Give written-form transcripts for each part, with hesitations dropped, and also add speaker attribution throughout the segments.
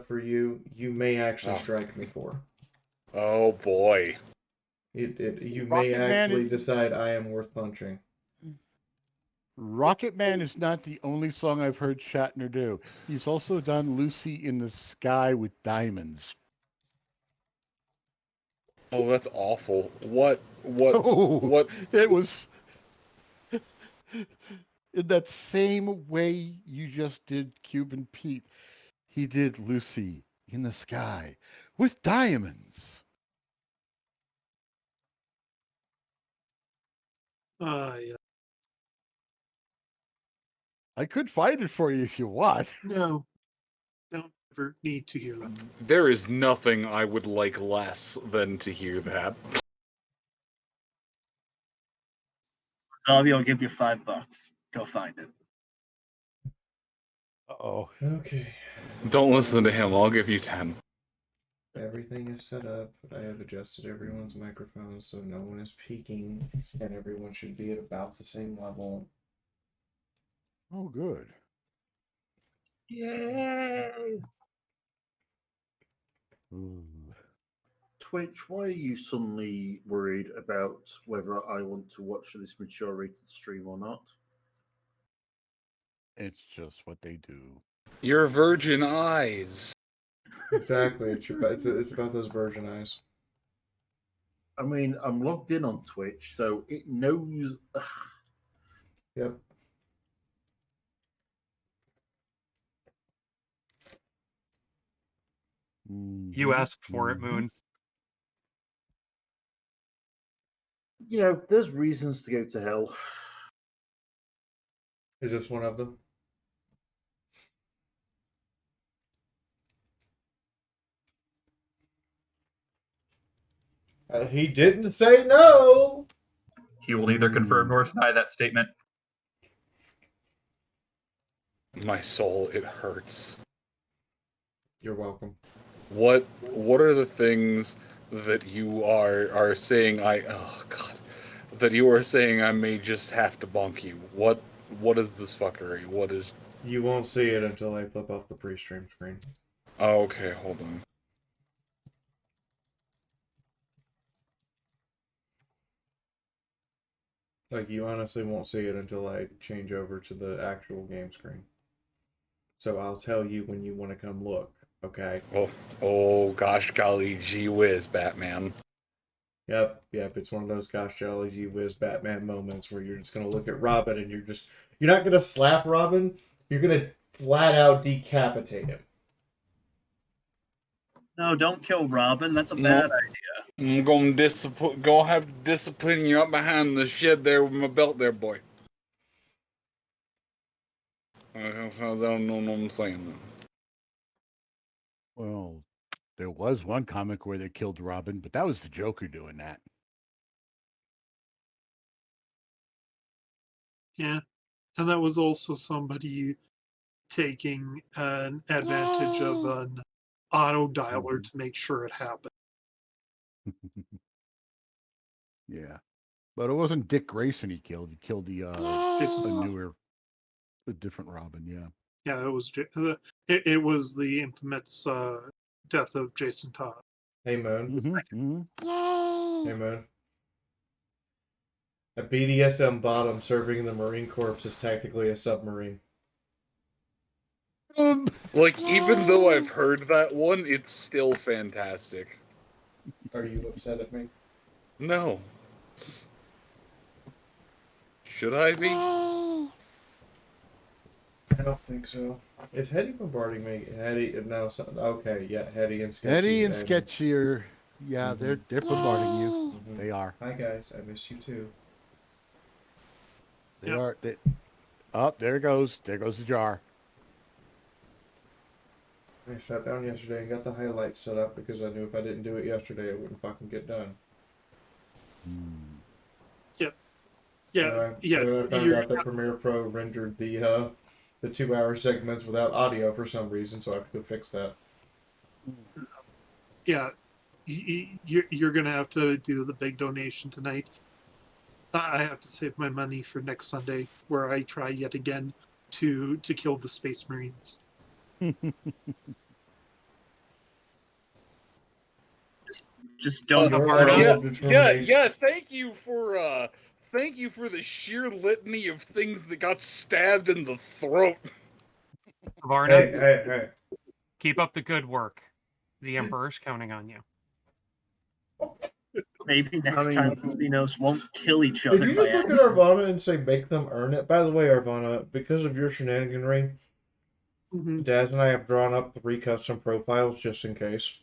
Speaker 1: for you, you may actually strike me for.
Speaker 2: Oh boy.
Speaker 1: You may
Speaker 3: Rocket Man
Speaker 1: actually
Speaker 3: is-
Speaker 1: decide I am worth punching.
Speaker 3: Rocket Man is not the only song I've heard Shatner do. He's also done Lucy in the Sky with Diamonds.
Speaker 2: Oh, that's awful. What?
Speaker 3: Oh, it was in that same way you just did Cuban Pete. He did Lucy in the Sky with Diamonds.
Speaker 4: Yeah.
Speaker 3: I could find it for you if you want.
Speaker 4: No, don't ever need to hear that.
Speaker 2: There is nothing I would like less than to hear that.
Speaker 5: Xavi, I'll give you $5. Go find it.
Speaker 3: Uh-oh.
Speaker 1: Okay.
Speaker 2: Don't listen to him. I'll give you 10.
Speaker 1: Everything is set up. I have adjusted everyone's microphones so no one is peaking, and everyone should be at about the same level.
Speaker 3: Oh, good.
Speaker 4: Yay!
Speaker 3: Ooh.
Speaker 6: Twitch, why are you suddenly worried about whether I want to watch this mature rated stream or not?
Speaker 3: It's just what they do.
Speaker 2: Your virgin eyes.
Speaker 1: Exactly. It's about those virgin eyes.
Speaker 6: I mean, I'm logged in on Twitch, so it knows.
Speaker 1: Yep.
Speaker 7: You asked for it, Moon.
Speaker 6: You know, there's reasons to go to hell.
Speaker 1: Is this one of them? He didn't say no.
Speaker 8: He will neither confirm nor deny that statement.
Speaker 2: My soul, it hurts.
Speaker 1: You're welcome.
Speaker 2: What are the things that you are saying that you are saying I may just have to bonk you? What is this fuckery? What is...
Speaker 1: You won't see it until I flip off the pre-stream screen.
Speaker 2: Oh, okay, hold on.
Speaker 1: Like, you honestly won't see it until I change over to the actual game screen. So I'll tell you when you want to come look, okay?
Speaker 2: Oh gosh golly gee whiz, Batman.
Speaker 1: Yep, it's one of those gosh jolly gee whiz Batman moments where you're just gonna look at Robin and you're not gonna slap Robin, you're gonna flat out decapitate him.
Speaker 5: No, don't kill Robin. That's a bad idea.
Speaker 2: I'm gonna have to discipline you up behind the shed there with my belt there, boy. I don't know what I'm saying.
Speaker 3: Well, there was one comic where they killed Robin, but that was the Joker doing that.
Speaker 4: Yeah, and that was also somebody taking an advantage of an auto dialer to make sure it happened.
Speaker 3: Yeah. But it wasn't Dick Grayson he killed. He killed the a different Robin, yeah.
Speaker 4: Yeah, it was it was the infamous death of Jason Todd.
Speaker 1: Hey, Moon.
Speaker 3: Mm-hmm.
Speaker 1: Hey, Moon. A BDSM bottom serving in the Marine Corps is technically a submarine.
Speaker 2: Like, even though I've heard that one, it's still fantastic.
Speaker 1: Are you upset at me?
Speaker 2: No. Should I be?
Speaker 1: I don't think so. Is Hetty bombarding me? Okay, yeah, Hetty and Sketchy.
Speaker 3: Hetty and Sketchy are, they're bombarding you. They are.
Speaker 1: Hi guys, I missed you too.
Speaker 3: They are. There it goes. There goes the jar.
Speaker 1: I sat down yesterday and got the highlights set up because I knew if I didn't do it yesterday, it wouldn't fucking get done.
Speaker 4: Yeah.
Speaker 1: I found out that Premiere Pro rendered the 2-hour segments without audio for some reason, so I have to go fix that.
Speaker 4: Yeah, you're gonna have to do the big donation tonight. I have to save my money for next Sunday, where I try yet again to kill the Space Marines.
Speaker 5: Just don't
Speaker 1: Your
Speaker 7: Varna?
Speaker 1: level
Speaker 2: Yeah,
Speaker 1: of determination.
Speaker 2: yeah. Thank you for the sheer litany of things that got stabbed in the throat.
Speaker 7: Varna,
Speaker 1: Hey.
Speaker 7: keep up the good work. The Emperor's counting on you.
Speaker 5: Maybe next
Speaker 6: mean-
Speaker 5: time Xenos won't kill each
Speaker 1: Did
Speaker 5: other
Speaker 1: you
Speaker 5: by
Speaker 1: just look at
Speaker 5: accident.
Speaker 1: Arvana and say make them earn it? By the way, Arvana, because of your shenaniganry,
Speaker 4: Mhm.
Speaker 1: Daz and I have drawn up 3 custom profiles just in case.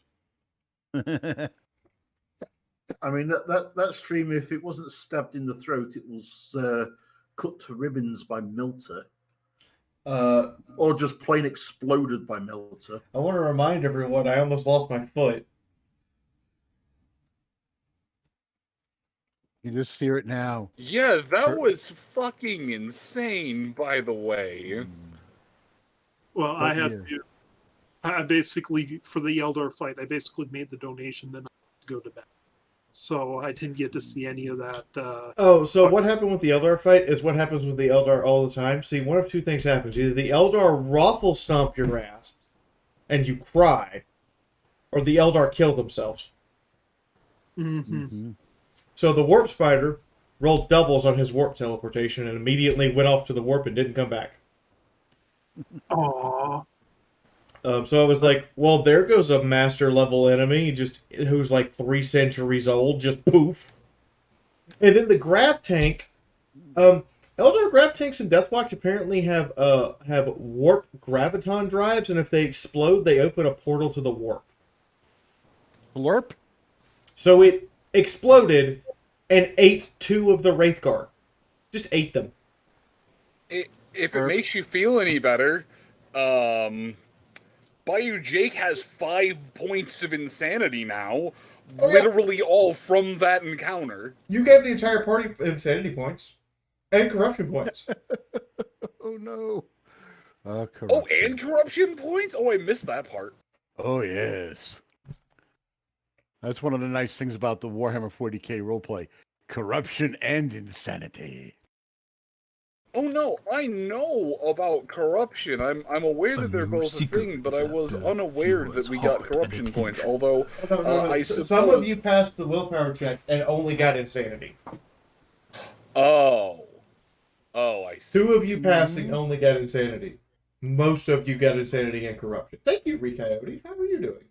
Speaker 6: I mean, that stream, if it wasn't stabbed in the throat, it was cut to ribbons by Milter, or just plain exploded by Milter.
Speaker 1: I want to remind everyone I almost lost my foot.
Speaker 3: You just hear it now.
Speaker 2: Yeah, that was fucking insane, by the way.
Speaker 4: Well,
Speaker 3: But
Speaker 4: I had
Speaker 3: yeah.
Speaker 4: to. I basically, for the Eldar fight, I basically made the donation, then I had to go to bed. So I didn't get to see any of that.
Speaker 1: So what happened with the Eldar fight is what happens with the Eldar all the time. See, one of 2 things happens. Either the Eldar raffle stomp your ass, and you cry, or the Eldar kill themselves.
Speaker 4: Mm-hmm.
Speaker 1: So the Warp Spider rolled doubles on his warp teleportation and immediately went off to the warp and didn't come back.
Speaker 4: Aww.
Speaker 1: So I was like, well, there goes a master level enemy, just who's like 3 centuries old, just poof. And then the grav tank, Eldar grav tanks in Deathwatch apparently have warp graviton drives, and if they explode, they open a portal to the warp.
Speaker 3: Blurp?
Speaker 1: So it exploded and ate 2 of the Wraithguard. Just ate them.
Speaker 2: If it makes you feel any better, Bayou Jake has 5 points of insanity now,
Speaker 1: Oh, yeah.
Speaker 2: literally all from that encounter.
Speaker 1: You gave the entire party insanity points and corruption points.
Speaker 3: Oh no.
Speaker 2: Oh,
Speaker 3: Corruption.
Speaker 2: and corruption points? Oh, I missed that part.
Speaker 3: Oh yes. That's one of the nice things about the Warhammer 40k roleplay. Corruption and insanity.
Speaker 2: Oh no, I know about corruption. I'm aware that they're both a thing, but I was unaware that we got corruption points. Although I suppose
Speaker 1: Some of you passed the willpower check and only got insanity.
Speaker 2: Oh, I see.
Speaker 1: 2 of you passed and only got insanity. Most of you got insanity and corruption. Thank you, Coyote. How are you doing?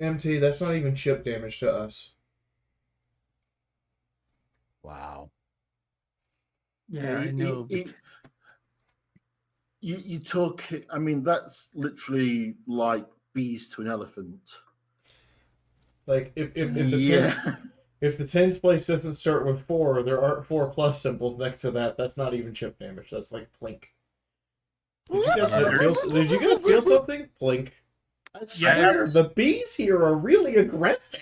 Speaker 1: MT, that's not even chip damage to us.
Speaker 3: Wow.
Speaker 6: Yeah, I know. You took. I mean, that's literally like bees to an elephant.
Speaker 1: Like if the
Speaker 6: Yeah.
Speaker 1: if the tens place doesn't start with 4, there aren't 4 plus symbols next to that. That's not even chip damage. That's like plink. Did you guys feel something? Plink. I swear,
Speaker 5: Yes.
Speaker 1: the bees here are really aggressive.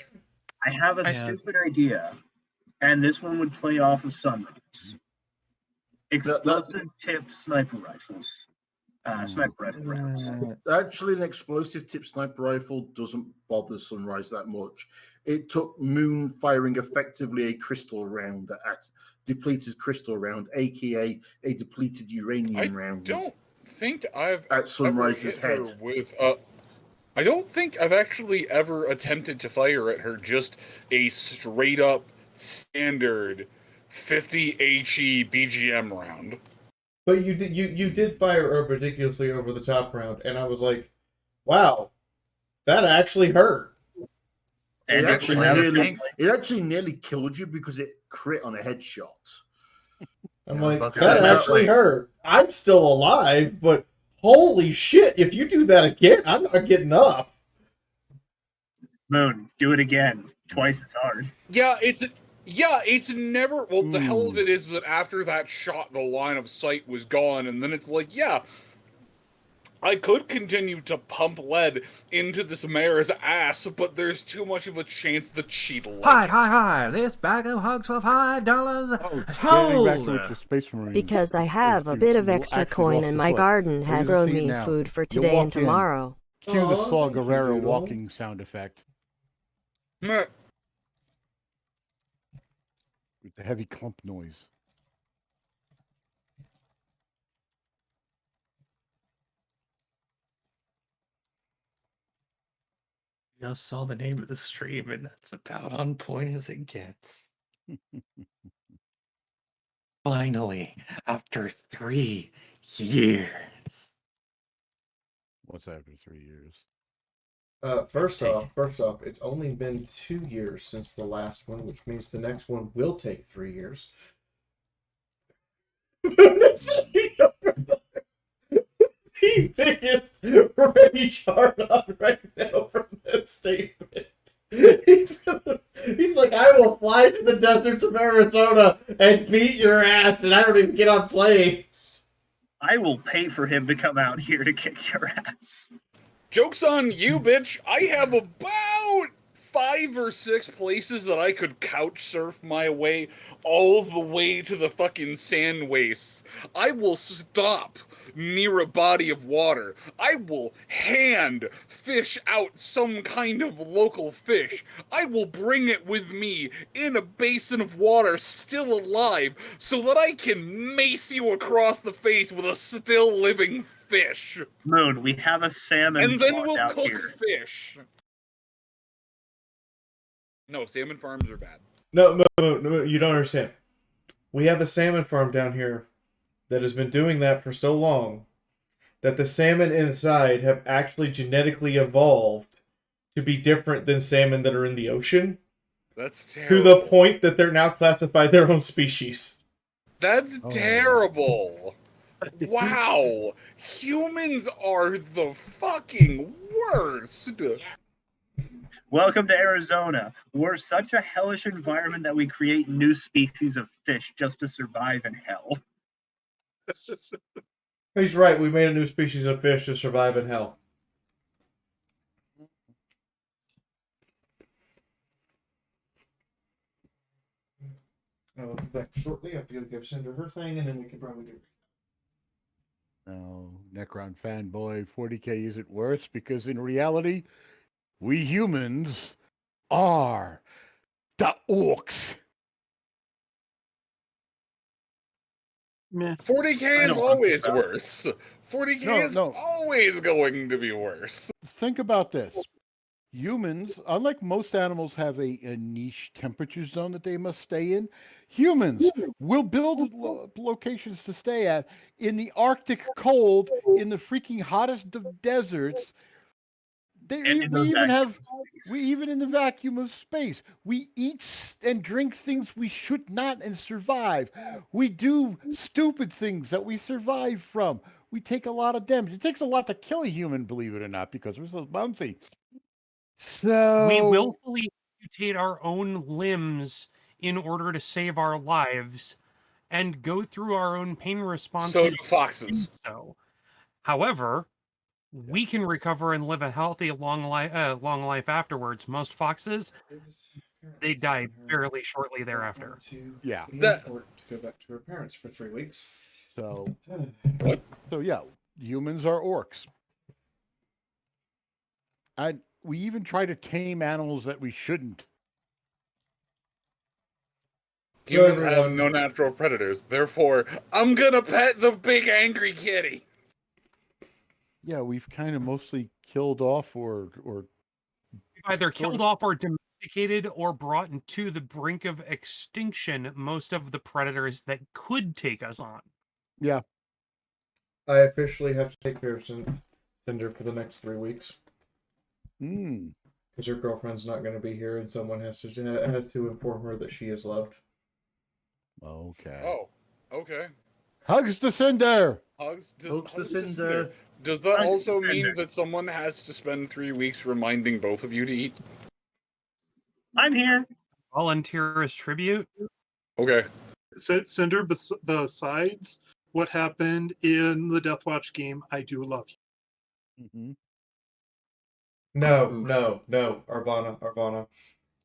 Speaker 5: I have a stupid idea, and this one would play off of Sunrise. Explosive tipped sniper rifles. Sniper rifle rounds.
Speaker 6: Actually, an explosive tip sniper rifle doesn't bother Sunrise that much. It took Moon firing effectively a crystal round at depleted crystal round, aka a depleted uranium round.
Speaker 2: Don't think I've
Speaker 6: at Sunrise's
Speaker 2: ever hit her
Speaker 6: head.
Speaker 2: with I don't think I've actually ever attempted to fire at her just a straight up standard 50 HE BGM round.
Speaker 1: But you did fire a ridiculously over the top round, and I was like, wow, that actually hurt.
Speaker 5: And
Speaker 6: It actually,
Speaker 8: actually-
Speaker 6: nearly killed you because it crit on a headshot.
Speaker 1: I'm
Speaker 8: Yeah, I was
Speaker 1: like,
Speaker 8: about to
Speaker 1: that
Speaker 8: say, that's
Speaker 1: actually
Speaker 8: like-
Speaker 1: hurt. I'm still alive, but holy shit, if you do that again, I'm not getting up.
Speaker 5: Moon, do it again. Twice as hard.
Speaker 2: Yeah, it's never. Well, the hell of it is that after that shot, the line of sight was gone, and then it's like, yeah, I could continue to pump lead into this mare's ass, but there's too much of a chance that she'd like
Speaker 9: Hi,
Speaker 2: it.
Speaker 9: hi, hi. This bag of hugs for $5.
Speaker 3: Oh, getting back to
Speaker 9: Hold.
Speaker 3: what your Space Marine.
Speaker 10: Because I have a
Speaker 3: you-
Speaker 10: bit of
Speaker 3: you
Speaker 10: extra
Speaker 3: actually
Speaker 10: coin
Speaker 3: lost
Speaker 10: in
Speaker 3: the
Speaker 10: my
Speaker 3: foot.
Speaker 10: garden
Speaker 3: But
Speaker 10: had
Speaker 3: you
Speaker 10: grown
Speaker 3: see it
Speaker 10: me
Speaker 3: now.
Speaker 10: food for
Speaker 3: You
Speaker 10: today and
Speaker 3: walk in.
Speaker 10: tomorrow.
Speaker 3: Cue the
Speaker 1: Aw,
Speaker 3: Saw
Speaker 1: thank you,
Speaker 3: Gerrero
Speaker 1: Doodle.
Speaker 3: walking sound effect
Speaker 2: Meh.
Speaker 3: with the heavy clump noise.
Speaker 10: Just saw the name of the stream, and that's about on point as it gets. Finally, after 3 years.
Speaker 3: What's after 3 years?
Speaker 1: First off, it's only been 2 years since the last one, which means the next one will take 3 years. The biggest rage hard on right now from that statement. He's like, I will fly to the deserts of Arizona and beat your ass, and I don't even get on planes.
Speaker 5: I will pay for him to come out here to kick your ass.
Speaker 2: Joke's on you, bitch. I have about 5 or 6 places that I could couch surf my way all the way to the fucking sand wastes. I will stop near a body of water. I will hand fish out some kind of local fish. I will bring it with me in a basin of water still alive so that I can mace you across the face with a still living fish.
Speaker 5: Moon, we have a salmon
Speaker 2: And then
Speaker 5: farm
Speaker 2: we'll
Speaker 5: out
Speaker 2: cook
Speaker 5: here.
Speaker 2: fish. No, salmon farms are bad.
Speaker 1: No, you don't understand. We have a salmon farm down here that has been doing that for so long that the salmon inside have actually genetically evolved to be different than salmon that are in the ocean.
Speaker 2: That's terrible.
Speaker 1: To the point that they're now classified their own species.
Speaker 2: That's terrible. Wow. Humans are the fucking worst.
Speaker 5: Welcome to Arizona. We're such a hellish environment that we create new species of fish just to survive in hell.
Speaker 1: He's right, we made a new species of fish to survive in hell. I'll be back shortly. I have to go give Cinder her thing, and then we can probably do it.
Speaker 3: No, Necron fanboy 40K isn't worse because in reality, we humans are the orcs.
Speaker 4: Meh.
Speaker 2: 40K is always worse. 40K is
Speaker 3: No.
Speaker 2: always going to be worse.
Speaker 3: Think about this. Humans, unlike most animals, have a niche temperature zone that they must stay in. Humans will build locations to stay at in the Arctic cold, in the freaking hottest of deserts. We even in the vacuum of space. We eat and drink things we should not and survive. We do stupid things that we survive from. We take a lot of damage. It takes a lot to kill a human, believe it or not, because we're so bouncy. So
Speaker 7: we willfully amputate our own limbs in order to save our lives and go through our own pain responses.
Speaker 2: So do foxes.
Speaker 7: However, we can recover and live a healthy, long life afterwards. Most foxes, they die fairly shortly thereafter.
Speaker 3: Yeah.
Speaker 1: To go back to her parents for 3 weeks.
Speaker 3: So
Speaker 2: what?
Speaker 3: So yeah, humans are orcs. And we even try to tame animals that we shouldn't.
Speaker 2: Humans have no natural predators. Therefore, I'm gonna pet the big angry kitty.
Speaker 3: Yeah, we've kind of mostly killed off or
Speaker 7: either killed off or domesticated or brought to the brink of extinction most of the predators that could take us on.
Speaker 3: Yeah.
Speaker 1: I officially have to take care of Cinder for the next 3 weeks. Because her girlfriend's not going to be here, and someone has to inform her that she is loved.
Speaker 3: Okay.
Speaker 2: Oh, okay.
Speaker 3: Hugs to Cinder.
Speaker 2: Hugs
Speaker 6: to Cinder.
Speaker 2: Does that also mean that someone has to spend 3 weeks reminding both of you to eat?
Speaker 5: I'm here.
Speaker 7: Volunteer as tribute.
Speaker 2: Okay.
Speaker 4: Cinder, besides what happened in the Death Watch game, I do love you.
Speaker 3: Mm-hmm.
Speaker 1: No, Arbana.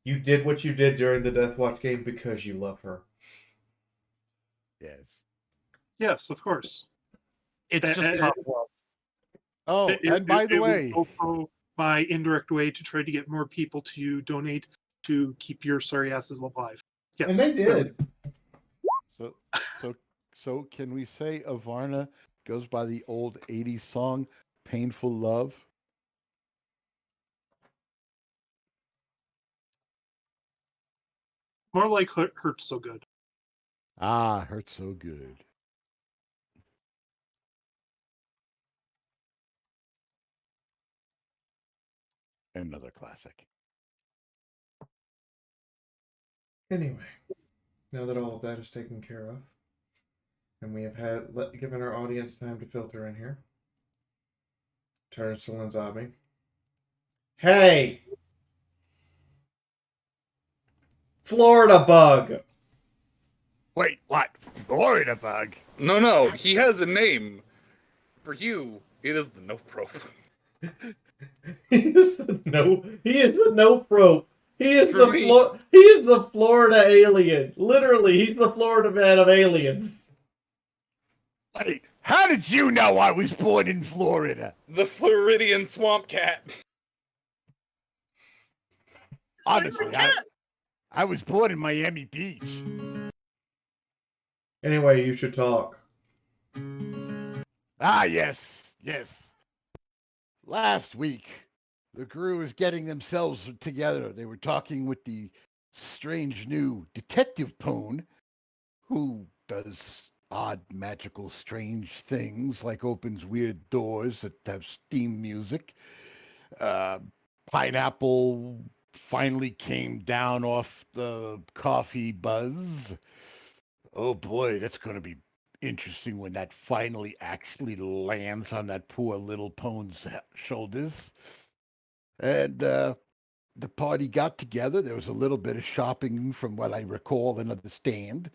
Speaker 1: You did what you did during the Death Watch game because you love her.
Speaker 3: Yes.
Speaker 4: Yes, of course.
Speaker 7: It's just tough love.
Speaker 3: Oh, and by the way,
Speaker 4: was also my indirect way to try to get more people to donate to keep your sorry asses alive. Yes,
Speaker 1: and they did.
Speaker 3: So can we say Avarna goes by the old '80s song "Painful Love"?
Speaker 4: More like hurts so good.
Speaker 3: Ah, hurts so good. Another classic.
Speaker 1: Anyway, now that all of that is taken care of, and we have given our audience time to filter in here, turns to Linzami. Hey! Florida bug!
Speaker 3: Wait, what? Florida bug?
Speaker 2: No, he has a name. For you, it is the nope rope.
Speaker 1: He is the nope rope. He is
Speaker 2: For me-
Speaker 1: he is the Florida alien. Literally, he's the Florida man of aliens.
Speaker 3: Wait, how did you know I was born in Florida?
Speaker 2: The Floridian swamp cat.
Speaker 3: Honestly, I was born in Miami Beach.
Speaker 1: Anyway, you should talk.
Speaker 3: Ah, yes. Last week, the crew was getting themselves together. They were talking with the strange new Detective Pone, who does odd, magical, strange things, like opens weird doors that have theme music. Pineapple finally came down off the coffee buzz. Oh boy, that's going to be interesting when that finally actually lands on that poor little Pone's shoulders. And the party got together. There was a little bit of shopping from what I recall and understand.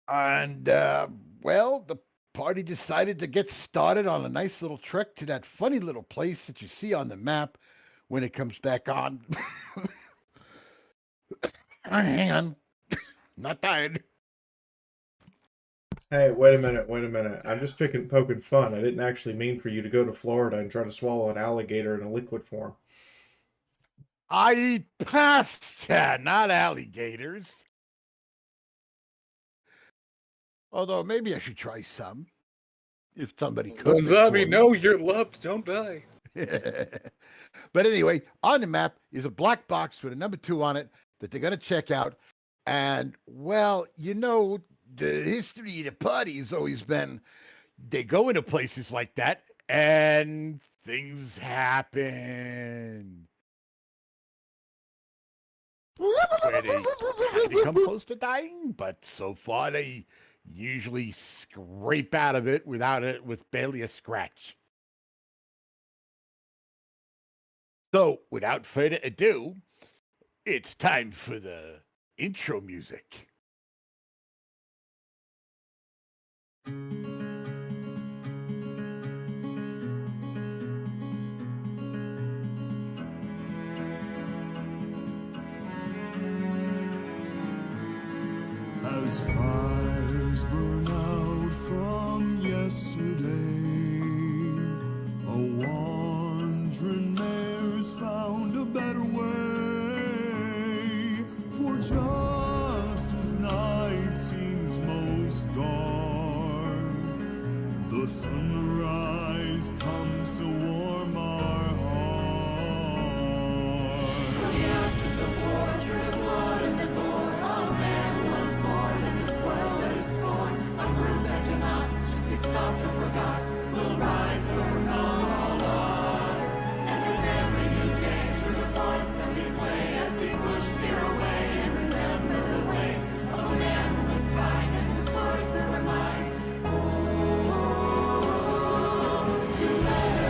Speaker 3: And, well, the party decided to get started on a nice little trek to that funny little place that you see on the map when it comes back on. Hang on. Not tired.
Speaker 1: Hey, wait a minute. I'm just poking fun. I didn't actually mean for you to go to Florida and try to swallow an alligator in a liquid form.
Speaker 3: I eat pasta, not alligators. Although maybe I should try some. If somebody cooks it for
Speaker 2: Linzami,
Speaker 3: me.
Speaker 2: no, you're loved. Don't die.
Speaker 3: But anyway, on the map is a black box with a number 2 on it that they're going to check out. And, well, you know, the history of the party has always been they go into places like that and things happen. Where they kind of come close to dying, but so far they usually scrape out of it with barely a scratch. So, without further ado, it's time for the intro music.
Speaker 11: As fires burn out from yesterday, a wandering mare's found a better way. For just as night seems most dark, the sunrise comes to warm our hearts. From the ashes of war, through the blood and the gore, a man was born in this world that is torn. A group that cannot just be stopped or forgot will rise to overcome all odds. And with every new day, through the parts that we play, as we push fear away and remember the ways of a man who was kind and whose words will remind. Do better.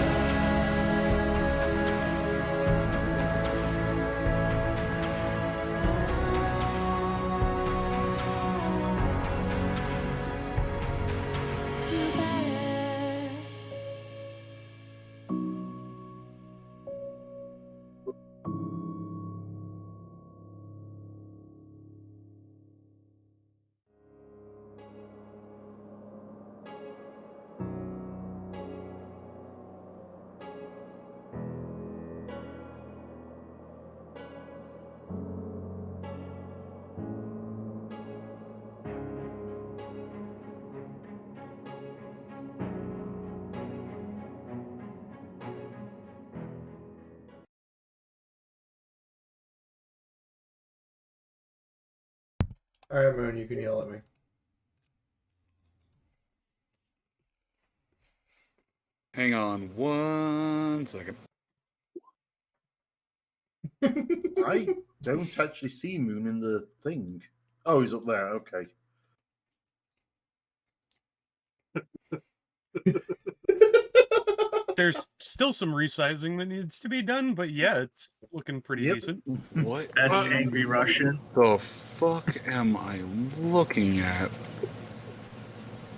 Speaker 1: Alright, Moon, you can yell at me.
Speaker 2: Hang on 1 second.
Speaker 6: I don't actually see Moon in the thing. Oh, he's up there. Okay.
Speaker 7: There's still some resizing that needs to be done, but yeah, it's looking pretty decent.
Speaker 2: What?
Speaker 5: Best angry Russian.
Speaker 2: The fuck am I looking at?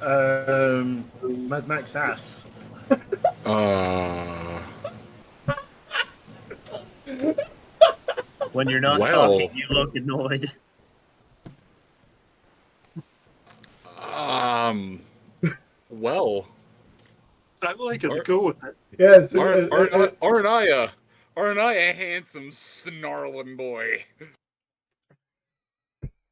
Speaker 6: Mad Max ass.
Speaker 5: When you're not
Speaker 2: Well.
Speaker 5: talking, you look annoyed.
Speaker 2: Well.
Speaker 4: I like it. Go with it.
Speaker 1: Yes.
Speaker 2: Aren't I a handsome, snarling boy?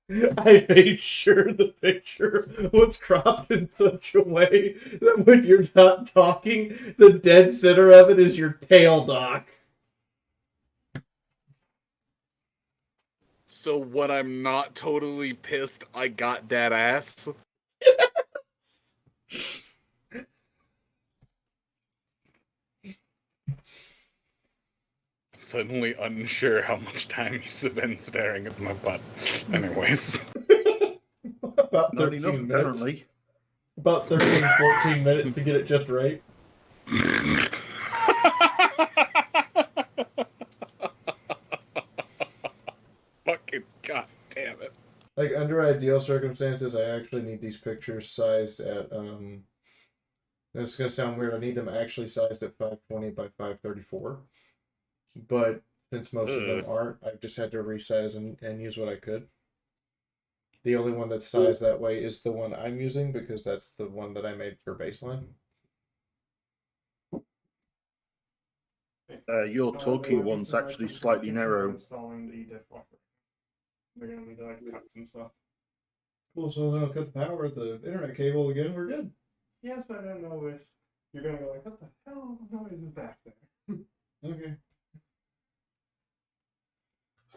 Speaker 1: I made sure the picture was cropped in such a way that when you're not talking, the dead center of it is your tail, Doc.
Speaker 2: So when I'm not totally pissed, I got that ass. Suddenly unsure how much time you've been staring at my butt. Anyways.
Speaker 1: About
Speaker 6: Not
Speaker 1: 13
Speaker 6: enough,
Speaker 1: minutes.
Speaker 6: apparently.
Speaker 1: About 13, 14 minutes to get it just right.
Speaker 2: Fucking goddamn it.
Speaker 1: Like, under ideal circumstances, I actually need these pictures sized at, This is going to sound weird, I need them actually sized at 520 by 534. But since most of them aren't, I've just had to resize and use what I could. The only one that's sized that way is the one I'm using, because that's the one that I made for baseline.
Speaker 6: Your talking one's actually slightly narrow.
Speaker 1: Installing the dishwasher. They're going to need to cut some stuff. Cool, so we're going to cut the power at the internet cable again, we're good. Yes, but I don't know if you're going to go like, what the hell noise is back there? Okay.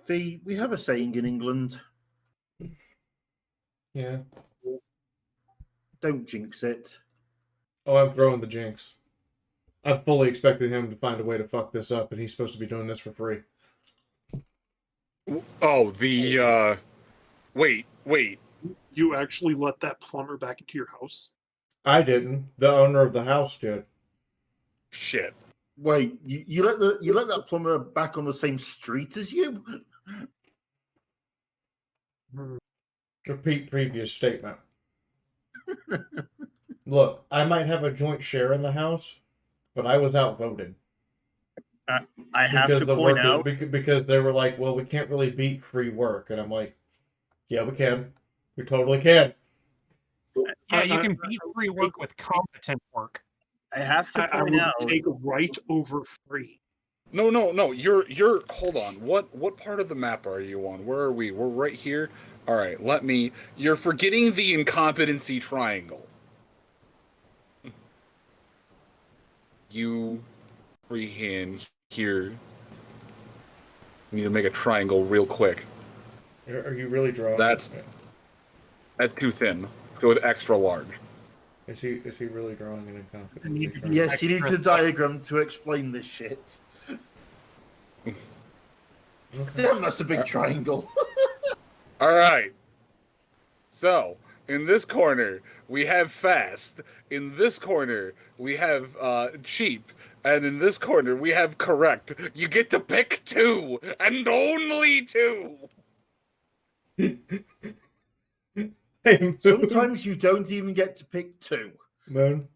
Speaker 6: Fee, we have a saying in England.
Speaker 1: Yeah.
Speaker 6: Don't jinx it.
Speaker 1: Oh, I'm throwing the jinx. I'm fully expecting him to find a way to fuck this up, and he's supposed to be doing this for free.
Speaker 2: Oh, wait.
Speaker 4: You actually let that plumber back into your house?
Speaker 1: I didn't. The owner of the house did.
Speaker 2: Shit.
Speaker 6: Wait, you let that plumber back on the same street as you?
Speaker 1: Repeat previous statement. Look, I might have a joint share in the house, but I was outvoted.
Speaker 5: I have to point out
Speaker 1: because they were like, well, we can't really beat free work, and I'm like, yeah, we can. We totally can.
Speaker 7: Yeah, you can beat free work with competent work.
Speaker 5: I have to
Speaker 4: I
Speaker 5: point
Speaker 4: would
Speaker 5: out
Speaker 4: take right over free.
Speaker 2: No. You're hold on. What part of the map are you on? Where are we? We're right here. All right, you're forgetting the incompetency triangle. You freehand here. Need to make a triangle real quick.
Speaker 1: Are you really drawing?
Speaker 2: That's too thin. Let's go with extra large.
Speaker 1: Is he really drawing an incompetency triangle?
Speaker 6: Yes, he needs a diagram to explain this shit.
Speaker 1: Okay.
Speaker 6: Damn, that's a big triangle.
Speaker 2: All right. So, in this corner, we have fast. In this corner, we have cheap. And in this corner, we have correct. You get to pick 2, and only 2.
Speaker 1: Hey,
Speaker 6: Sometimes you don't even get to pick 2.
Speaker 1: Moon.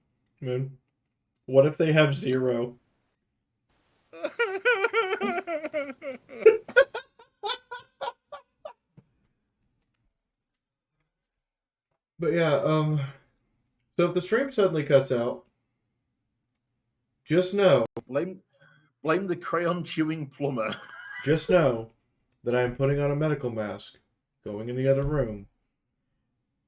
Speaker 1: What if they have 0? But yeah, so if the stream suddenly cuts out, just know.
Speaker 6: Blame the crayon chewing plumber.
Speaker 1: Just know that I am putting on a medical mask, going in the other room,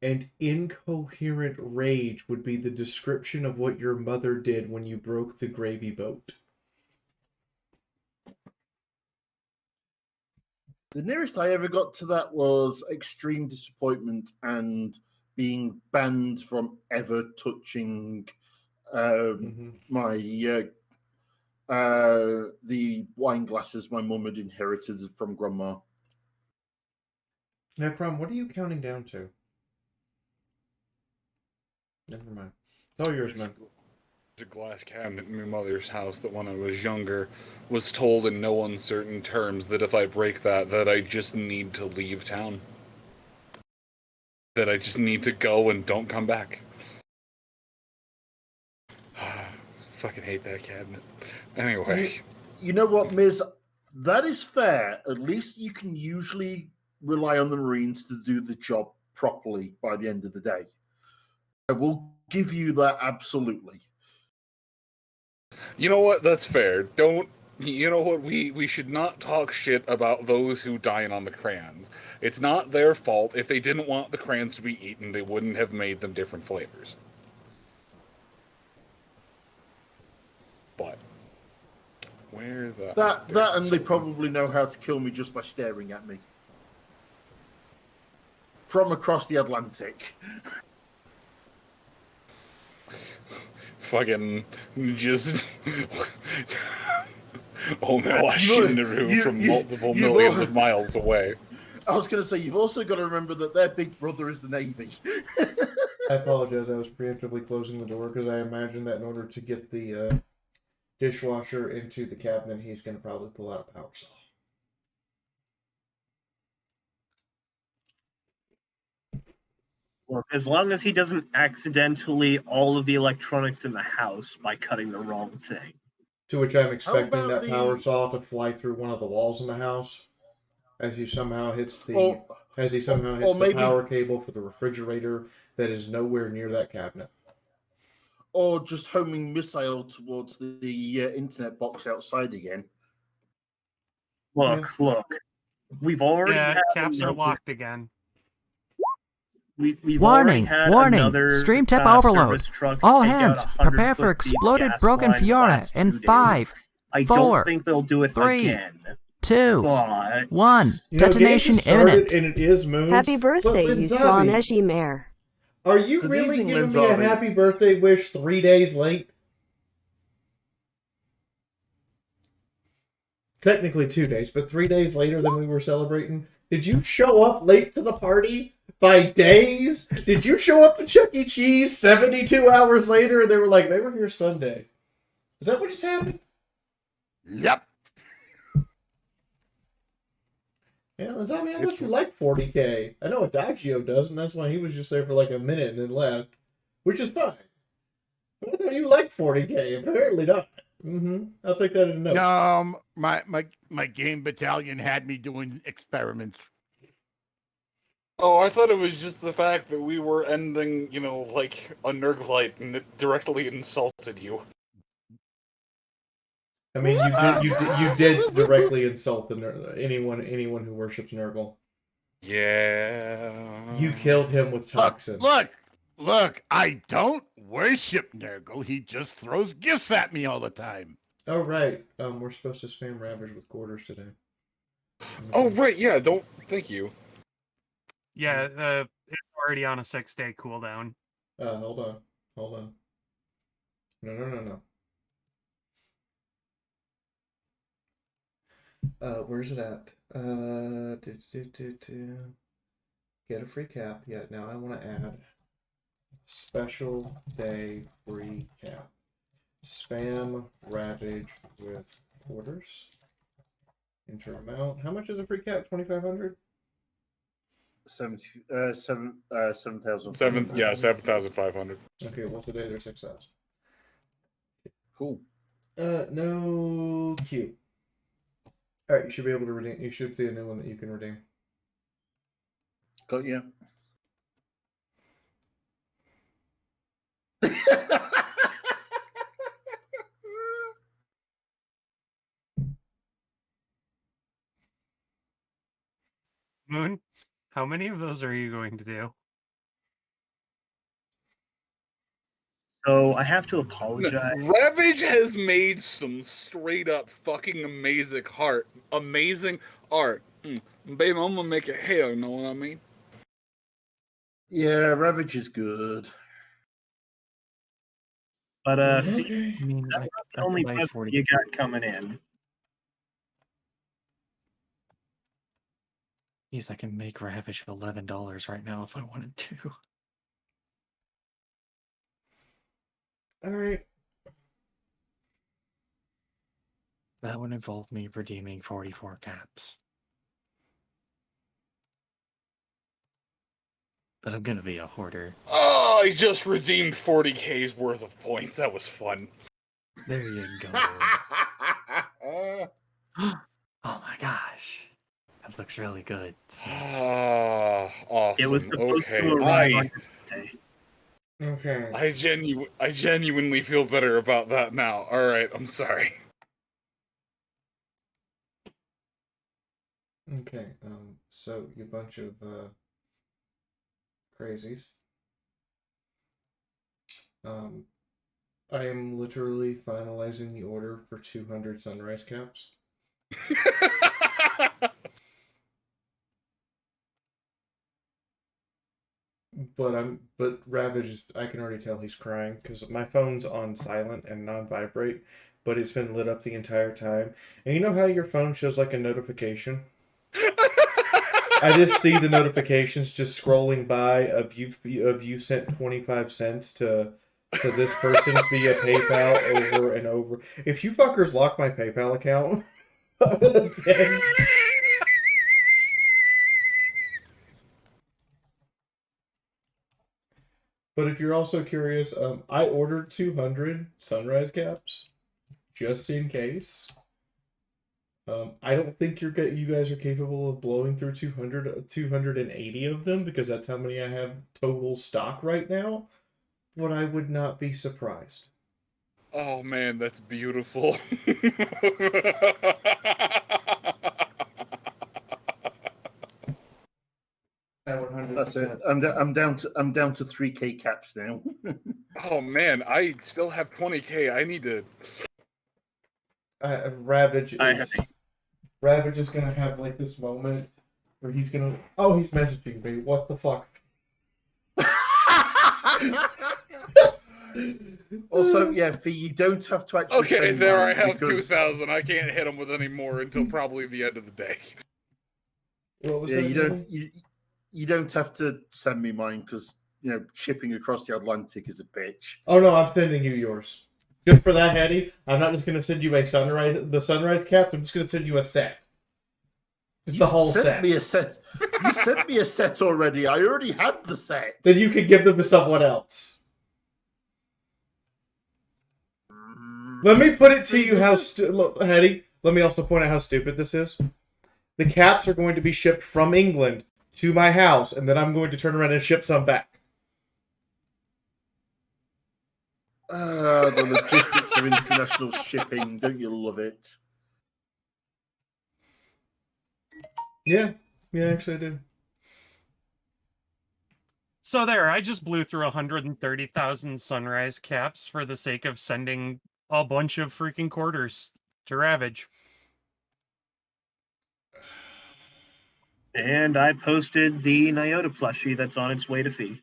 Speaker 1: and incoherent rage would be the description of what your mother did when you broke the gravy boat.
Speaker 6: The nearest I ever got to that was extreme disappointment and being banned from ever touching my the wine glasses my mum had inherited from grandma.
Speaker 1: Now, Crom, what are you counting down to? Never mind. It's all yours, man.
Speaker 2: A glass cabinet in my mother's house that when I was younger was told in no uncertain terms that if I break that I just need to leave town. That I just need to go and don't come back. Fucking hate that cabinet. Anyway.
Speaker 6: You know what, Miz? That is fair. At least you can usually rely on the Marines to do the job properly by the end of the day. I will give you that absolutely.
Speaker 2: You know what? That's fair. You know what? We should not talk shit about those who dine on the crayons. It's not their fault. If they didn't want the crayons to be eaten, they wouldn't have made them different flavors. But where the
Speaker 6: that and they probably know how to kill me just by staring at me from across the Atlantic.
Speaker 2: Fucking just watching Naru from multiple millions of miles away.
Speaker 6: I was going to say, you've also got to remember that their big brother is the Navy.
Speaker 1: I apologize. I was preemptively closing the door because I imagine that in order to get the dishwasher into the cabinet, he's going to probably pull out a power saw.
Speaker 5: Look, as long as he doesn't accidentally all of the electronics in the house by cutting the wrong thing.
Speaker 1: To which I'm expecting that power saw to fly through one of the walls in the house as he somehow hits the power cable for the refrigerator that is nowhere near that cabinet.
Speaker 6: Or just homing missile towards the internet box outside again.
Speaker 5: Look. We've already had
Speaker 7: caps are locked again.
Speaker 5: We've
Speaker 9: Warning!
Speaker 5: had
Speaker 9: Warning! Stream tip overload. All hands, prepare for exploded broken Fiora in 5,
Speaker 5: I
Speaker 9: 4,
Speaker 5: don't think they'll do it
Speaker 9: 3,
Speaker 5: again.
Speaker 9: 2,
Speaker 5: But
Speaker 9: 1.
Speaker 1: You know,
Speaker 9: Detonation
Speaker 1: game just started
Speaker 9: imminent.
Speaker 1: and it is moons.
Speaker 12: Happy birthday,
Speaker 1: But
Speaker 12: you
Speaker 1: Zabi,
Speaker 12: Slaneshi mare.
Speaker 1: Are you
Speaker 6: Good
Speaker 1: really
Speaker 6: evening,
Speaker 1: giving me a
Speaker 6: Zabi.
Speaker 1: happy birthday wish 3 days late? Technically 2 days, but 3 days later than we were celebrating. Did you show up late to the party by days? Did you show up to Chuck E. Cheese 72 hours later and they were like, they were here Sunday? Is that what just happened?
Speaker 3: Yep.
Speaker 1: Yeah, I mean, I thought you liked 40K. I know Adagio does, and that's why he was just there for like a minute and then left, which is fine. But I thought you liked 40K. Apparently not. I'll take that in a note.
Speaker 3: My game battalion had me doing experiments.
Speaker 2: Oh, I thought it was just the fact that we were ending, like a Nurglite and it directly insulted you.
Speaker 1: I mean, you did directly insult anyone who worships Nurgle.
Speaker 2: Yeah.
Speaker 1: You killed him with toxin.
Speaker 3: Look, I don't worship Nurgle. He just throws gifts at me all the time.
Speaker 1: Oh, right. We're supposed to spam Ravage with quarters today.
Speaker 2: Oh, right, yeah, thank you.
Speaker 7: Yeah, it's already on a 6-day cooldown.
Speaker 1: Hold on. No. Where's it at? Get a free cap. Yeah, now I want to add special day free cap. Spam Ravage with quarters. Enter amount. How much is a free cap? 2,500?
Speaker 6: 7,000.
Speaker 2: 7,500.
Speaker 1: Okay, well today they're 6,000.
Speaker 6: Cool.
Speaker 1: No queue. Alright, you should be able to redeem. You should see a new one that you can redeem.
Speaker 6: Got you.
Speaker 7: Moon, how many of those are you going to do?
Speaker 5: So I have to apologize.
Speaker 2: Ravage has made some straight up fucking amazing art. Baby, I'm gonna make it hell, know what I mean?
Speaker 6: Yeah, Ravage is good.
Speaker 5: But
Speaker 10: I
Speaker 5: that's
Speaker 10: mean,
Speaker 5: not
Speaker 10: I
Speaker 5: the
Speaker 10: can
Speaker 5: only
Speaker 10: buy
Speaker 5: present
Speaker 10: 40.
Speaker 5: you got coming in.
Speaker 10: Geez, I can make Ravage $11 right now if I wanted to.
Speaker 1: All right.
Speaker 10: That would involve me redeeming 44 caps. But I'm gonna be a hoarder.
Speaker 2: Oh, I just redeemed 40K's worth of points. That was fun.
Speaker 10: There you go. Oh my gosh. That looks really good.
Speaker 2: Ah, awesome.
Speaker 5: It was supposed
Speaker 2: okay.
Speaker 5: to arrive on your birthday.
Speaker 1: Okay.
Speaker 2: I genuinely feel better about that now. All right, I'm sorry.
Speaker 1: Okay. So you bunch of crazies. I am literally finalizing the order for 200 sunrise caps. But Ravage is, I can already tell he's crying because my phone's on silent and non-vibrate, but it's been lit up the entire time. And you know how your phone shows like a notification? I just see the notifications just scrolling by of you sent 25 cents to this person via PayPal over and over. If you fuckers lock my PayPal account again. But if you're also curious, I ordered 200 sunrise caps just in case. I don't think you guys are capable of blowing through 280 of them because that's how many I have total stock right now. But I would not be surprised.
Speaker 2: Oh man, that's beautiful.
Speaker 6: That's it. I'm down to 3K caps now.
Speaker 2: Oh man, I still have 20K. I need to.
Speaker 1: Ravage is gonna have like this moment where he's gonna. Oh, he's messaging me. What the fuck?
Speaker 6: Also, yeah, Fee, you don't have to actually.
Speaker 2: Okay,
Speaker 6: send
Speaker 2: there
Speaker 6: mine
Speaker 2: I have
Speaker 6: because-
Speaker 2: 2,000. I can't hit him with any more until probably the end of the day.
Speaker 1: What was
Speaker 6: Yeah,
Speaker 1: that?
Speaker 6: you don't have to send me mine because shipping across the Atlantic is a bitch.
Speaker 1: Oh no, I'm sending you yours. Just for that, Hetty. I'm not just gonna send you the sunrise cap. I'm just gonna send you a set. Just the whole set.
Speaker 6: Me a set. You sent me a set already. I already have the set.
Speaker 1: Then you can give them to someone else. Let me put it to you how Hetty. Let me also point out how stupid this is. The caps are going to be shipped from England to my house, and then I'm going to turn around and ship some back.
Speaker 6: The logistics of international shipping. Don't you love it?
Speaker 1: Yeah, actually I do.
Speaker 7: So there, I just blew through 130,000 sunrise caps for the sake of sending a bunch of freaking quarters to Ravage.
Speaker 5: And I posted the Nyota plushie that's on its way to Fee.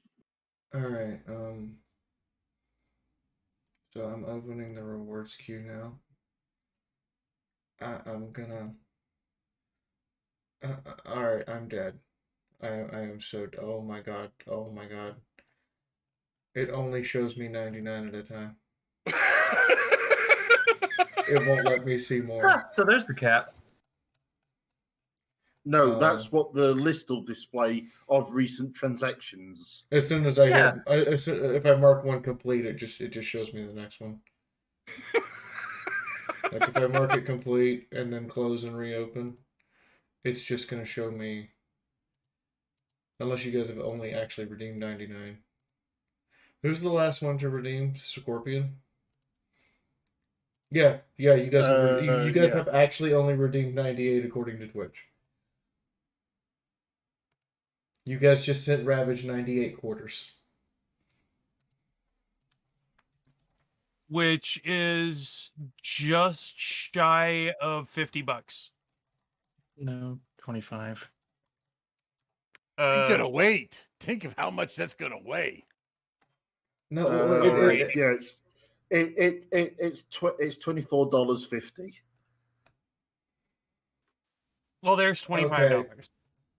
Speaker 1: Alright, so I'm opening the rewards queue now. I'm gonna... Alright, I'm dead. I am so... Oh my god. Oh my god. It only shows me 99 at a time. It won't let me see more.
Speaker 8: So there's the cap.
Speaker 6: No, that's what the list will display of recent transactions.
Speaker 1: As soon as I hit, if I mark one complete, it just shows me the next one. Like if I mark it complete and then close and reopen, it's just gonna show me. Unless you guys have only actually redeemed 99. Who's the last one to redeem? Scorpion. Yeah. You guys have actually only redeemed 98 according to Twitch. You guys just sent Ravage 98 quarters.
Speaker 7: Which is just shy of $50.
Speaker 10: No, 25.
Speaker 3: It's gonna weight. Think of how much that's gonna weigh.
Speaker 1: No,
Speaker 6: Yeah, it's $24.50.
Speaker 7: Well, there's $25.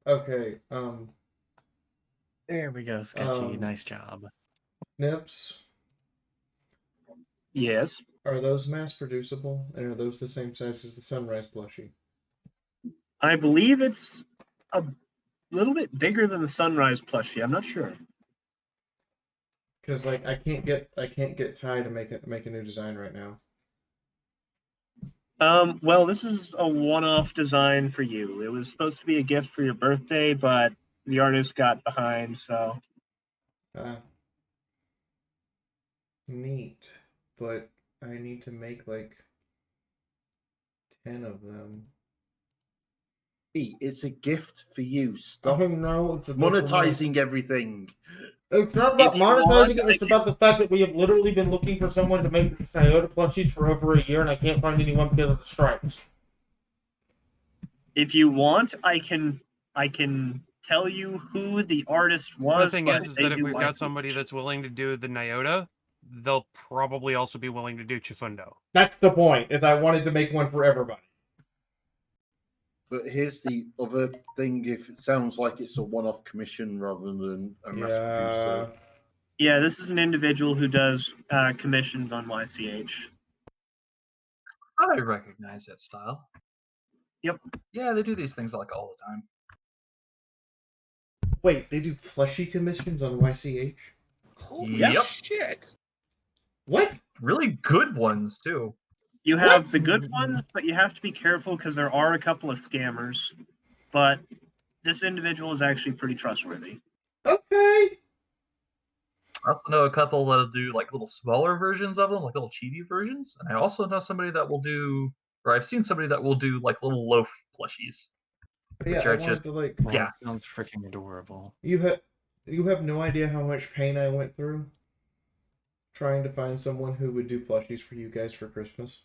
Speaker 1: Okay.
Speaker 10: There we go, Sketchy. Nice job.
Speaker 1: Nips.
Speaker 5: Yes.
Speaker 1: Are those mass producible? And are those the same size as the Sunrise plushie?
Speaker 5: I believe it's a little bit bigger than the Sunrise plushie. I'm not sure.
Speaker 1: Because like I can't get Ty to make a new design right now.
Speaker 5: Well, this is a one-off design for you. It was supposed to be a gift for your birthday, but the artist got behind, so.
Speaker 1: Neat, but I need to make like 10 of them.
Speaker 6: It's a gift for you. Stop
Speaker 1: no,
Speaker 6: monetizing everything.
Speaker 1: It's not about monetizing it, it's about the fact that we have literally been looking for someone to make Toyota plushies for over a year and I can't find anyone because of the strikes.
Speaker 5: If you want, I can tell you who the artist was.
Speaker 7: The thing is that if we've got somebody that's willing to do the Nyota, they'll probably also be willing to do Chifundo.
Speaker 1: That's the point, is I wanted to make one for everybody.
Speaker 6: But here's the other thing, if it sounds like it's a one-off commission rather than a mass producer.
Speaker 5: Yeah, this is an individual who does commissions on YCH.
Speaker 8: I recognize that style.
Speaker 5: Yep.
Speaker 8: Yeah, they do these things like all the time.
Speaker 1: Wait, they do plushie commissions on YCH?
Speaker 8: Yep.
Speaker 2: Shit.
Speaker 1: What?
Speaker 8: Really good ones too.
Speaker 5: You have the good ones, but you have to be careful because there are a couple of scammers. But this individual is actually pretty trustworthy.
Speaker 1: Okay.
Speaker 8: I also know a couple that'll do like little smaller versions of them, like little chibi versions. And I also know somebody that will do, or I've seen somebody that will do like little loaf plushies.
Speaker 1: Yeah,
Speaker 8: which are just,
Speaker 10: yeah, sounds freaking adorable.
Speaker 1: You have no idea how much pain I went through trying to find someone who would do plushies for you guys for Christmas.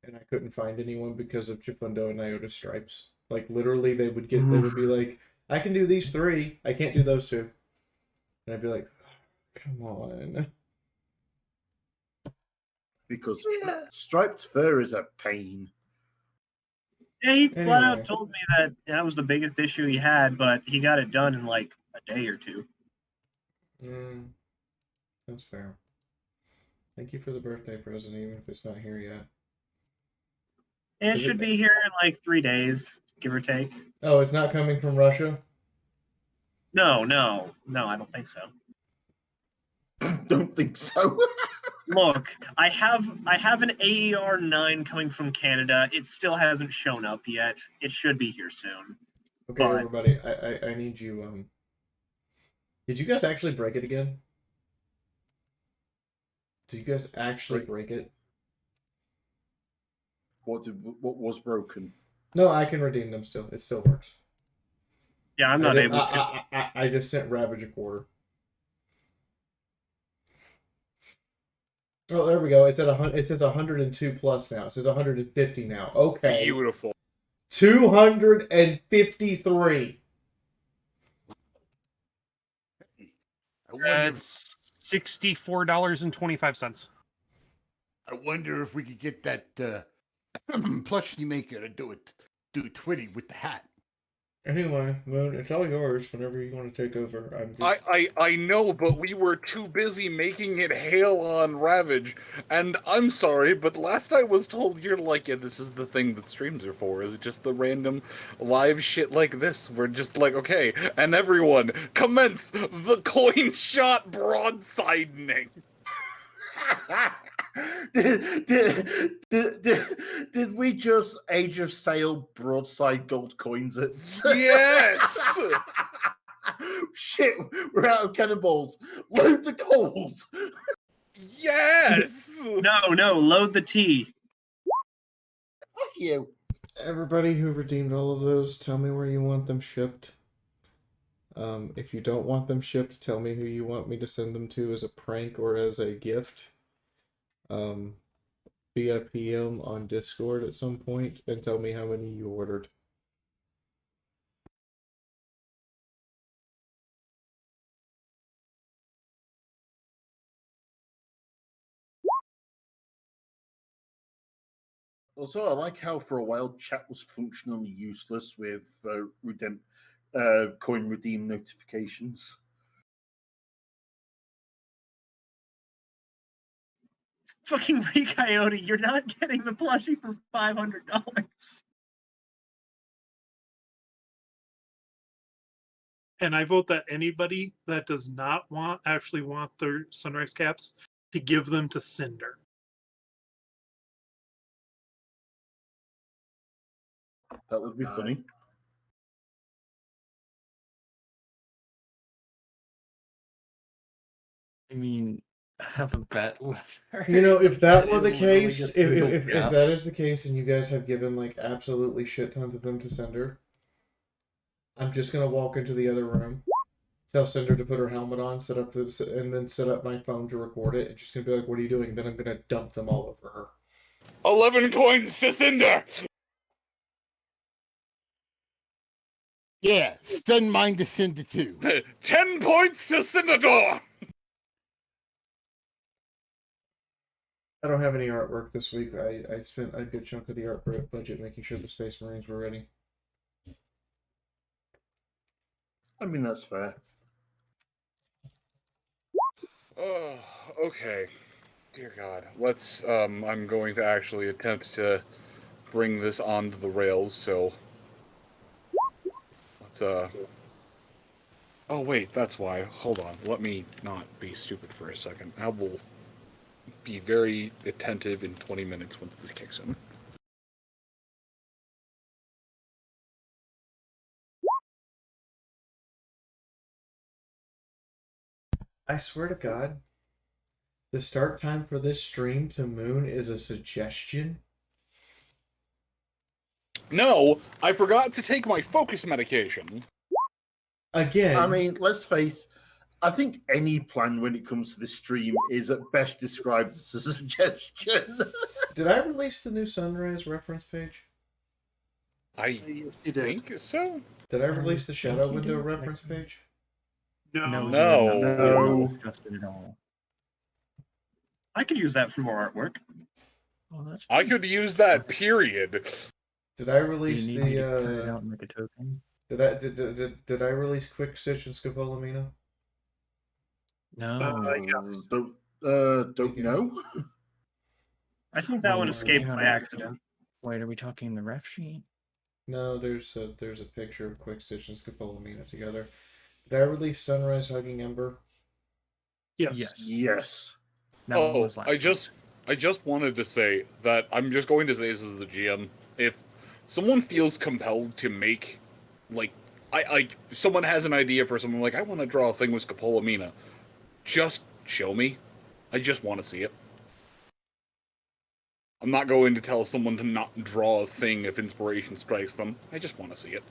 Speaker 1: And I couldn't find anyone because of Chifundo and Iota stripes. Like literally they would be like, I can do these 3, I can't do those 2. And I'd be like, come on.
Speaker 6: Because striped fur is a pain.
Speaker 5: Yeah, he flat out told me that that was the biggest issue he had, but he got it done in like a day or 2.
Speaker 1: That's fair. Thank you for the birthday present, even if it's not here yet.
Speaker 5: It should be here in like 3 days, give or take.
Speaker 1: Oh, it's not coming from Russia?
Speaker 5: No, I don't think so.
Speaker 6: Don't think so.
Speaker 5: Look, I have an AER 9 coming from Canada. It still hasn't shown up yet. It should be here soon.
Speaker 1: Okay, everybody, I need you. Did you guys actually break it again? Did you guys actually break it?
Speaker 6: What was broken?
Speaker 1: No, I can redeem them still. It still works.
Speaker 5: Yeah, I'm not able to.
Speaker 1: I just sent Ravage a quarter. Oh, there we go. It's at it says 102 plus now. It says 150 now. Okay.
Speaker 2: Beautiful.
Speaker 1: 253.
Speaker 7: It's $64.25.
Speaker 3: I wonder if we could get that plushie maker to do Twitty with the hat.
Speaker 1: Anyway, Moon, it's all yours whenever you want to take over.
Speaker 2: I know, but we were too busy making it hail on Ravage, and I'm sorry, but last I was told you're like, yeah, this is the thing that streams are for, is just the random live shit like this. We're just like, okay, and everyone, commence the coin shot broadsidening.
Speaker 6: Did we just Age of Sail broadside gold coins it?
Speaker 2: Yes!
Speaker 6: Shit, we're out of cannonballs. Load the coals.
Speaker 2: Yes!
Speaker 5: No, load the tea.
Speaker 6: Fuck you.
Speaker 1: Everybody who redeemed all of those, tell me where you want them shipped. If you don't want them shipped, tell me who you want me to send them to as a prank or as a gift. Via PM on Discord at some point and tell me how many you ordered.
Speaker 6: Also, I like how for a while chat was functionally useless with coin redeem notifications.
Speaker 5: Fucking Ray Coyote, you're not getting the plushie for $500.
Speaker 4: And I vote that anybody that does not actually want their Sunrise caps, to give them to Cinder.
Speaker 6: That would be funny.
Speaker 10: I mean, I have a bet with her.
Speaker 1: You know, if that were
Speaker 10: is
Speaker 1: the
Speaker 10: literally
Speaker 1: case,
Speaker 10: a single
Speaker 1: if
Speaker 10: cap.
Speaker 1: that is the case, and you guys have given like absolutely shit tons of them to Cinder, I'm just gonna walk into the other room, tell Cinder to put her helmet on, and then set up my phone to record it. And she's gonna be like, "What are you doing?" Then I'm gonna dump them all over her.
Speaker 2: 11 coins to Cinder!
Speaker 3: Yeah, stun mine to Cinder too.
Speaker 2: 10 points to Cinderdor!
Speaker 1: I don't have any artwork this week. I spent a good chunk of the art budget making sure the Space Marines were ready.
Speaker 6: I mean, that's fair.
Speaker 2: Oh, okay. Dear God. Let's, I'm going to actually attempt to bring this onto the rails, so... Let's, Oh, wait, that's why. Hold on. Let me not be stupid for a second. I will be very attentive in 20 minutes once this kicks in.
Speaker 1: I swear to God, the start time for this stream to Moon is a suggestion.
Speaker 2: No, I forgot to take my focus medication.
Speaker 1: Again.
Speaker 6: I mean, let's face, I think any plan when it comes to this stream is at best described as a suggestion.
Speaker 1: Did I release the new Sunrise reference page?
Speaker 2: I think so.
Speaker 1: Did I release the Shadow Window reference page?
Speaker 4: No.
Speaker 2: No.
Speaker 10: Discussed it at all.
Speaker 5: I could use that for more artwork.
Speaker 10: Oh, that's
Speaker 2: I could use that, period.
Speaker 1: Did I release
Speaker 10: Do you need me to cut it out and make a token?
Speaker 1: Did I release Quick Stitch and Scopolamina?
Speaker 10: No.
Speaker 4: Yes.
Speaker 6: Don't know.
Speaker 5: I think that one
Speaker 10: Wait,
Speaker 5: escaped
Speaker 10: hang on,
Speaker 5: by accident.
Speaker 10: Wait, are we talking the ref sheet?
Speaker 1: No, there's a picture of Quick Stitch and Scopolamina together. Did I release Sunrise Hugging Ember?
Speaker 4: Yes.
Speaker 6: Yes.
Speaker 10: That one
Speaker 2: Oh,
Speaker 10: was last
Speaker 2: I just wanted to say that I'm just going to say this as the GM. If someone feels compelled to make, like, someone has an idea for someone, like, I want to draw a thing with Scopolamina, just show me. I just want to see it. I'm not going to tell someone to not draw a thing if inspiration strikes them. I just want to see it.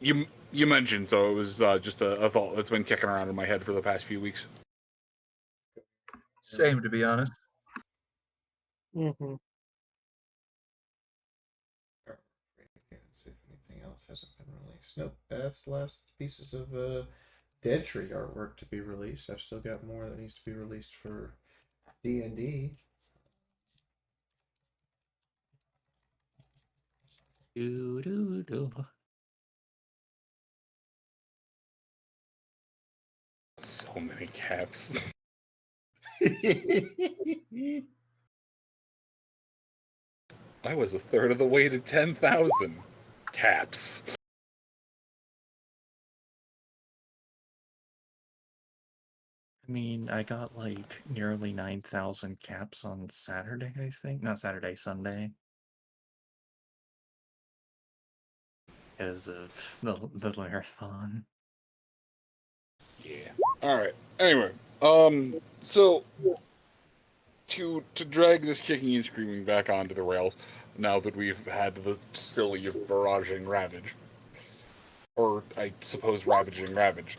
Speaker 2: You mentioned, so it was just a thought that's been kicking around in my head for the past few weeks.
Speaker 8: Same, to be honest.
Speaker 4: Mm-hmm.
Speaker 1: See if anything else hasn't been released. Nope, that's the last pieces of Dead Tree artwork to be released. I've still got more that needs to be released for D&D.
Speaker 2: So many caps. I was a third of the way to 10,000 caps.
Speaker 10: I mean, I got like nearly 9,000 caps on Saturday, I think. Not Saturday, Sunday. Because of the marathon.
Speaker 2: Yeah. Alright. Anyway, so to drag this kicking and screaming back onto the rails, now that we've had the silly of barraging Ravage. Or, I suppose, ravaging Ravage.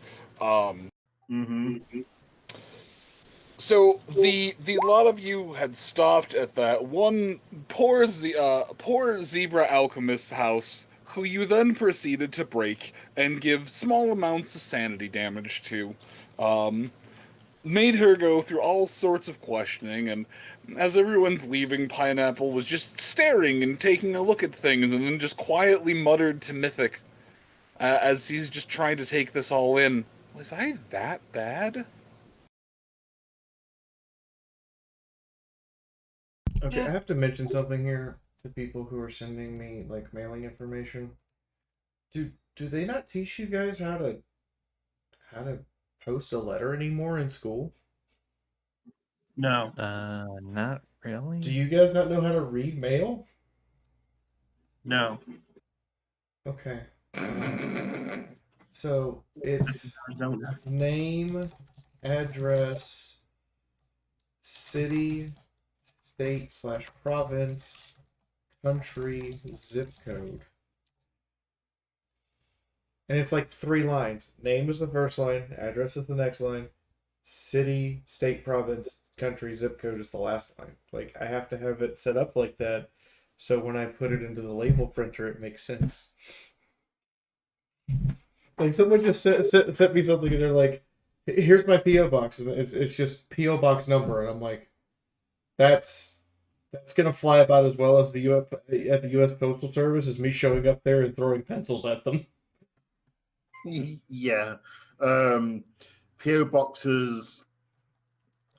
Speaker 2: So the lot of you had stopped at that one poor zebra alchemist's house, who you then proceeded to break and give small amounts of sanity damage to. made her go through all sorts of questioning, and as everyone's leaving, Pineapple was just staring and taking a look at things, and then just quietly muttered to Mythic, as he's just trying to take this all in, "Was I that bad?"
Speaker 1: Okay, I have to mention something here to people who are sending me like mailing information. Do they not teach you guys how to post a letter anymore in school?
Speaker 5: No.
Speaker 10: Not really.
Speaker 1: Do you guys not know how to read mail?
Speaker 5: No.
Speaker 1: Okay. So it's name, address, city, state/province, country, zip code. And it's like 3 lines. Name is the first line, address is the next line, city, state, province, country, zip code is the last line. Like, I have to have it set up like that so when I put it into the label printer, it makes sense. Like, someone just sent me something and they're like, here's my P.O. box. And it's just P.O. box number. And I'm like, that's going to fly about as well as the U.S. Postal Service is me showing up there and throwing pencils at them.
Speaker 6: Yeah. PO boxes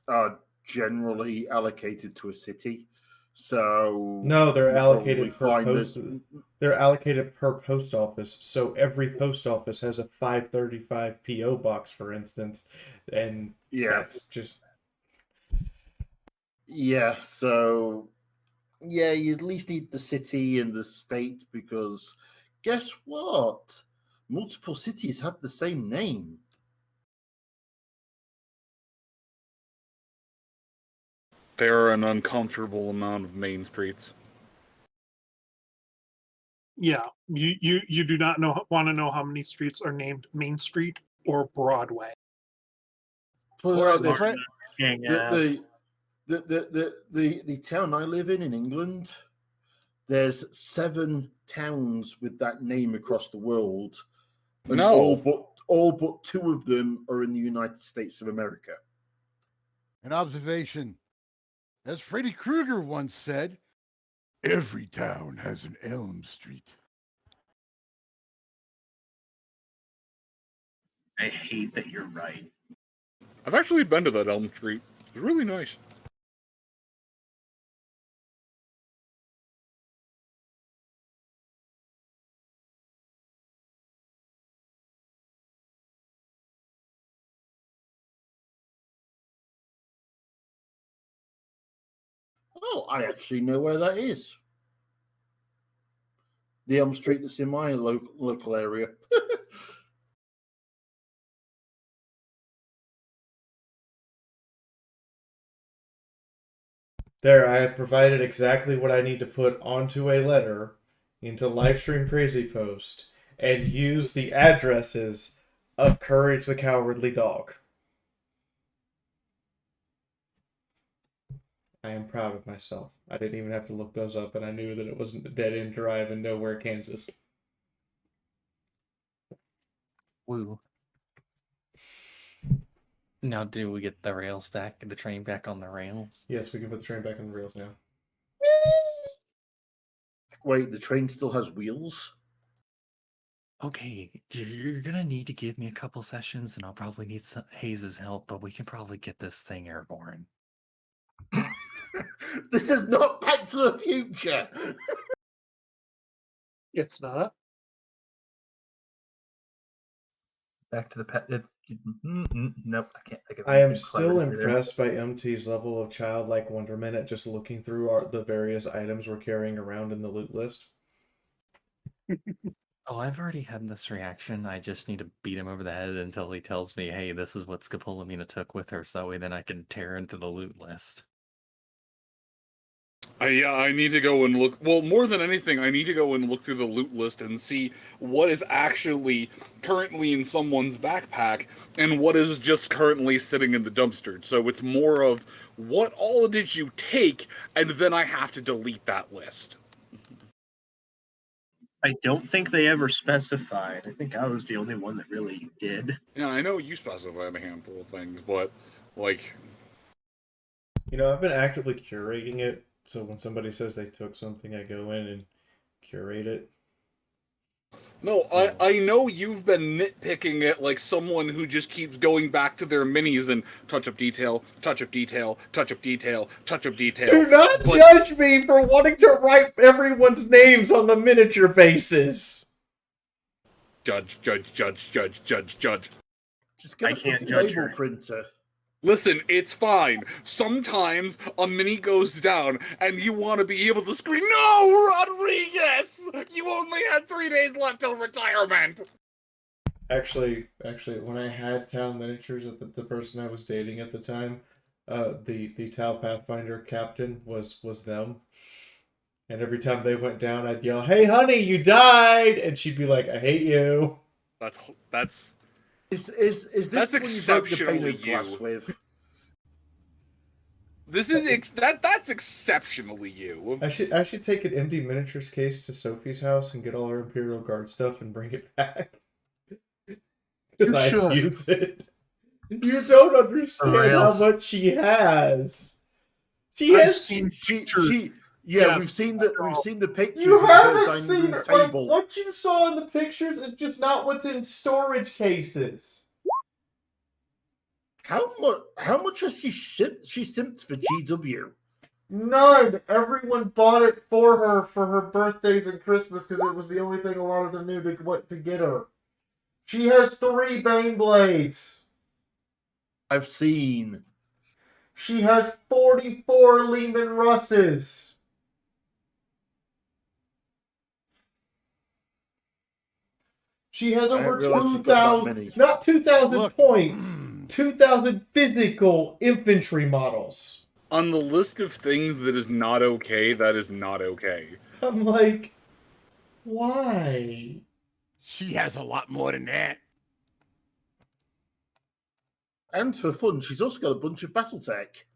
Speaker 6: are generally allocated to a city. So
Speaker 1: no, they're
Speaker 6: you'll
Speaker 1: allocated per
Speaker 6: probably find
Speaker 1: post. They're allocated per post office. So every post office has a 535 PO box, for instance, and that's just
Speaker 6: So you at least need the city and the state, because guess what? Multiple cities have the same name.
Speaker 2: There are an uncomfortable amount of main streets.
Speaker 4: Yeah, you do not want to know how many streets are named Main Street or Broadway.
Speaker 6: Or the town I live in England, there's 7 towns with that name across the world, and all but 2 of them are in the United States of America.
Speaker 3: An observation. As Freddy Krueger once said, every town has an Elm Street.
Speaker 5: I hate that you're right.
Speaker 2: I've actually been to that Elm Street. It's really nice.
Speaker 6: Oh, I actually know where that is. The Elm Street that's in my local area.
Speaker 1: There, I have provided exactly what I need to put onto a letter into Livestream Crazy Post and use the addresses of Courage the Cowardly Dog. I am proud of myself. I didn't even have to look those up, and I knew that it wasn't a dead-end drive in nowhere, Kansas.
Speaker 10: Woo. Now, do we get the rails back, the train back on the rails?
Speaker 1: Yes, we can put the train back on the rails now.
Speaker 6: Wait, the train still has wheels?
Speaker 10: Okay, you're gonna need to give me a couple sessions, and I'll probably need some Hayes' help, but we can probably get this thing airborne.
Speaker 6: This is not Back to the Future.
Speaker 4: It's not.
Speaker 8: Back to the pet. Nope, I can't think of.
Speaker 1: I am still impressed by MT's level of childlike wonderment at just looking through the various items we're carrying around in the loot list.
Speaker 10: Oh, I've already had this reaction. I just need to beat him over the head until he tells me, hey, this is what Scopolamina took with her, so that way then I can tear into the loot list.
Speaker 2: I need to go and look. Well, more than anything, I need to go and look through the loot list and see what is actually currently in someone's backpack and what is just currently sitting in the dumpster. So it's more of what all did you take, and then I have to delete that list.
Speaker 5: I don't think they ever specified. I think I was the only one that really did.
Speaker 2: Yeah, I know you specified a handful of things, but like,
Speaker 1: I've been actively curating it, so when somebody says they took something, I go in and curate it.
Speaker 2: no, I know you've been nitpicking it like someone who just keeps going back to their minis and touch up detail, touch up detail, touch up detail, touch up detail.
Speaker 1: Do not judge me for wanting to write everyone's names on the miniature bases.
Speaker 2: Judge.
Speaker 6: Just get a fucking label printer.
Speaker 2: Listen, it's fine. Sometimes a mini goes down and you want to be able to scream, "No, Rodriguez! You only had 3 days left till retirement!"
Speaker 1: Actually, when I had Tau miniatures at the person I was dating at the time, the Tau Pathfinder captain was them. And every time they went down, I'd yell, "Hey, honey, you died!" And she'd be like, "I hate you."
Speaker 2: That's
Speaker 6: Is this
Speaker 2: that's
Speaker 6: when you broke the pane
Speaker 2: exceptionally
Speaker 6: of glass
Speaker 2: you.
Speaker 6: with?
Speaker 2: This is that's exceptionally you.
Speaker 1: I should take an empty miniatures case to Sophie's house and get all her Imperial Guard stuff and bring it back.
Speaker 4: You
Speaker 1: I
Speaker 4: should.
Speaker 1: use it. You don't understand how
Speaker 8: else.
Speaker 1: much she has.
Speaker 4: I've seen pictures.
Speaker 6: Yeah,
Speaker 4: Yes.
Speaker 6: we've seen the pictures
Speaker 1: You
Speaker 6: of her
Speaker 1: haven't
Speaker 6: dining
Speaker 1: seen
Speaker 6: room
Speaker 1: her.
Speaker 6: table.
Speaker 1: Like, what you saw in the pictures is just not what's in storage cases.
Speaker 6: How much has she shipped? She simped for GW.
Speaker 1: None. Everyone bought it for her birthdays and Christmas because it was the only thing a lot of them knew to get her. She has 3 Bane Blades.
Speaker 6: I've seen.
Speaker 1: She has 44 Lehman Russes. She has over 2,000, not 2,000 points, 2,000 physical infantry models.
Speaker 2: On the list of things that is not okay, that is not okay.
Speaker 1: I'm like, why?
Speaker 3: She has a lot more than that.
Speaker 6: And for fun, she's also got a bunch of battle tech.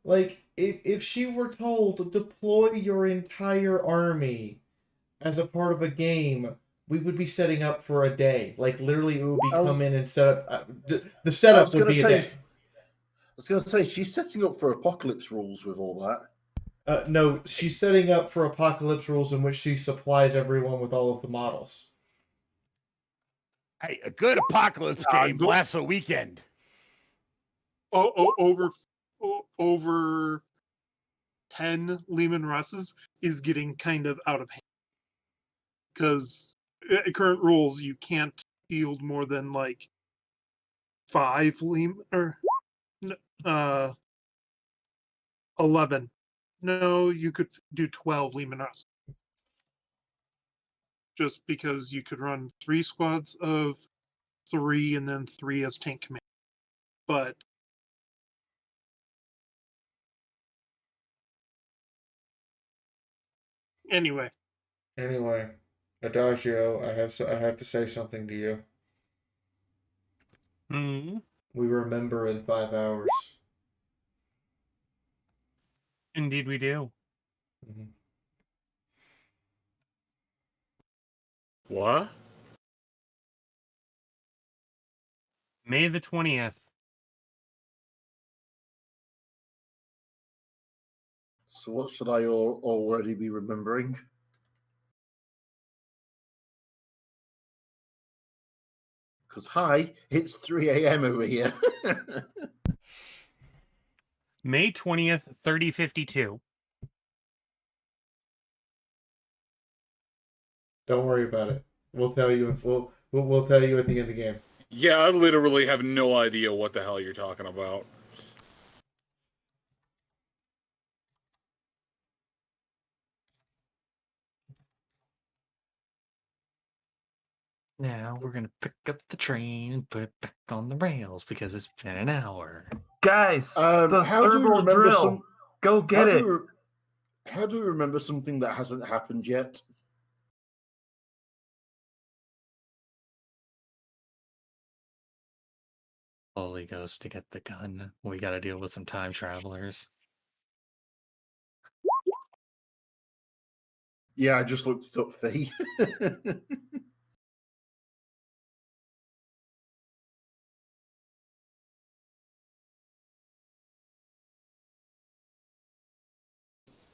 Speaker 1: Like, if she were told to deploy your entire army as a part of a game, we would be setting up for a day. Like, literally, it would be come in and set up. The setup would be a day.
Speaker 6: I was going to say, she's setting up for apocalypse rules with all that.
Speaker 1: No, she's setting up for apocalypse rules in which she supplies everyone with all of the models.
Speaker 3: Hey, a good apocalypse game lasts a weekend.
Speaker 4: Over 10 Lehman Russes is getting kind of out of hand. Because at current rules, you can't field more than like 5 Lehman or 11. No, you could do 12 Lehman Russes. Just because you could run 3 squads of 3 and then 3 as tank command. But anyway,
Speaker 1: Adagio, I have to say something to you.
Speaker 7: Mm-hmm.
Speaker 1: We remember in 5 hours.
Speaker 7: Indeed, we do.
Speaker 1: Mm-hmm.
Speaker 2: What?
Speaker 7: May the 20th.
Speaker 6: So what should I already be remembering? Because, hi, it's 3 a.m. over here.
Speaker 7: May 20th, 3052.
Speaker 1: Don't worry about it. We'll tell you. We'll tell you at the end of the game.
Speaker 2: Yeah, I literally have no idea what the hell you're talking about.
Speaker 10: Now we're gonna pick up the train and put it back on the rails because it's been an hour.
Speaker 8: Guys, the
Speaker 6: how do we
Speaker 8: thermal
Speaker 6: remember
Speaker 8: drill. Go get it.
Speaker 6: How do we remember something that hasn't happened yet?
Speaker 10: Holy Ghost to get the gun. We gotta deal with some time travelers.
Speaker 6: Yeah, I just looked it up, Fee.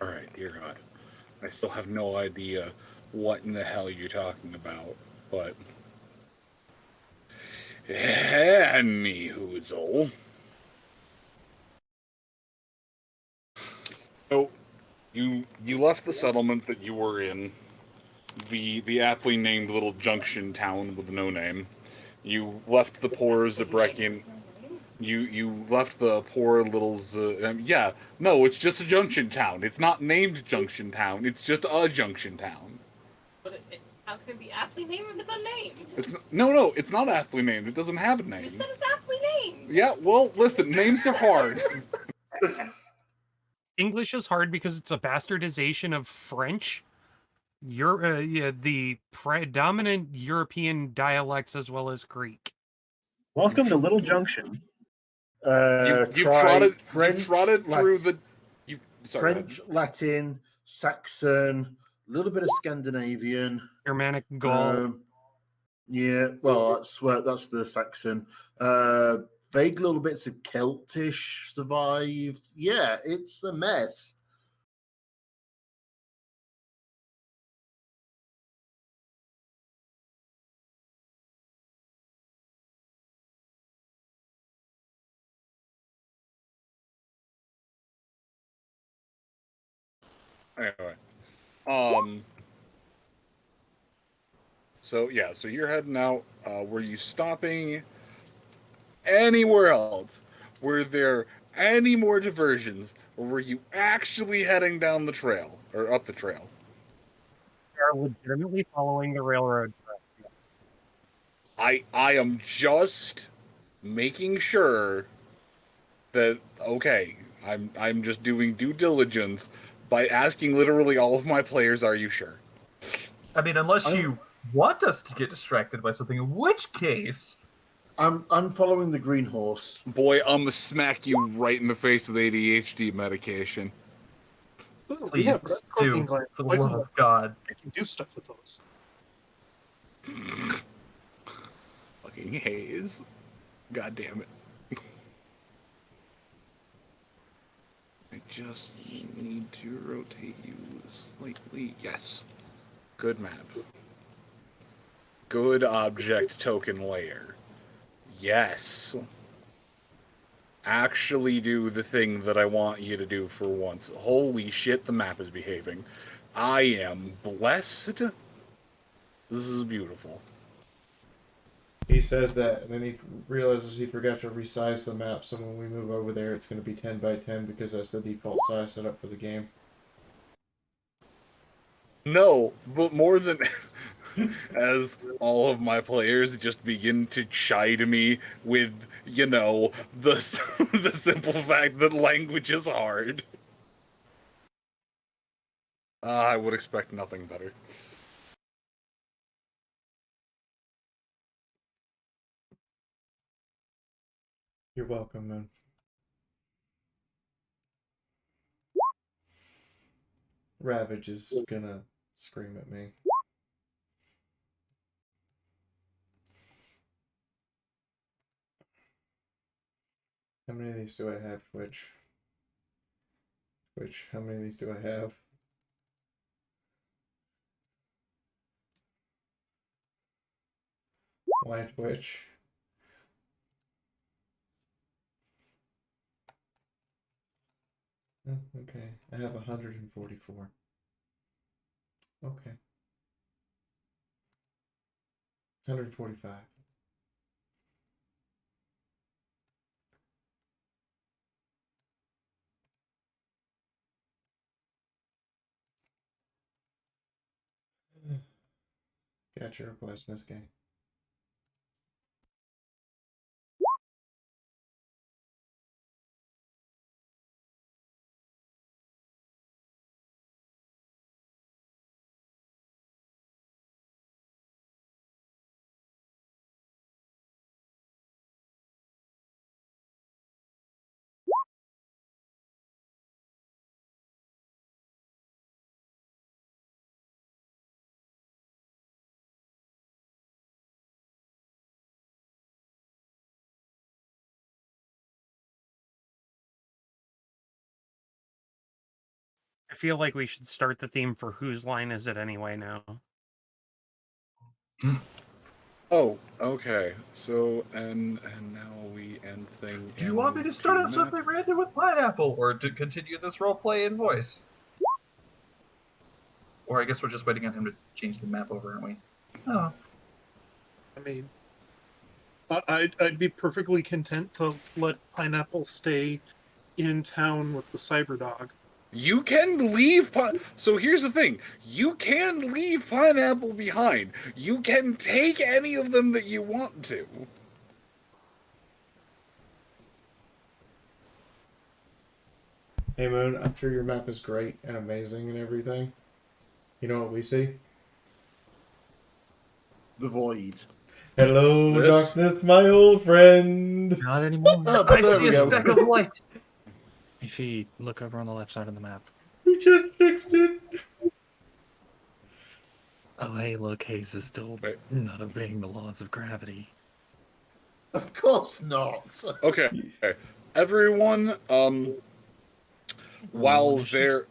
Speaker 2: All right, dear God. I still have no idea what in the hell you're talking about, but anyhoozle. So you left the settlement that you were in, the aptly named little junction town with no name. You left the poor Zabrekian. You left the poor little yeah. No, it's just a junction town. It's not named junction town. It's just a junction town.
Speaker 12: But how can it be aptly named if it's unnamed?
Speaker 2: No, it's not aptly named. It doesn't have a name.
Speaker 12: You said it's aptly named.
Speaker 2: Yeah, well, listen, names are hard.
Speaker 7: English is hard because it's a bastardization of French. The predominant European dialects as well as Greek.
Speaker 5: Welcome to Little Junction.
Speaker 2: You've trotted through the.
Speaker 6: French, Latin, Saxon, a little bit of Scandinavian,
Speaker 7: Germanic, Gaul.
Speaker 6: Yeah, well, that's the Saxon. Vague little bits of Celtish survived. Yeah, it's a mess.
Speaker 2: Anyway, so yeah, so you're heading out. Were you stopping anywhere else? Were there any more diversions, or were you actually heading down the trail or up the trail?
Speaker 7: We are legitimately following the railroad track. Yes.
Speaker 2: I am just making sure that okay. I'm just doing due diligence by asking literally all of my players, are you sure?
Speaker 8: I mean, unless you want us to get distracted by something, in which case...
Speaker 6: I'm following the green horse.
Speaker 2: Boy, I'm gonna smack you right in the face with ADHD medication.
Speaker 8: Please do, for the love of God.
Speaker 4: I can do stuff with those.
Speaker 2: Fucking haze. God damn it. I just need to rotate you slightly. Yes. Good map. Good object token layer. Yes. Actually do the thing that I want you to do for once. Holy shit, the map is behaving. I am blessed. This is beautiful.
Speaker 1: He says that, and then he realizes he forgot to resize the map, so when we move over there, it's going to be 10 by 10 because that's the default size set up for the game.
Speaker 2: No, but more than... as all of my players just begin to chide me with, you know, the simple fact that language is hard. I would expect nothing better.
Speaker 1: You're welcome, man. Ravage is gonna scream at me. How many of these do I have, Twitch? Twitch, how many of these do I have? Why Twitch? Oh, okay, I have 144. Okay. 145. Got your request, Miss Gang.
Speaker 7: I feel like we should start the theme for whose line is it anyway now.
Speaker 2: Oh, okay. So and now we end thing.
Speaker 8: Do you want me to start up something random with pineapple, or to continue this roleplay in voice? Or I guess we're just waiting on him to change the map over, aren't we? Oh.
Speaker 4: I mean, I'd be perfectly content to let Pineapple stay in town with the cyber dog.
Speaker 2: You can leave. So here's the thing: you can leave Pineapple behind. You can take any of them that you want to.
Speaker 1: Hey Moon, I'm sure your map is great and amazing and everything. You know what we see?
Speaker 6: The void.
Speaker 1: Hello,
Speaker 2: This?
Speaker 1: darkness, my old friend.
Speaker 10: Not anymore.
Speaker 8: I see a speck of light.
Speaker 10: If you look over on the left side of the map.
Speaker 1: He just fixed it.
Speaker 10: Oh, hey, look, Hayes is still not obeying the laws of gravity.
Speaker 6: Of course not.
Speaker 2: Okay. Everyone, while there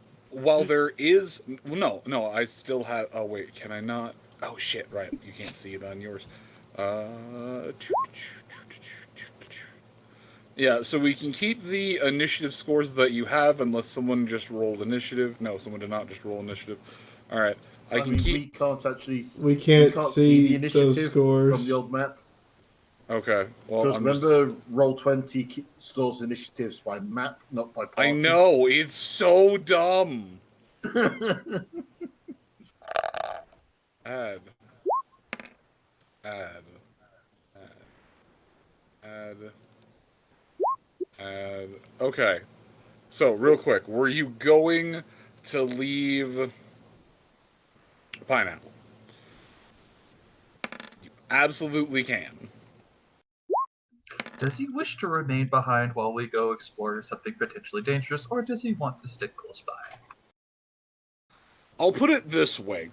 Speaker 2: is no, I still have. Oh wait, can I not? Oh shit! Right, you can't see it on yours. Yeah, so we can keep the initiative scores that you have, unless someone just rolled initiative. No, someone did not just roll initiative. All right, I can
Speaker 6: mean,
Speaker 2: keep.
Speaker 6: we can't actually.
Speaker 1: We can't see
Speaker 6: the initiative
Speaker 1: those scores
Speaker 6: from the old map.
Speaker 2: Okay, well,
Speaker 6: Because
Speaker 2: I'm
Speaker 6: remember, Roll20 stores initiatives by map, not by party.
Speaker 2: I know, it's so dumb. Add. Okay. So, real quick, were you going to leave Pineapple? You absolutely can.
Speaker 8: Does he wish to remain behind while we go explore something potentially dangerous, or does he want to stick close by?
Speaker 2: I'll put it this way.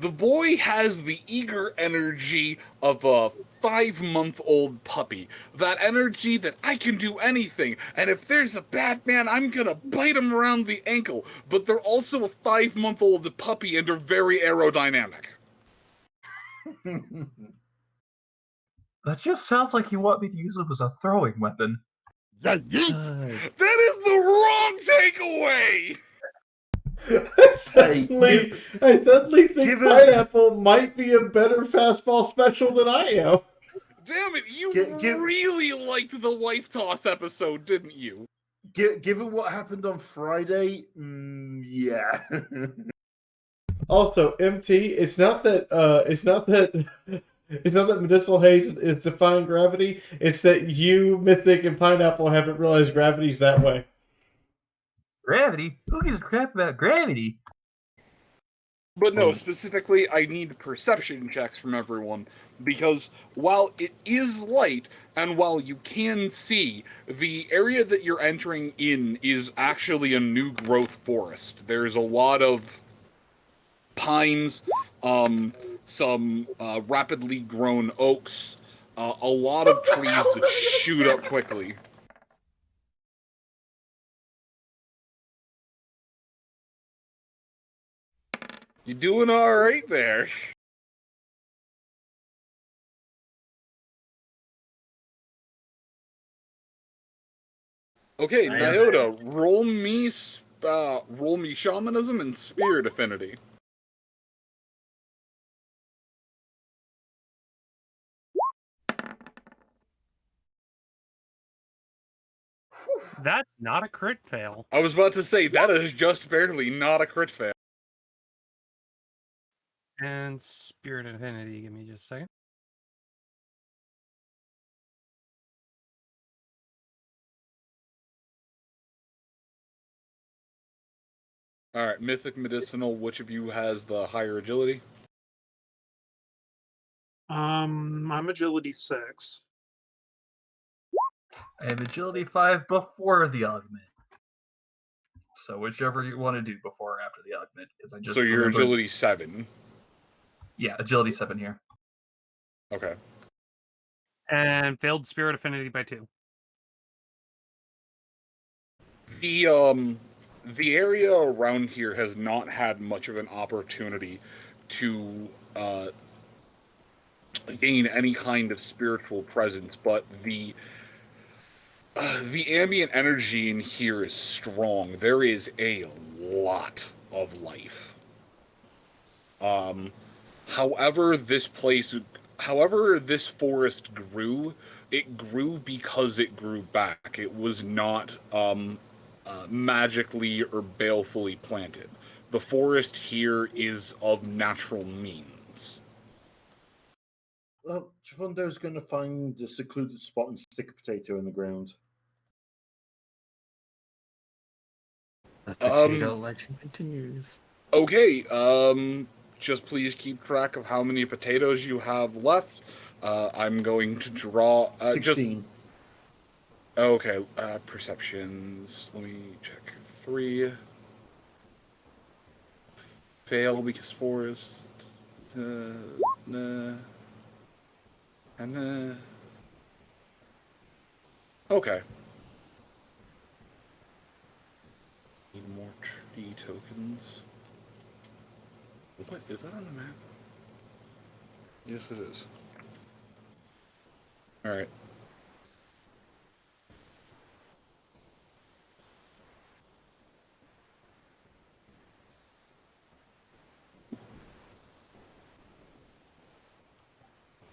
Speaker 2: The boy has the eager energy of a 5-month-old puppy. That energy that I can do anything, and if there's a bad man, I'm gonna bite him around the ankle. But they're also a 5-month-old puppy and are very aerodynamic.
Speaker 8: That just sounds like you want me to use him as a throwing weapon.
Speaker 2: That is the wrong takeaway!
Speaker 1: I suddenly think Pineapple might be a better fastball special than I am.
Speaker 2: Damn it, you really liked the wife toss episode, didn't you?
Speaker 6: Given what happened on Friday, yeah.
Speaker 1: Also, MT, it's not that medicinal haze is defying gravity. It's that you, Mythic, and Pineapple haven't realized gravity's that way.
Speaker 8: Gravity? Who gives a crap about gravity?
Speaker 2: But no, specifically, I need perception checks from everyone, because while it is light, and while you can see, the area that you're entering in is actually a new growth forest. There's a lot of pines, some rapidly grown oaks, a lot of trees that shoot up quickly. You doing all right there? Okay, Nyota, roll me shamanism and spirit affinity.
Speaker 7: That's not a crit fail.
Speaker 2: I was about to say, that is just barely not a crit fail.
Speaker 7: And spirit affinity, give me just a second.
Speaker 2: Alright, mythic medicinal, which of you has the higher agility?
Speaker 4: I'm agility 6.
Speaker 8: I have agility 5 before the augment. So whichever you want to do before or after the augment.
Speaker 2: So your agility 7.
Speaker 8: Yeah, agility 7 here.
Speaker 2: Okay.
Speaker 7: And failed spirit affinity by 2.
Speaker 2: the area around here has not had much of an opportunity to gain any kind of spiritual presence, but the ambient energy in here is strong. There is a lot of life. However, this forest grew, it grew because it grew back. It was not magically or balefully planted. The forest here is of natural means.
Speaker 6: Well, Trafundo's going to find a secluded spot and stick a potato in the ground.
Speaker 10: The potato legend continues.
Speaker 2: Okay, just please keep track of how many potatoes you have left. I'm going to draw
Speaker 6: 16.
Speaker 2: Okay, perceptions. Let me check. 3. Fail because forest. And okay. Need more tree tokens. What is that on the map? Yes, it is. All right.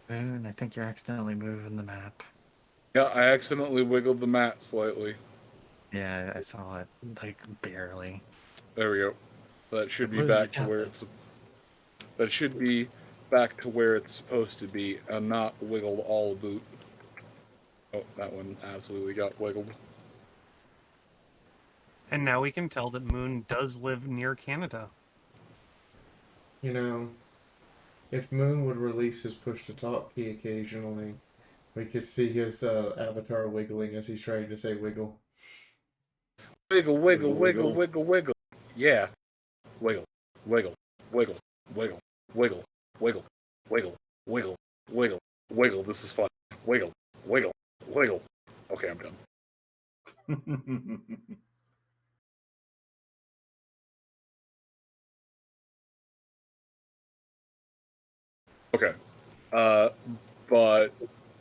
Speaker 10: Boone, I think you're accidentally moving the map.
Speaker 2: Yeah, I accidentally wiggled the map slightly.
Speaker 10: Yeah, I saw it, like, barely.
Speaker 2: There we go. That should be
Speaker 10: Blue,
Speaker 2: back
Speaker 10: you
Speaker 2: to
Speaker 10: got
Speaker 2: where
Speaker 10: this.
Speaker 2: that should be back to where it's supposed to be, and not wiggled all boot. Oh, that one absolutely got wiggled.
Speaker 7: And now we can tell that Moon does live near Canada.
Speaker 1: You know, if Moon would release his push-to-talk key occasionally, we could see his avatar wiggling as he's trying to say wiggle.
Speaker 2: Wiggle, wiggle, wiggle, wiggle, wiggle. Yeah. Wiggle, wiggle, wiggle, wiggle, wiggle, wiggle, wiggle, wiggle, wiggle, wiggle. This is fun. Wiggle, wiggle, wiggle. Okay, I'm done. Okay. But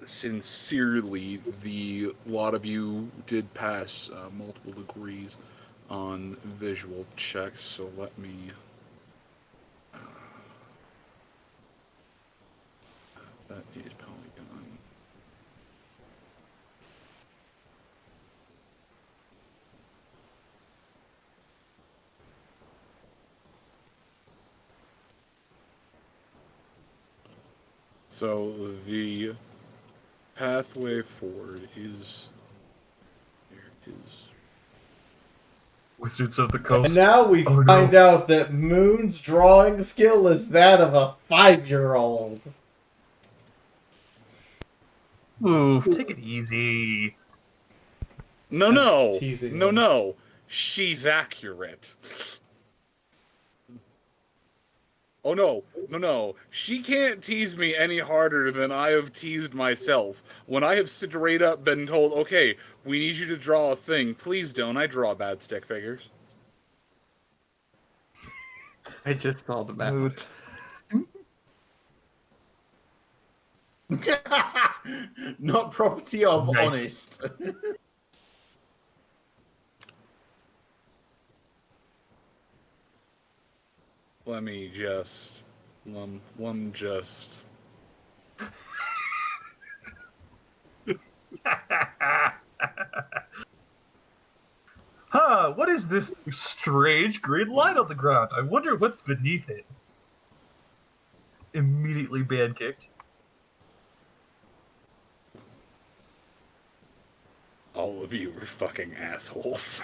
Speaker 2: sincerely, the lot of you did pass multiple degrees on visual checks, so let me that is polygon. So the pathway forward is
Speaker 8: Wizards of the Coast.
Speaker 1: And now we find out that Moon's drawing skill is that of a 5-year-old.
Speaker 8: Ooh, take it easy.
Speaker 2: No.
Speaker 1: Teasing
Speaker 2: No,
Speaker 1: him.
Speaker 2: no. She's accurate. Oh no, no, no. She can't tease me any harder than I have teased myself. When I have straight up been told, okay, we need you to draw a thing, please don't. I draw bad stick figures.
Speaker 10: I just saw the map.
Speaker 6: Not property of
Speaker 8: Nice.
Speaker 6: honest.
Speaker 2: Let me just... One just...
Speaker 8: Huh, what is this strange green line on the ground? I wonder what's beneath it. Immediately ban kicked.
Speaker 2: All of you are fucking assholes.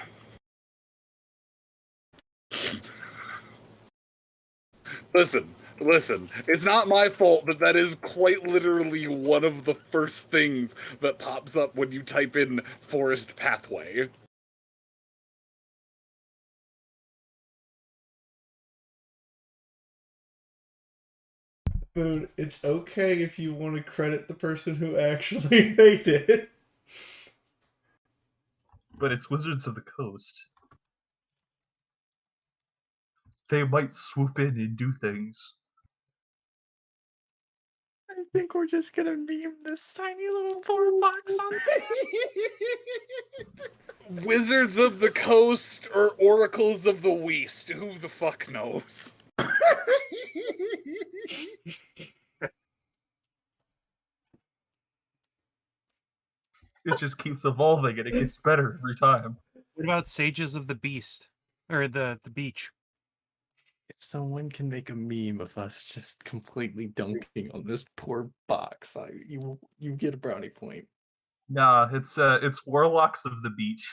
Speaker 2: Listen, it's not my fault that is quite literally one of the first things that pops up when you type in forest pathway.
Speaker 1: Moon, it's okay if you want to credit the person who actually made it.
Speaker 8: But it's Wizards of the Coast. they might swoop in and do things.
Speaker 10: I think we're just gonna meme this tiny little poor box on.
Speaker 2: Wizards of the Coast or Oracles of the West? Who the fuck knows?
Speaker 8: It just keeps evolving and it gets better every time.
Speaker 7: What about Sages of the Beast? Or the beach?
Speaker 10: If someone can make a meme of us just completely dunking on this poor box, you get a brownie point.
Speaker 8: Nah, it's Warlocks of the Beach.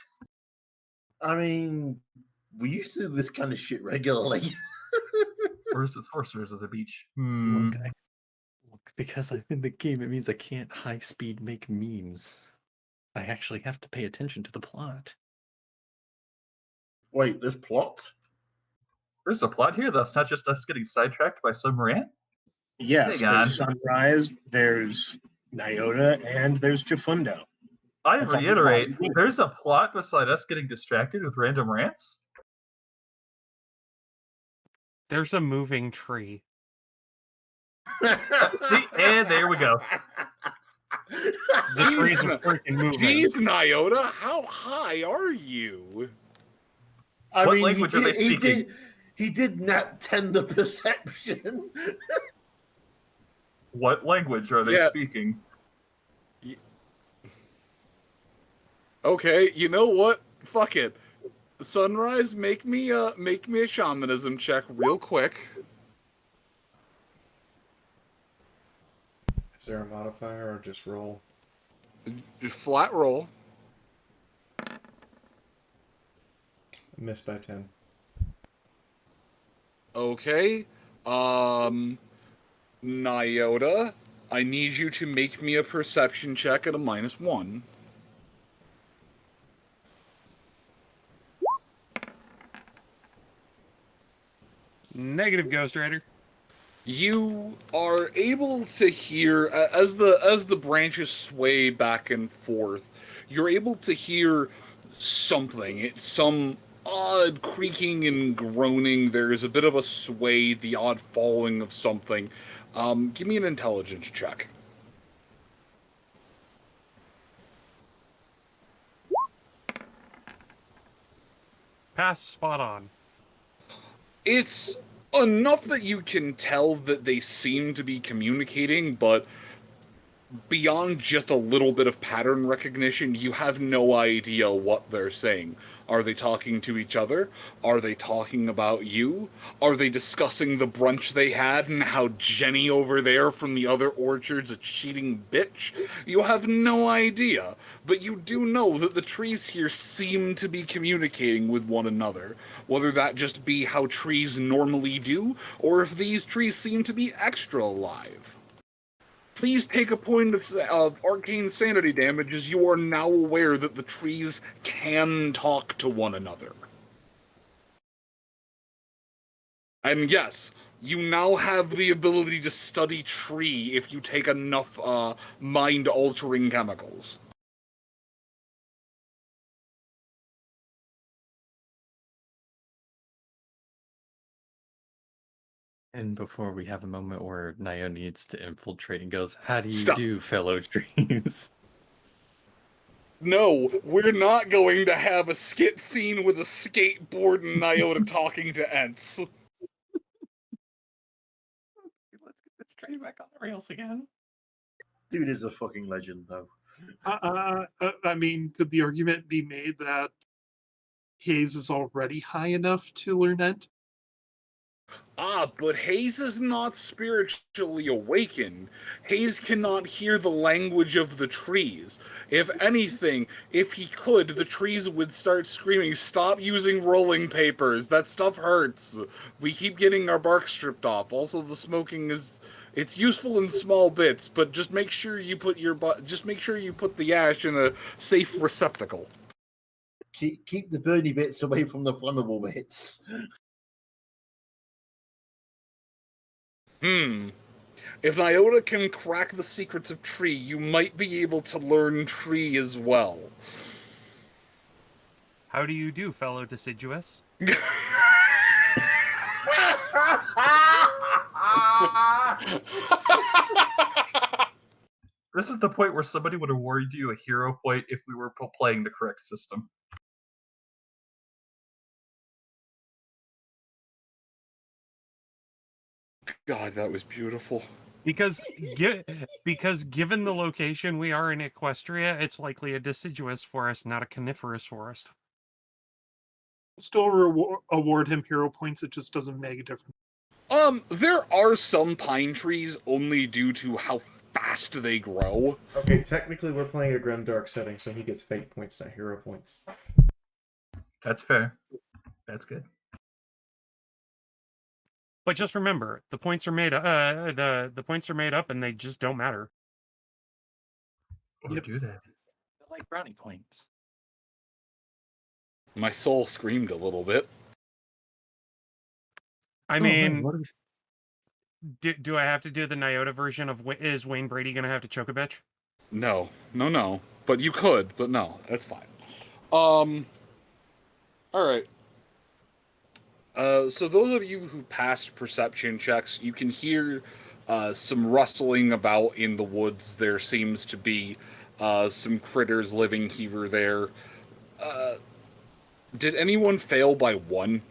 Speaker 6: I mean, we used to do this kind of shit regularly.
Speaker 8: Or is it Sorcerers of the Beach?
Speaker 10: Look, because I'm in the game, it means I can't high speed make memes. I actually have to pay attention to the plot.
Speaker 6: Wait, there's plot?
Speaker 8: There's a plot here that's not just us getting sidetracked by Submarine.
Speaker 5: Yes, there's Sunrise, there's Nyota, and there's Jafundo.
Speaker 8: I reiterate, there's a plot beside us getting distracted with random rants.
Speaker 7: There's a moving tree.
Speaker 8: See, and there we go.
Speaker 7: The trees are freaking moving.
Speaker 2: Jeez, Nyota, how high are you?
Speaker 6: I
Speaker 8: What
Speaker 6: mean,
Speaker 8: language are they speaking?
Speaker 6: He did nat tender perception.
Speaker 8: What language are they speaking?
Speaker 2: Okay, you know what? Fuck it. Sunrise, make me a shamanism check real quick.
Speaker 1: Is there a modifier or just roll?
Speaker 2: Flat roll.
Speaker 1: Missed by 10.
Speaker 2: Okay. Nyota, I need you to make me a perception check at a -1.
Speaker 7: Negative, Ghost Rider.
Speaker 2: You are able to hear as the branches sway back and forth. You're able to hear something. It's some odd creaking and groaning. There's a bit of a sway, the odd falling of something. Give me an intelligence check.
Speaker 7: Pass, spot on.
Speaker 2: It's enough that you can tell that they seem to be communicating, but beyond just a little bit of pattern recognition, you have no idea what they're saying. Are they talking to each other? Are they talking about you? Are they discussing the brunch they had and how Jenny over there from the other orchard's a cheating bitch? You have no idea, but you do know that the trees here seem to be communicating with one another, whether that just be how trees normally do, or if these trees seem to be extra alive. Please take a point of arcane sanity damage as you are now aware that the trees can talk to one another. And yes, you now have the ability to study tree if you take enough mind-altering chemicals.
Speaker 10: And before we have a moment where Nio needs to infiltrate and goes, how do you
Speaker 2: Stop.
Speaker 10: do, fellow trees?
Speaker 2: No, we're not going to have a skit scene with a skateboard and Nyota talking to Ents.
Speaker 10: Let's get this train back on the rails again.
Speaker 6: Dude is a fucking legend, though.
Speaker 4: I mean, could the argument be made that Hayes is already high enough to learn Ent?
Speaker 2: But Hayes is not spiritually awakened. Hayes cannot hear the language of the trees. If anything, if he could, the trees would start screaming, "Stop using rolling papers, that stuff hurts. We keep getting our bark stripped off. Also, the smoking it's useful in small bits, but just make sure you put the ash in a safe receptacle."
Speaker 6: Keep the burny bits away from the flammable bits.
Speaker 2: If Nyota can crack the secrets of tree, you might be able to learn tree as well.
Speaker 7: How do you do, fellow deciduous?
Speaker 8: This is the point where somebody would award you a hero point if we were playing the correct system.
Speaker 2: God, that was beautiful.
Speaker 7: Because given the location we are in Equestria, it's likely a deciduous forest, not a coniferous forest.
Speaker 4: Still award him hero points. It just doesn't make a difference.
Speaker 2: There are some pine trees only due to how fast they grow.
Speaker 1: Okay, technically we're playing a Grimdark setting, so he gets fate points, not hero points.
Speaker 8: That's fair. That's good.
Speaker 7: But just remember, the points are made the points are made up and they just don't matter.
Speaker 8: Or do they?
Speaker 10: They're like brownie points.
Speaker 2: My soul screamed a little bit.
Speaker 7: I mean, do I have to do the Nyota version of is Wayne Brady going to have to choke a bitch?
Speaker 2: No. But you could, but no, that's fine. Alright. So those of you who passed perception checks, you can hear some rustling about in the woods. There seems to be some critters living here or there. Did anyone fail by 1?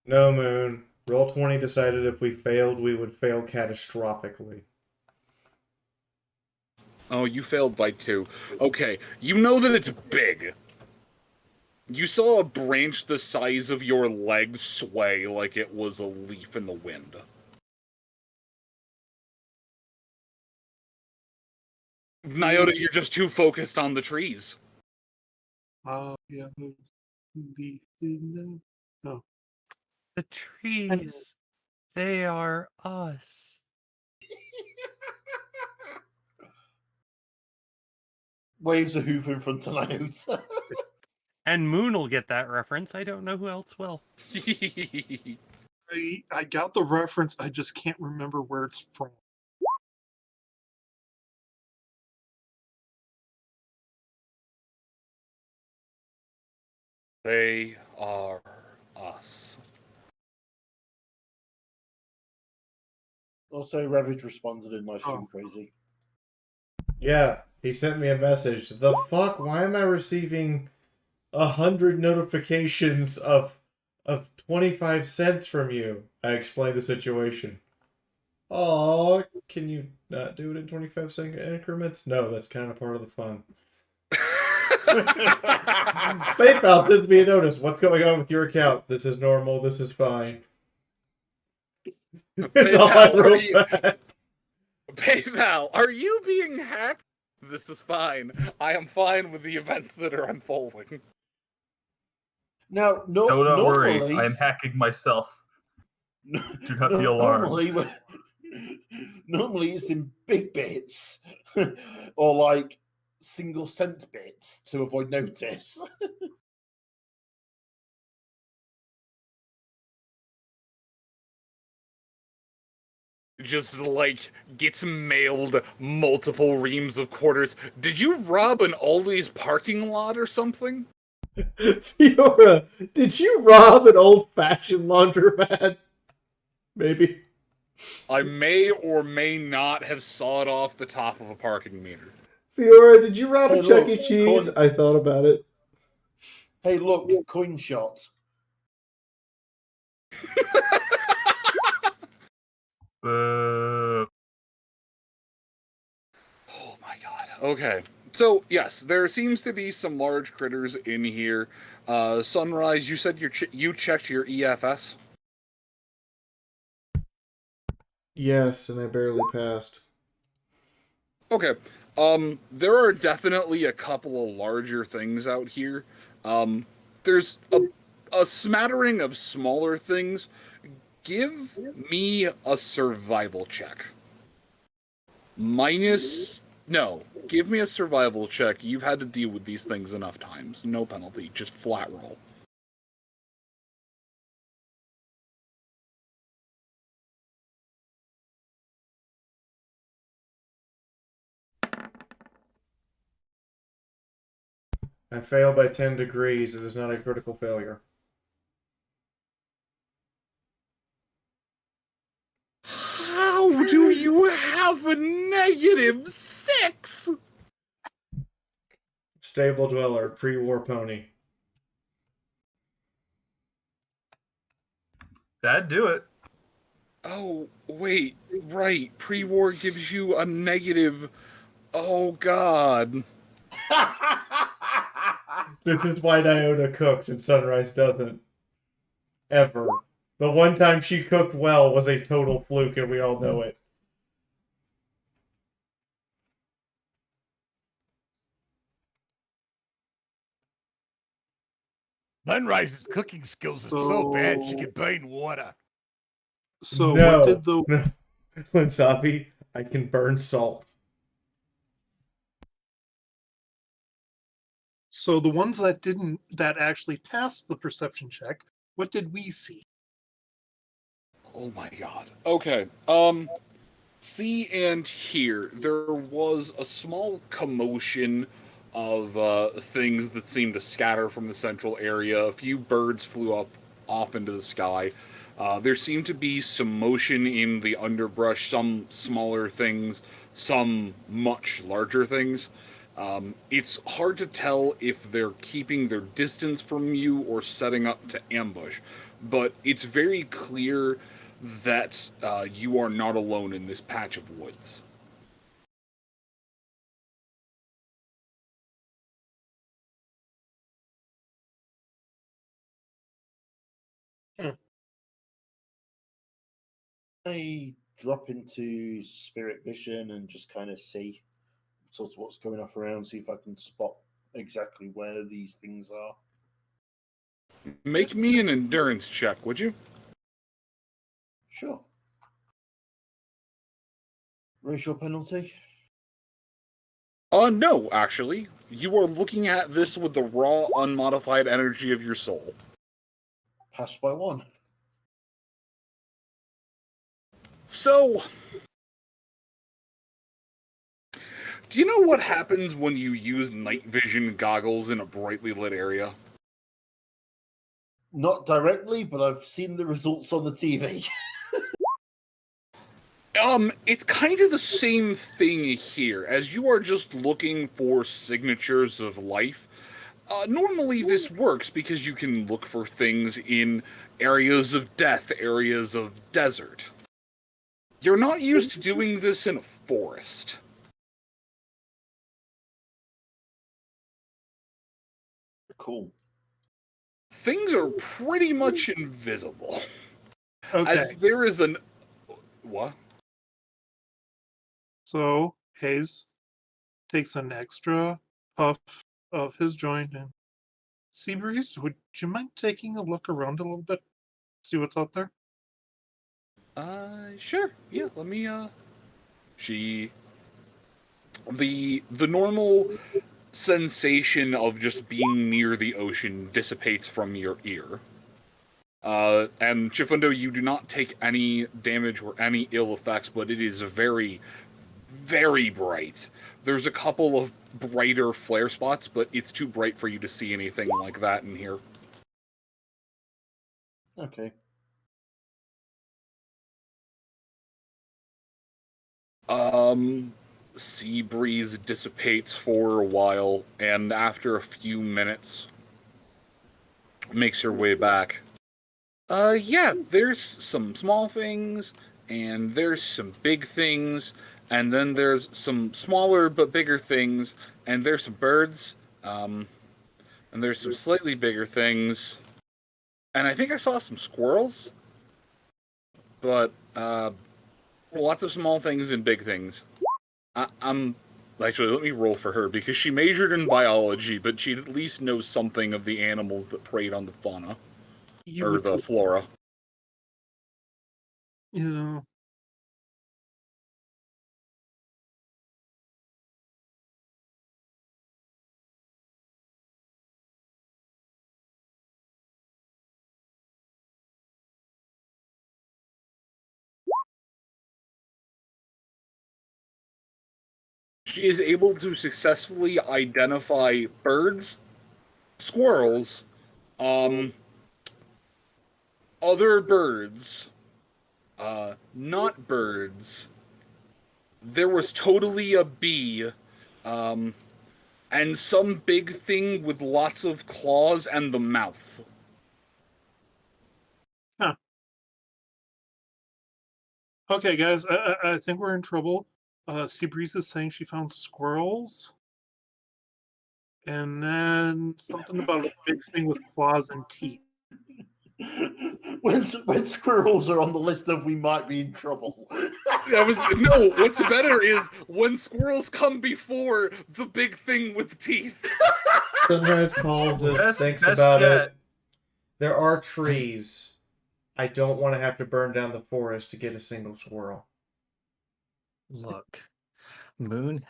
Speaker 1: No, Moon. Roll20 decided if we failed, we would fail catastrophically.
Speaker 2: Oh, you failed by 2. Okay, you know that it's big. You saw a branch the size of your leg sway like it was a leaf in the wind. Nyota, you're just too focused on the trees.
Speaker 4: Yeah. No.
Speaker 7: The trees, they are us.
Speaker 6: Waves a hoof in front of Nyota.
Speaker 7: And Moon will get that reference. I don't know who else will.
Speaker 4: I got the reference. I just can't remember where it's from.
Speaker 2: They are us.
Speaker 6: Also, Ravage responded in my stream crazy.
Speaker 1: Yeah, he sent me a message. The fuck? Why am I receiving 100 notifications of 25 cents from you? I explained the situation. Oh, can you not do it in 25-second increments? No, that's kind of part of the fun. PayPal sends me a notice. What's going on with your account? This is normal. This is fine.
Speaker 2: PayPal, are you being hacked? This is fine. I am fine with the events that are unfolding.
Speaker 6: Now,
Speaker 8: Don't
Speaker 6: normally,
Speaker 8: worry, I am hacking myself. Do not be alarmed.
Speaker 6: Normally it's in big bits or like single cent bits to avoid notice.
Speaker 2: Just like gets mailed multiple reams of quarters. Did you rob an Aldi's parking lot or something?
Speaker 1: Fiora, did you rob an old-fashioned laundromat? Maybe.
Speaker 2: I may or may not have sawed off the top of a parking meter.
Speaker 1: Fiora, did you rob a Chuck E.
Speaker 6: Look,
Speaker 1: Cheese? I thought about it.
Speaker 6: Hey, look, coin shot.
Speaker 2: Oh my god. Okay. So, yes, there seems to be some large critters in here. Sunrise, you said you checked your EFS?
Speaker 1: Yes, and I barely passed.
Speaker 2: Okay. There are definitely a couple of larger things out here. There's a smattering of smaller things. Give me a survival check. No, give me a survival check. You've had to deal with these things enough times. No penalty, just flat roll.
Speaker 1: I failed by 10 degrees. It is not a critical failure.
Speaker 2: How do you have a -6?
Speaker 1: Stable dweller, pre-war pony.
Speaker 8: That'd do it.
Speaker 2: Oh, wait, right. Pre-war gives you a negative. Oh, God.
Speaker 1: This is why Iona cooks and Sunrise doesn't. Ever. The one time she cooked well was a total fluke, and we all know it.
Speaker 3: Sunrise's cooking skills are so bad she can burn water.
Speaker 4: So
Speaker 1: no,
Speaker 4: what did the
Speaker 1: no. Linsapi, I can burn salt.
Speaker 4: So the ones that actually passed the perception check, what did we see?
Speaker 2: Oh my God. Okay. See and hear. There was a small commotion of things that seemed to scatter from the central area. A few birds flew up off into the sky. There seemed to be some motion in the underbrush, some smaller things, some much larger things. It's hard to tell if they're keeping their distance from you or setting up to ambush, but it's very clear that you are not alone in this patch of woods.
Speaker 6: I drop into spirit vision and just kind of see sort of what's going off around, see if I can spot exactly where these things are.
Speaker 2: Make me an endurance check, would you?
Speaker 6: Sure. Racial penalty?
Speaker 2: No, actually. You are looking at this with the raw, unmodified energy of your soul.
Speaker 6: Passed by 1.
Speaker 2: So, do you know what happens when you use night vision goggles in a brightly lit area?
Speaker 6: Not directly, but I've seen the results on the TV.
Speaker 2: It's kind of the same thing here, as you are just looking for signatures of life. Normally this works because you can look for things in areas of death, areas of desert. You're not used to doing this in a forest.
Speaker 6: Cool.
Speaker 2: Things are pretty much invisible.
Speaker 4: Okay.
Speaker 2: As there is an... What?
Speaker 4: So Hayes takes an extra puff of his joint and Seabreeze, would you mind taking a look around a little bit? See what's out there?
Speaker 2: Sure. Yeah, let me, She... The normal sensation of just being near the ocean dissipates from your ear. And Chifundo, you do not take any damage or any ill effects, but it is very, very bright. There's a couple of brighter flare spots, but it's too bright for you to see anything like that in here.
Speaker 6: Okay.
Speaker 2: Sea breeze dissipates for a while, and after a few minutes, makes her way back. Yeah, there's some small things, and there's some big things, and then there's some smaller but bigger things, and there's some birds, and there's some slightly bigger things, and I think I saw some squirrels, but, lots of small things and big things. Actually, let me roll for her, because she majored in biology, but she at least knows something of the animals that preyed on the fauna. Or the flora.
Speaker 4: Yeah.
Speaker 2: She is able to successfully identify birds, squirrels, other birds, not birds. There was totally a bee, and some big thing with lots of claws and the mouth.
Speaker 4: Huh. Okay, guys, I think we're in trouble. Seabreeze is saying she found squirrels. And then something about a big thing with claws and teeth.
Speaker 6: When squirrels are on the list of we might be in trouble.
Speaker 2: No, what's better is when squirrels come before the big thing with teeth.
Speaker 1: Sunrise pauses,
Speaker 8: Best-
Speaker 1: thinks
Speaker 8: best
Speaker 1: about
Speaker 8: yet.
Speaker 1: it. There are trees. I don't want to have to burn down the forest to get a single squirrel.
Speaker 10: Look, Moon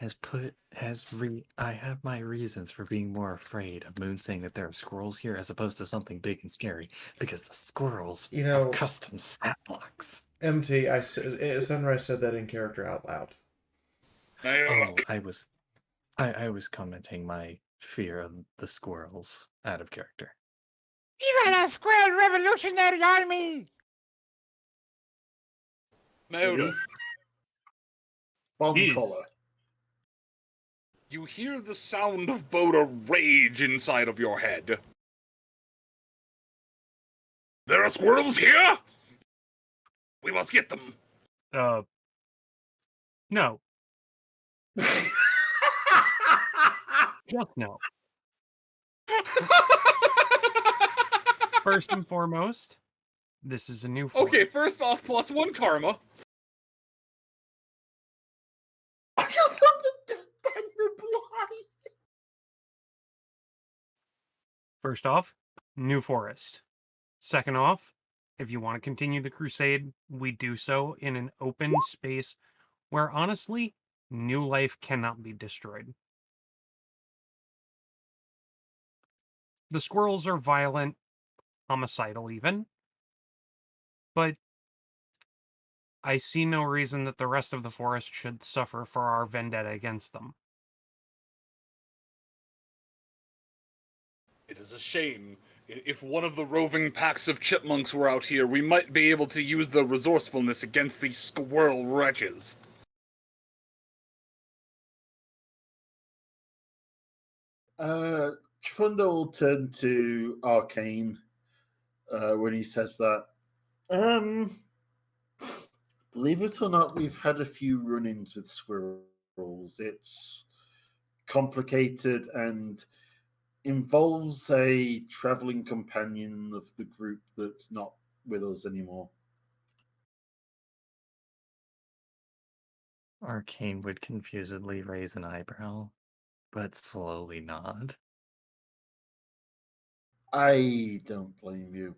Speaker 10: I have my reasons for being more afraid of Moon saying that there are squirrels here as opposed to something big and scary, because the squirrels have custom stat blocks.
Speaker 1: MT, Sunrise said that in character out loud.
Speaker 10: Oh, I was commenting my fear of the squirrels out of character.
Speaker 13: You got a squirrel revolutionary army!
Speaker 2: Mayoda.
Speaker 6: Bomb collar.
Speaker 2: You hear the sound of Boda rage inside of your head. There are squirrels here? We must get them.
Speaker 7: No. Just no. First and foremost, this is a new forest.
Speaker 2: Okay, first off, +1 karma.
Speaker 6: I just love the deadpan reply.
Speaker 7: First off, new forest. Second off, if you want to continue the crusade, we do so in an open space where honestly, new life cannot be destroyed. The squirrels are violent, homicidal even, but I see no reason that the rest of the forest should suffer for our vendetta against them.
Speaker 2: It is a shame. If one of the roving packs of chipmunks were out here, we might be able to use the resourcefulness against these squirrel wretches.
Speaker 6: Chifundo will turn to Arcane when he says that. Believe it or not, we've had a few run-ins with squirrels. It's complicated and involves a traveling companion of the group that's not with us anymore.
Speaker 10: Arcane would confusedly raise an eyebrow, but slowly nod.
Speaker 6: I don't blame you.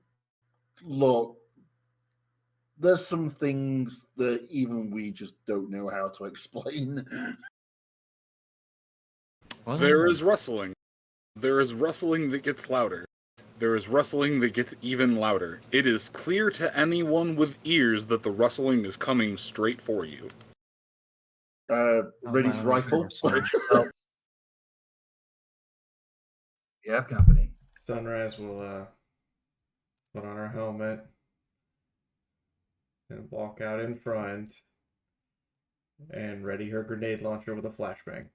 Speaker 6: Look, there's some things that even we just don't know how to explain.
Speaker 2: There is rustling. There is rustling that gets louder. There is rustling that gets even louder. It is clear to anyone with ears that the rustling is coming straight for you.
Speaker 6: Ready's rifle.
Speaker 8: You have company.
Speaker 1: Sunrise will put on her helmet and walk out in front and ready her grenade launcher with a flashbang.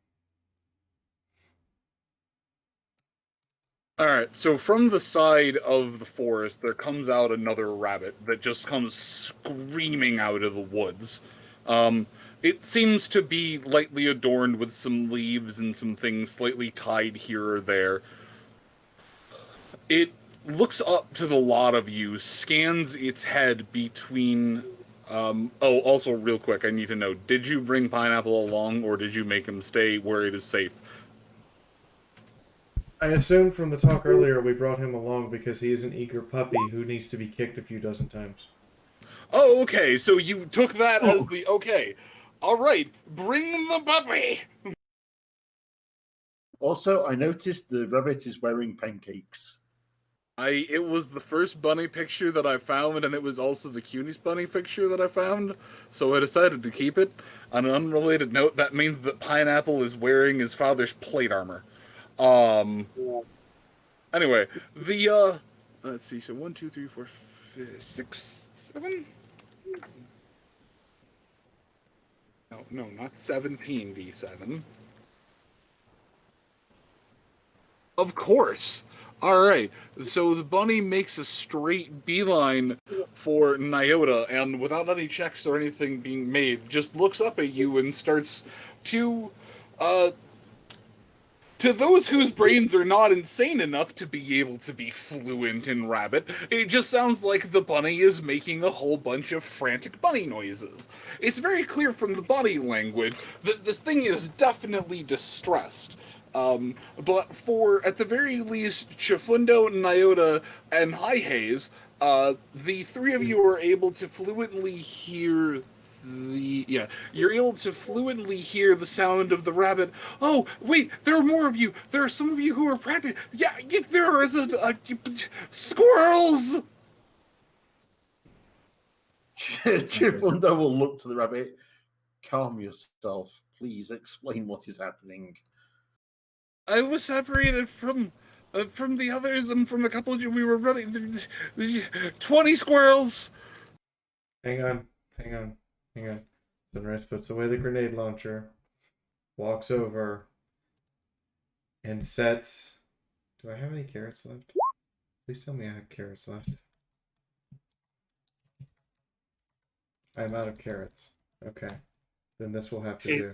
Speaker 2: Alright, so from the side of the forest, there comes out another rabbit that just comes screaming out of the woods. It seems to be lightly adorned with some leaves and some things slightly tied here or there. It looks up to the lot of you, scans its head between... also real quick, I need to know, did you bring Pineapple along, or did you make him stay where it is safe?
Speaker 1: I assumed from the talk earlier we brought him along because he is an eager puppy who needs to be kicked a few dozen times.
Speaker 2: Oh, okay, so you took that as the... Okay. Alright, bring the puppy!
Speaker 6: Also, I noticed the rabbit is wearing pancakes.
Speaker 2: It was the first bunny picture that I found, and it was also the cutest bunny picture that I found, so I decided to keep it. On an unrelated note, that means that Pineapple is wearing his father's plate armor. Anyway, the let's see. So 1, 2, 3, 4, 5, 6, 7. No, not 17d7. Of course. All right. So the bunny makes a straight beeline for Nyota, and without any checks or anything being made, just looks up at you and starts to, to those whose brains are not insane enough to be able to be fluent in rabbit, it just sounds like the bunny is making a whole bunch of frantic bunny noises. It's very clear from the body language that this thing is definitely distressed. But for, at the very least, Chifundo, Nyota, and High Haze, the three of you are able to fluently hear you're able to fluently hear the sound of the rabbit. Oh, wait, there are more of you. There are some of you who are practicing. Yeah, there is squirrels.
Speaker 6: Chifundo will look to the rabbit. Calm yourself. Please explain what is happening.
Speaker 2: I was separated from the others and from a couple of you. We were running 20 squirrels.
Speaker 1: Hang on. Sunrise puts away the grenade launcher, walks over, and sets... Do I have any carrots left? Please tell me I have carrots left. I'm out of carrots. Okay. Then this will have to do.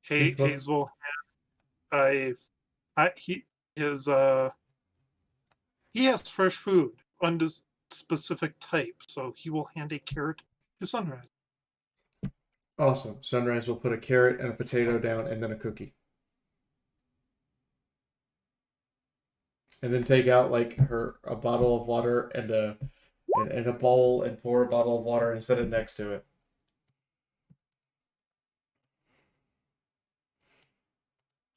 Speaker 4: Hayes will have he has fresh food on this specific type, so he will hand a carrot to Sunrise.
Speaker 1: Awesome. Sunrise will put a carrot and a potato down and then a cookie. And then take out like a bottle of water and a bowl and pour a bottle of water and set it next to it.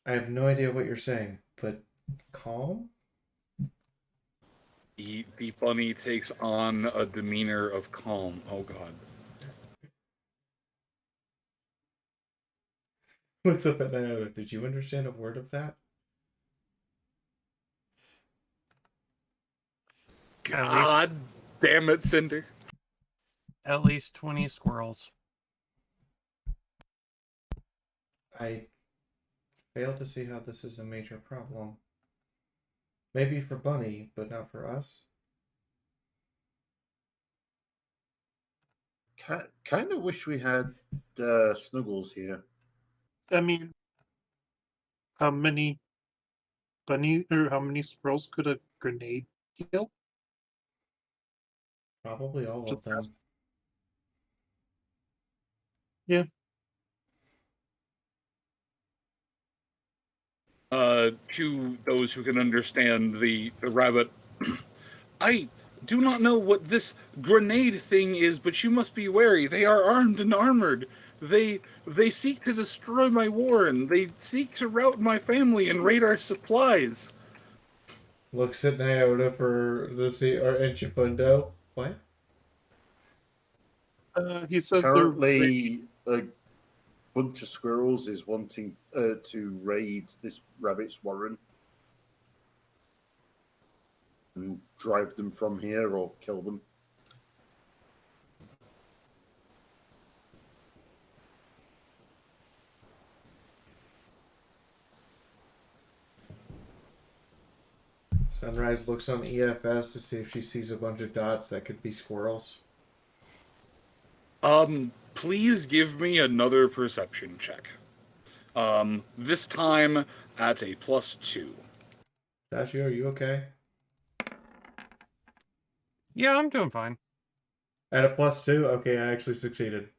Speaker 1: I have no idea what you're saying, but calm?
Speaker 2: The bunny takes on a demeanor of calm. Oh god.
Speaker 1: What's up at Nyota? Did you understand a word of that?
Speaker 2: God damn it, Cinder.
Speaker 7: At least 20 squirrels.
Speaker 1: I fail to see how this is a major problem. Maybe for Bunny, but not for us.
Speaker 6: Kind of wish we had Snuggles here.
Speaker 4: I mean, how many squirrels could a grenade kill?
Speaker 1: Probably all of them.
Speaker 4: Yeah.
Speaker 2: To those who can understand the rabbit, I do not know what this grenade thing is, but you must be wary. They are armed and armored. They seek to destroy my warren. They seek to rout my family and raid our supplies.
Speaker 1: Looks at Nyota for the Chifundo. What?
Speaker 4: He says
Speaker 6: currently a bunch of squirrels is wanting to raid this rabbit's warren and drive them from here or kill them.
Speaker 1: Sunrise looks on EFS to see if she sees a bunch of dots that could be squirrels.
Speaker 2: Please give me another perception check. This time at a +2.
Speaker 1: Dashu, are you okay?
Speaker 7: Yeah, I'm doing fine.
Speaker 1: At a +2? Okay, I actually succeeded.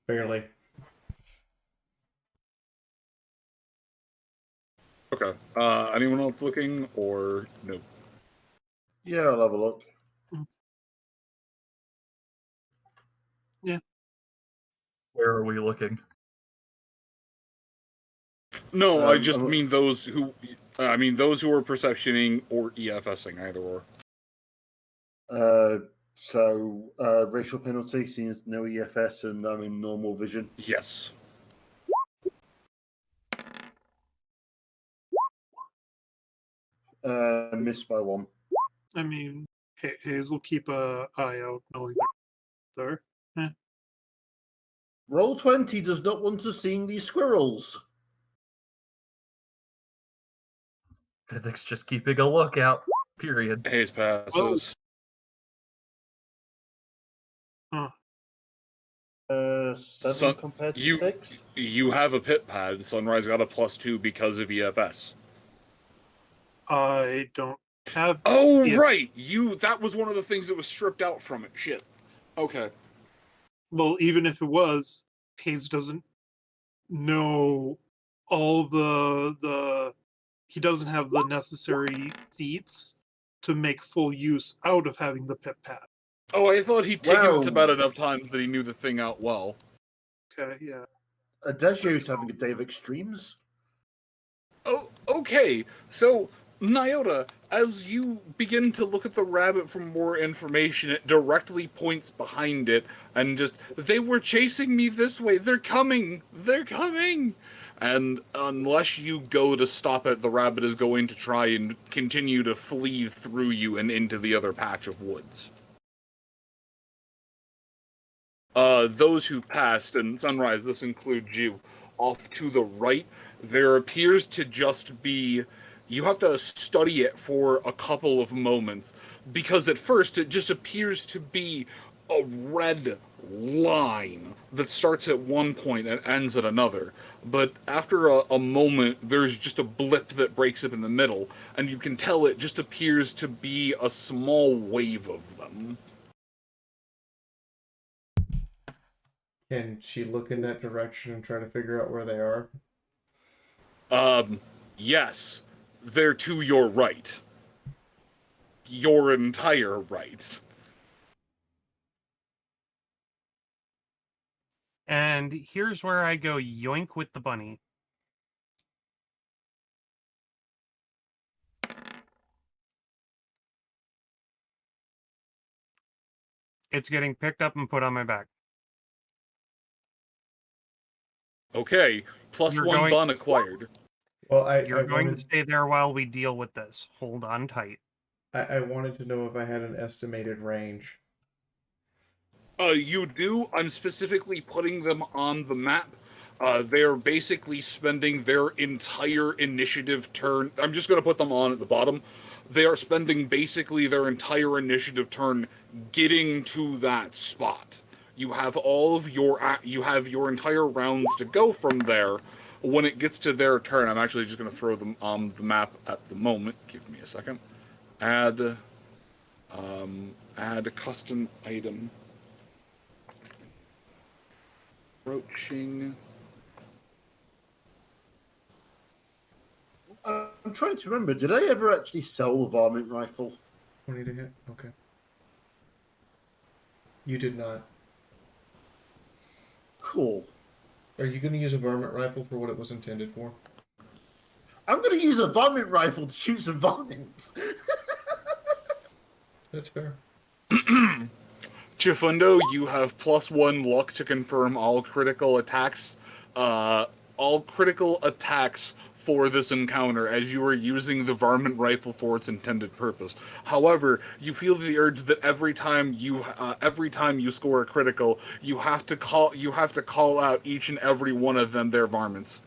Speaker 1: Barely.
Speaker 2: Okay. Anyone else looking or no?
Speaker 6: Yeah, I'll have a look.
Speaker 4: Yeah.
Speaker 8: Where are we looking?
Speaker 2: No, I just mean those who. I mean those who are perceptioning or EFSing, either or.
Speaker 6: So racial penalty, seeing as no EFS, and I'm in normal vision.
Speaker 2: Yes.
Speaker 6: Missed by one.
Speaker 4: I mean, Hazel, keep a eye out, knowing they're there.
Speaker 6: Roll 20 does not want to see these squirrels.
Speaker 8: Pithix just keeping a lookout. Period.
Speaker 2: Haze passes.
Speaker 4: Huh.
Speaker 6: 7 compared to 6.
Speaker 2: You have a pit pad. Sunrise got a +2 because of EFS.
Speaker 4: I don't have.
Speaker 2: Oh, right! That was one of the things that was stripped out from it. Shit. Okay.
Speaker 4: Well, even if it was, Hayes doesn't know all the. He doesn't have the necessary feats to make full use out of having the pit pad.
Speaker 2: Oh, I thought he'd taken it to bed enough times that he knew the thing out well.
Speaker 4: Okay, yeah.
Speaker 6: Adagio's having a day of extremes.
Speaker 2: Oh, okay. So, Nyota, as you begin to look at the rabbit for more information, it directly points behind it and just, they were chasing me this way. They're coming. They're coming. And unless you go to stop it, the rabbit is going to try and continue to flee through you and into the other patch of woods. Those who passed, and Sunrise, this includes you, off to the right, there appears to just be... You have to study it for a couple of moments, because at first it just appears to be a red line that starts at one point and ends at another. But after a moment, there's just a blip that breaks up in the middle, and you can tell it just appears to be a small wave of them.
Speaker 1: Can she look in that direction and try to figure out where they are?
Speaker 2: Yes. They're to your right. Your entire right.
Speaker 7: And here's where I go yoink with the bunny. It's getting picked up and put on my back.
Speaker 2: Okay, +1 bun acquired.
Speaker 1: Well,
Speaker 7: You're going to stay there while we deal with this. Hold on tight.
Speaker 1: I wanted to know if I had an estimated range.
Speaker 2: You do. I'm specifically putting them on the map. They're basically spending their entire initiative turn. I'm just going to put them on at the bottom. They are spending basically their entire initiative turn getting to that spot. You have you have your entire rounds to go from there. When it gets to their turn, I'm actually just going to throw them on the map at the moment. Give me a second. Add a custom item. Approaching.
Speaker 6: I'm trying to remember, did I ever actually sell the varmint rifle?
Speaker 1: 20 to hit? Okay. You did not.
Speaker 6: Cool.
Speaker 1: Are you going to use a varmint rifle for what it was intended for?
Speaker 6: I'm going to use a varmint rifle to shoot some varmints.
Speaker 1: That's fair.
Speaker 2: Chifundo, you have +1 luck to confirm all critical attacks. All critical attacks for this encounter, as you are using the varmint rifle for its intended purpose. However, you feel the urge that every time you score a critical, you have to call out each and every one of them their varmints.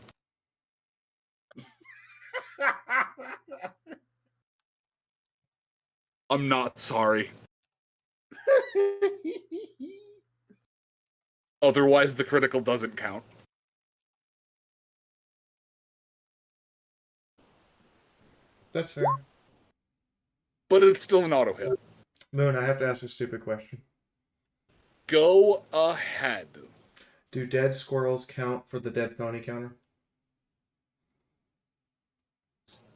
Speaker 2: I'm not sorry. Otherwise, the critical doesn't count.
Speaker 1: That's fair.
Speaker 2: But it's still an auto hit.
Speaker 1: Moon, I have to ask a stupid question.
Speaker 2: Go ahead.
Speaker 1: Do dead squirrels count for the dead pony counter?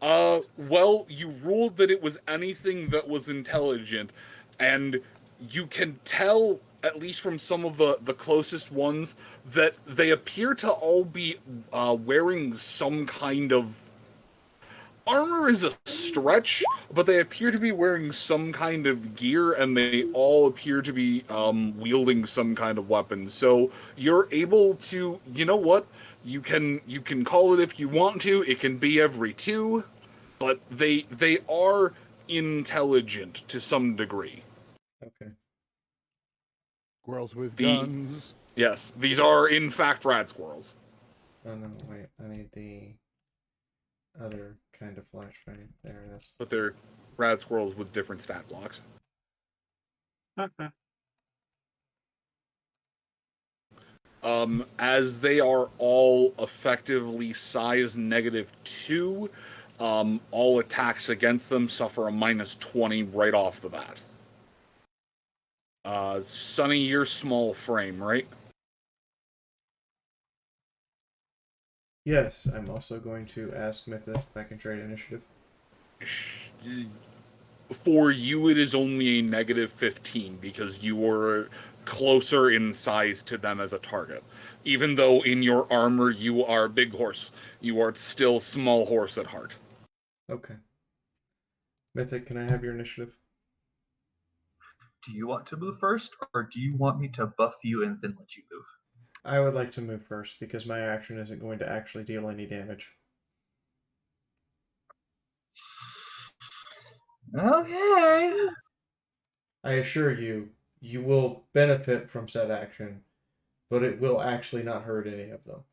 Speaker 2: Well, you ruled that it was anything that was intelligent, and you can tell, at least from some of the closest ones, that they appear to all be wearing some kind of... Armor is a stretch, but they appear to be wearing some kind of gear, and they all appear to be wielding some kind of weapon. So you're able to, you know what? You can call it if you want to. It can be every 2, but they are intelligent to some degree.
Speaker 1: Okay.
Speaker 3: Squirrels with
Speaker 2: The-
Speaker 3: guns.
Speaker 2: Yes, these are in fact rad squirrels.
Speaker 1: Oh no, wait. I need the other kind of flashbang. There it is.
Speaker 2: But they're rad squirrels with different stat blocks. As they are all effectively size -2, all attacks against them suffer a -20 right off the bat. Sonny, you're small frame, right?
Speaker 1: Yes, I'm also going to ask Mythic if I can trade initiative.
Speaker 2: For you, it is only a -15 because you were closer in size to them as a target. Even though in your armor you are big horse, you are still small horse at heart.
Speaker 1: Okay. Mythic, can I have your initiative?
Speaker 8: Do you want to move first, or do you want me to buff you and then let you move?
Speaker 1: I would like to move first because my action isn't going to actually deal any damage.
Speaker 8: Okay.
Speaker 1: I assure you, you will benefit from said action, but it will actually not hurt any of them.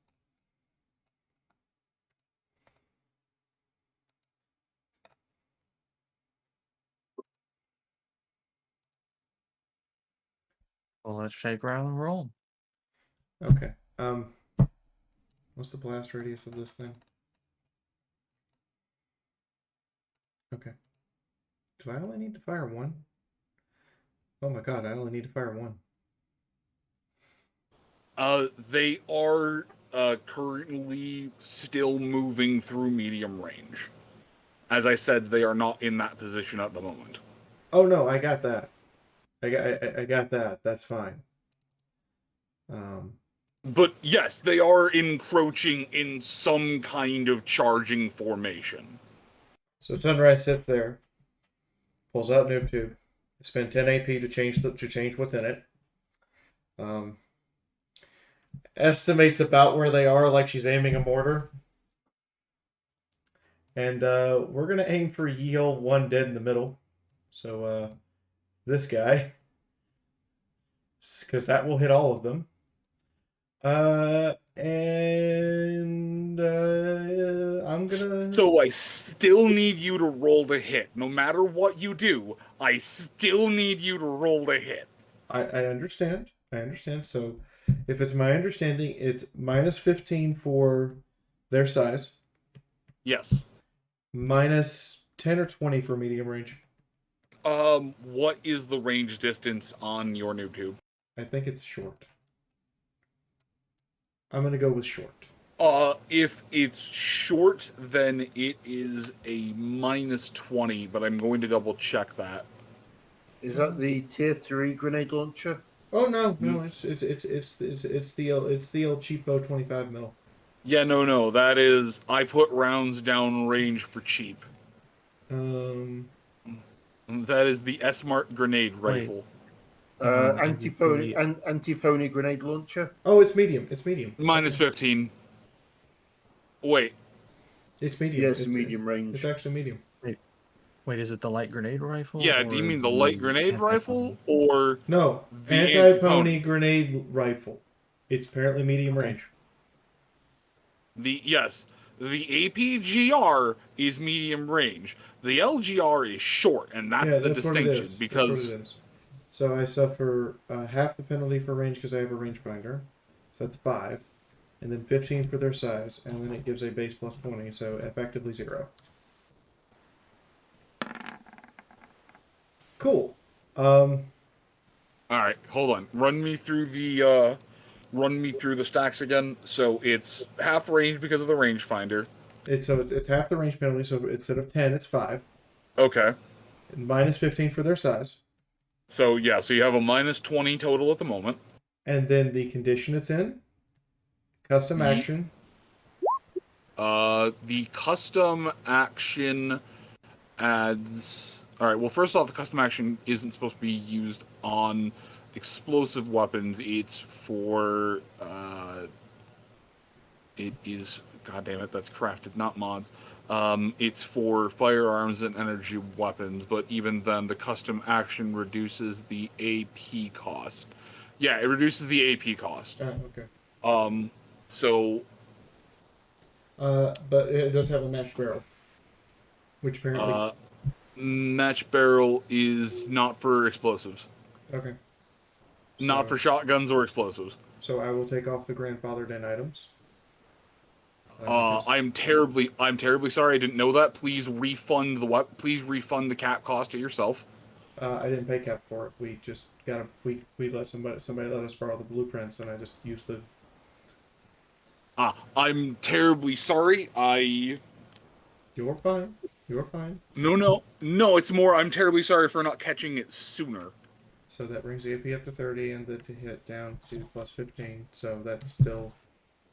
Speaker 10: Well, let's shake, rattle, and roll.
Speaker 1: Okay. What's the blast radius of this thing? Okay. Do I only need to fire one? Oh my god, I only need to fire one.
Speaker 2: They are currently still moving through medium range. As I said, they are not in that position at the moment.
Speaker 1: Oh no, I got that. I got that. That's fine.
Speaker 2: But yes, they are encroaching in some kind of charging formation.
Speaker 1: So Sunrise sits there, pulls out noob tube, spend 10 AP to change what's in it. Estimates about where they are, like she's aiming a mortar. And we're gonna aim for Yeel one dead in the middle. So this guy, because that will hit all of them. I'm gonna.
Speaker 2: So I still need you to roll to hit. No matter what you do, I still need you to roll to hit.
Speaker 1: I understand. I understand. So if it's my understanding, it's -15 for their size.
Speaker 2: Yes.
Speaker 1: -10 or 20 for medium range.
Speaker 2: What is the range distance on your new tube?
Speaker 1: I think it's short. I'm gonna go with short.
Speaker 2: If it's short, then it is a -20, but I'm going to double check that.
Speaker 6: Is that the tier 3 grenade launcher?
Speaker 1: Oh no, it's the El Cheapo 25 mil.
Speaker 2: Yeah, no, that is I put rounds down range for cheap. That is the S-Mart grenade rifle.
Speaker 6: Anti-pony grenade launcher.
Speaker 1: Oh, it's medium. It's medium.
Speaker 2: -15. Wait.
Speaker 1: It's medium.
Speaker 6: Yes, medium range.
Speaker 1: It's actually medium.
Speaker 10: Wait, is it the light grenade rifle?
Speaker 2: Yeah, do you mean the light grenade rifle or
Speaker 1: no
Speaker 2: the
Speaker 1: anti-pony grenade rifle? It's apparently medium range.
Speaker 2: The APGR is medium range. The LGR is short, and that's the distinction because
Speaker 1: that's what it is. So I suffer half the penalty for range because I have a rangefinder, so that's 5, and then 15 for their size, and then it gives a base plus 20, so effectively 0. Cool.
Speaker 2: All right, hold on. Run me through the stacks again. So it's half range because of the rangefinder.
Speaker 1: It's half the range penalty, so instead of 10, it's 5.
Speaker 2: Okay.
Speaker 1: And -15 for their size.
Speaker 2: So yeah, so you have a -20 total at the moment.
Speaker 1: And then the condition it's in, custom action.
Speaker 2: The custom action adds. All right. Well, first off, the custom action isn't supposed to be used on explosive weapons. It's for. It is God damn it, that's crafted, not mods. It's for firearms and energy weapons, but even then, the custom action reduces the AP cost. Yeah, it reduces the AP cost.
Speaker 1: Okay.
Speaker 2: So.
Speaker 1: But it does have a match barrel, which apparently.
Speaker 2: Match barrel is not for explosives.
Speaker 1: Okay.
Speaker 2: Not for shotguns or explosives.
Speaker 1: So I will take off the grandfathered in items.
Speaker 2: I'm terribly sorry. I didn't know that. Please refund the cap cost to yourself.
Speaker 1: I didn't pay cap for it. We just we let somebody let us borrow the blueprints, and I just used the.
Speaker 2: I'm terribly sorry.
Speaker 1: You're fine. You're fine.
Speaker 2: No. It's more. I'm terribly sorry for not catching it sooner.
Speaker 1: So that brings the AP up to 30 and the to hit down to plus 15. So that's still.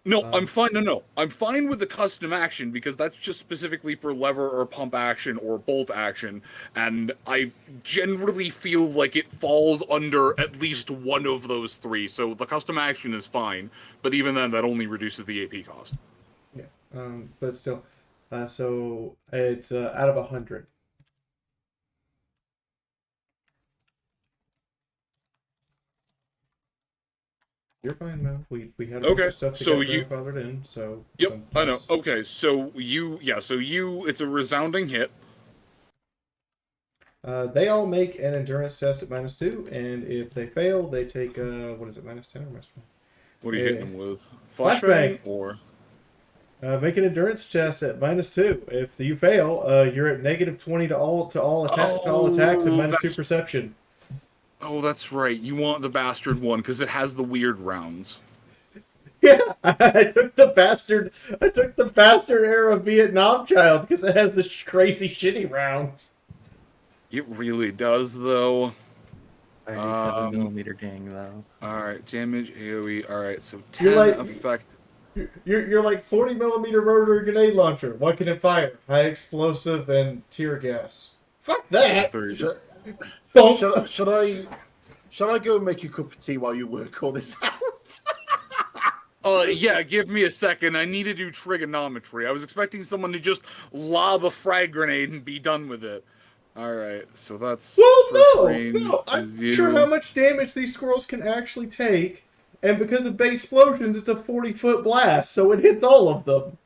Speaker 2: No, I'm fine. No. I'm fine with the custom action because that's just specifically for lever or pump action or bolt action, and I generally feel like it falls under at least one of those three. So the custom action is fine, but even then, that only reduces the AP cost.
Speaker 1: Yeah. But still, so it's out of 100. You're fine, man. We had a bunch of stuff to get grandfathered in, so.
Speaker 2: Yep, I know. Okay, so it's a resounding hit.
Speaker 1: They all make an endurance test at -2, and if they fail, they take what is it, -10 or -20?
Speaker 2: What are you hitting them with?
Speaker 1: Flashbang
Speaker 2: or?
Speaker 1: Make an endurance test at -2. If you fail, you're at -20 to all attacks and -2 perception.
Speaker 2: Oh, that's right. You want the bastard one because it has the weird rounds.
Speaker 1: Yeah, I took the bastard era Vietnam child because it has the crazy shitty rounds.
Speaker 2: It really does, though.
Speaker 10: 37mm gang, though.
Speaker 2: Alright, damage, AoE. Alright, so 10 effect.
Speaker 1: You're like 40mm rotary grenade launcher. What can it fire? High explosive and tear gas. Fuck that!
Speaker 6: Shall I go and make you a cup of tea while you work all this out?
Speaker 2: Yeah, give me a second. I need to do trigonometry. I was expecting someone to just lob a frag grenade and be done with it. Alright, so that's...
Speaker 1: Well, no! I'm sure how much damage these squirrels can actually take, and because of base explosions, it's a 40-foot blast, so it hits all of them.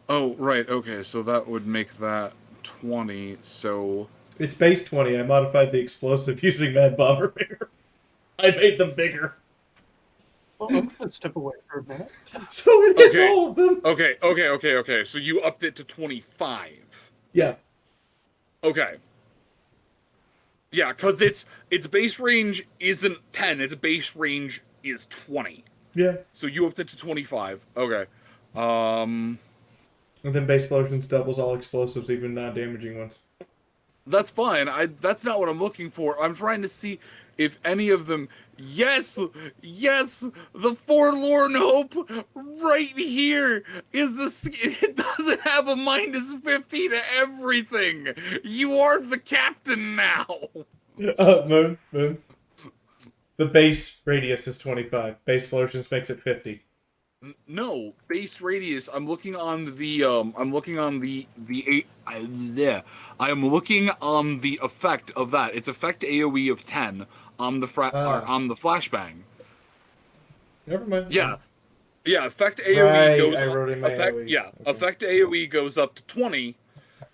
Speaker 2: Oh, right, okay, so that would make that 20, so...
Speaker 1: It's base 20. I modified the explosive using Mad Bomber Bear. I made them bigger.
Speaker 4: Well, I'm going to step away for a minute.
Speaker 1: So it hits all of them.
Speaker 2: Okay. So you upped it to 25.
Speaker 1: Yeah.
Speaker 2: Okay. Yeah, because its base range isn't 10. Its base range is 20.
Speaker 1: Yeah.
Speaker 2: So you upped it to 25. Okay.
Speaker 1: And then base explosions doubles all explosives, even non-damaging ones.
Speaker 2: That's fine. That's not what I'm looking for. I'm trying to see if any of them... Yes! The forlorn hope right here is this... It doesn't have a -50 to everything! You are the captain now!
Speaker 1: Moon. The base radius is 25. Base explosions makes it 50.
Speaker 2: No, base radius. I'm looking on the effect of that. It's effect AoE of 10 on the flashbang.
Speaker 1: Never mind.
Speaker 2: Yeah, effect AoE goes
Speaker 1: I
Speaker 2: up.
Speaker 1: wrote in my AoEs.
Speaker 2: Yeah, okay. Effect AoE goes up to 20,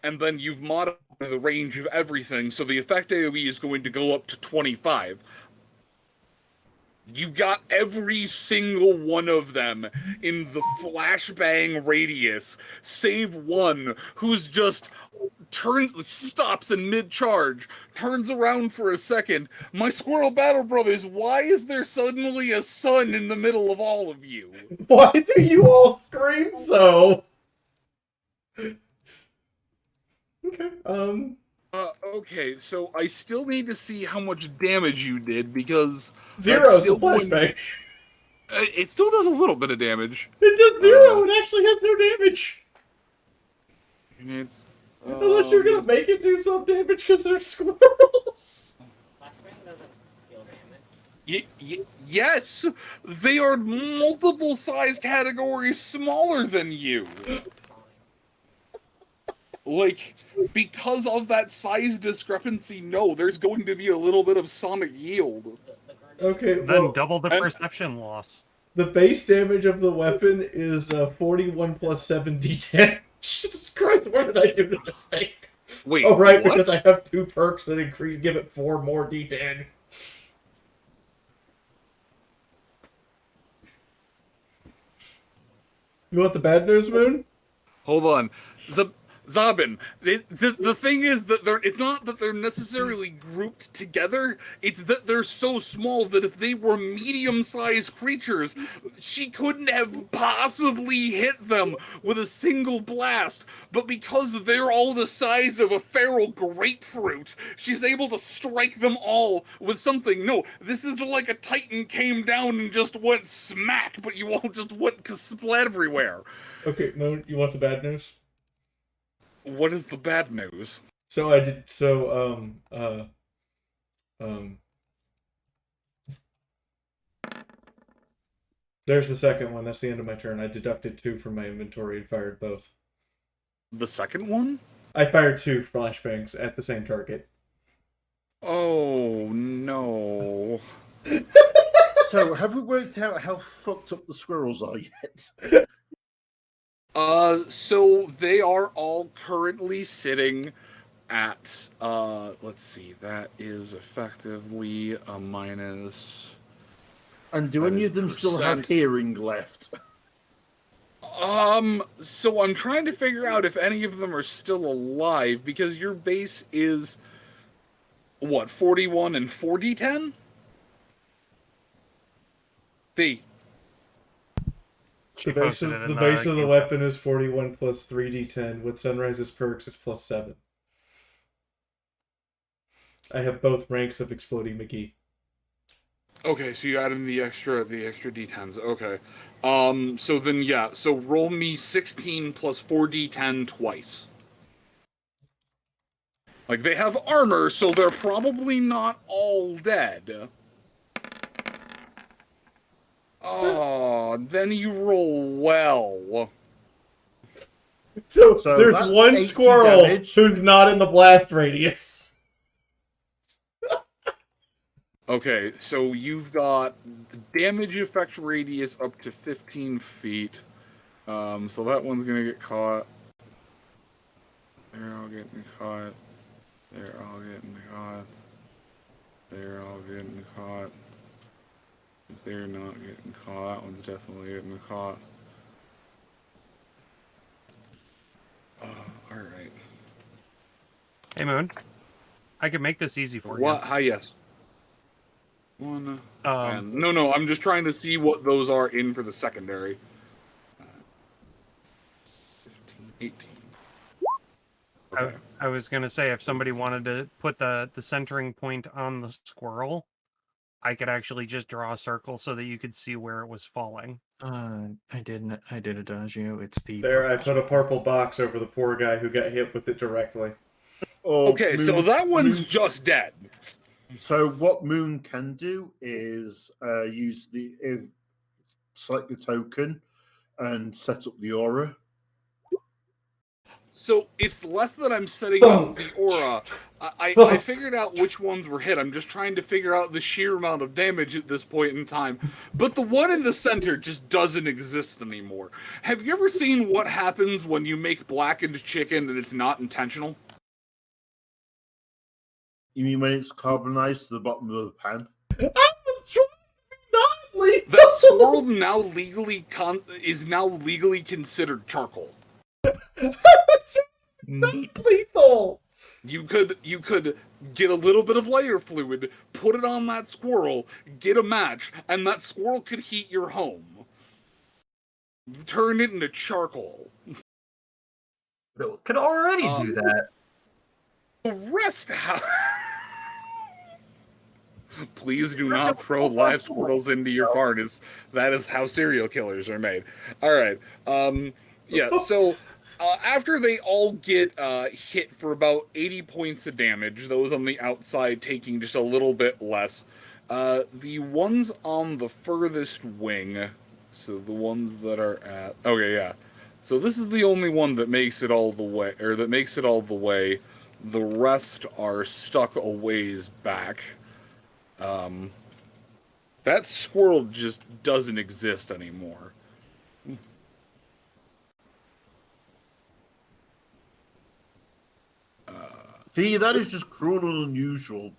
Speaker 2: and then you've modified the range of everything, so the effect AoE is going to go up to 25. You got every single one of them in the flashbang radius, save one who's just stops in mid-charge, turns around for a second. My Squirrel Battle Brothers, why is there suddenly a sun in the middle of all of you?
Speaker 1: Why do you all scream so? Okay,
Speaker 2: okay, so I still need to see how much damage you did, because...
Speaker 1: 0 to flashbang.
Speaker 2: It still does a little bit of damage.
Speaker 1: It does 0, it actually has no damage. Unless you're gonna make it do some damage because they're squirrels.
Speaker 2: Yes, they are multiple size categories smaller than you. Like, because of that size discrepancy, no, there's going to be a little bit of sonic yield.
Speaker 1: Okay,
Speaker 7: Then
Speaker 1: well,
Speaker 7: double the perception loss.
Speaker 1: the base damage of the weapon is 41 plus 7 d10. Jesus Christ, what did I do to this thing?
Speaker 2: Wait,
Speaker 1: oh, right,
Speaker 2: what?
Speaker 1: because I have 2 perks that give it 4 more d10. You want the bad news, Moon?
Speaker 2: Hold on. Zabin, the thing is that it's not that they're necessarily grouped together, it's that they're so small that if they were medium-sized creatures, she couldn't have possibly hit them with a single blast, but because they're all the size of a feral grapefruit, she's able to strike them all with something. No, this is like a titan came down and just went smack, but you all just went splat everywhere.
Speaker 1: Okay, Moon, you want the bad news?
Speaker 2: What is the bad news?
Speaker 1: So I did. There's the second one. That's the end of my turn. I deducted 2 from my inventory and fired both.
Speaker 2: The second one?
Speaker 1: I fired 2 flashbangs at the same target.
Speaker 2: Oh no.
Speaker 6: So, have we worked out how fucked up the squirrels are yet?
Speaker 2: So they are all currently sitting at, let's see, that is effectively a minus...
Speaker 6: And do any of them still have hearing left?
Speaker 2: So I'm trying to figure out if any of them are still alive, because your base is, what, 41 and 4d10?
Speaker 1: The base of the weapon is 41 plus 3d10. With Sunrise's perks is plus 7. I have both ranks of Exploding McGee.
Speaker 2: Okay, so you add in the extra d10s. Okay. So then, yeah. So roll me 16 plus 4d10 twice. Like, they have armor, so they're probably not all dead. Oh, then you roll well.
Speaker 1: So there's one squirrel who's not in the blast radius.
Speaker 2: Okay, so you've got damage effect radius up to 15 feet. So that one's gonna get caught. They're all getting caught. They're all getting caught. They're all getting caught. They're not getting caught. That one's definitely getting caught. Alright.
Speaker 7: Hey, Moon. I can make this easy for you.
Speaker 2: What? Hi, yes. No, I'm just trying to see what those are in for the secondary. 15, 18. Okay.
Speaker 7: I was going to say, if somebody wanted to put the centering point on the squirrel, I could actually just draw a circle so that you could see where it was falling.
Speaker 10: I did Adagio. It's the...
Speaker 1: There, I put a purple box over the poor guy who got hit with it directly.
Speaker 2: Okay, so that one's just dead.
Speaker 6: So what Moon can do is select the token and set up the aura.
Speaker 2: So it's less that I'm setting up the aura. I figured out which ones were hit. I'm just trying to figure out the sheer amount of damage at this point in time. But the one in the center just doesn't exist anymore. Have you ever seen what happens when you make blackened chicken and it's not intentional?
Speaker 6: You mean when it's carbonized to the bottom of the pan?
Speaker 2: That squirrel now is now legally considered charcoal.
Speaker 1: Not lethal.
Speaker 2: You could get a little bit of layer fluid, put it on that squirrel, get a match, and that squirrel could heat your home. Turn it into charcoal.
Speaker 8: Could already do that.
Speaker 2: The rest Please do not throw live squirrels into your furnace. That is how serial killers are made. All right. Yeah. So after they all get hit for about 80 points of damage, those on the outside taking just a little bit less, The ones on the furthest wing, so the ones that are at... Okay, yeah. So this is the only one that makes it all the way, or that makes it all the way. The rest are stuck a ways back. That squirrel just doesn't exist anymore.
Speaker 6: See, that is just cruel and unusual.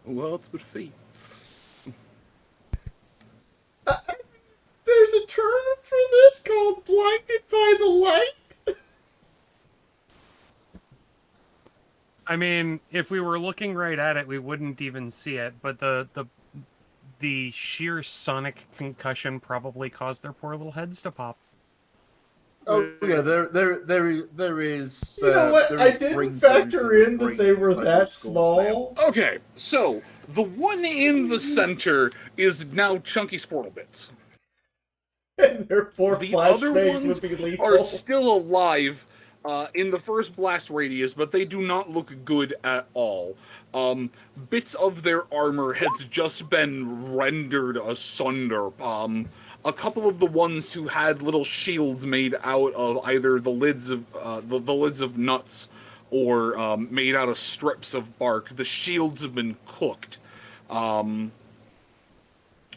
Speaker 2: Well, it's but fate.
Speaker 1: There's a term for this called blinded by the light.
Speaker 7: I mean, if we were looking right at it, we wouldn't even see it. But the sheer sonic concussion probably caused their poor little heads to pop.
Speaker 6: Oh yeah, there is.
Speaker 1: You know what?
Speaker 6: there
Speaker 1: I
Speaker 6: is
Speaker 1: didn't
Speaker 6: brain
Speaker 1: factor
Speaker 6: cells
Speaker 1: in that
Speaker 6: brain
Speaker 1: they were
Speaker 6: inside
Speaker 1: that
Speaker 6: those skulls now.
Speaker 1: small.
Speaker 2: Okay, so the one in the center is now chunky squirtle bits.
Speaker 1: And therefore,
Speaker 2: The other
Speaker 1: flashbangs
Speaker 2: ones
Speaker 1: would be lethal.
Speaker 2: are still alive in the first blast radius, but they do not look good at all. Bits of their armor has just been rendered asunder. A couple of the ones who had little shields made out of either the lids of the lids of nuts or made out of strips of bark, the shields have been cooked.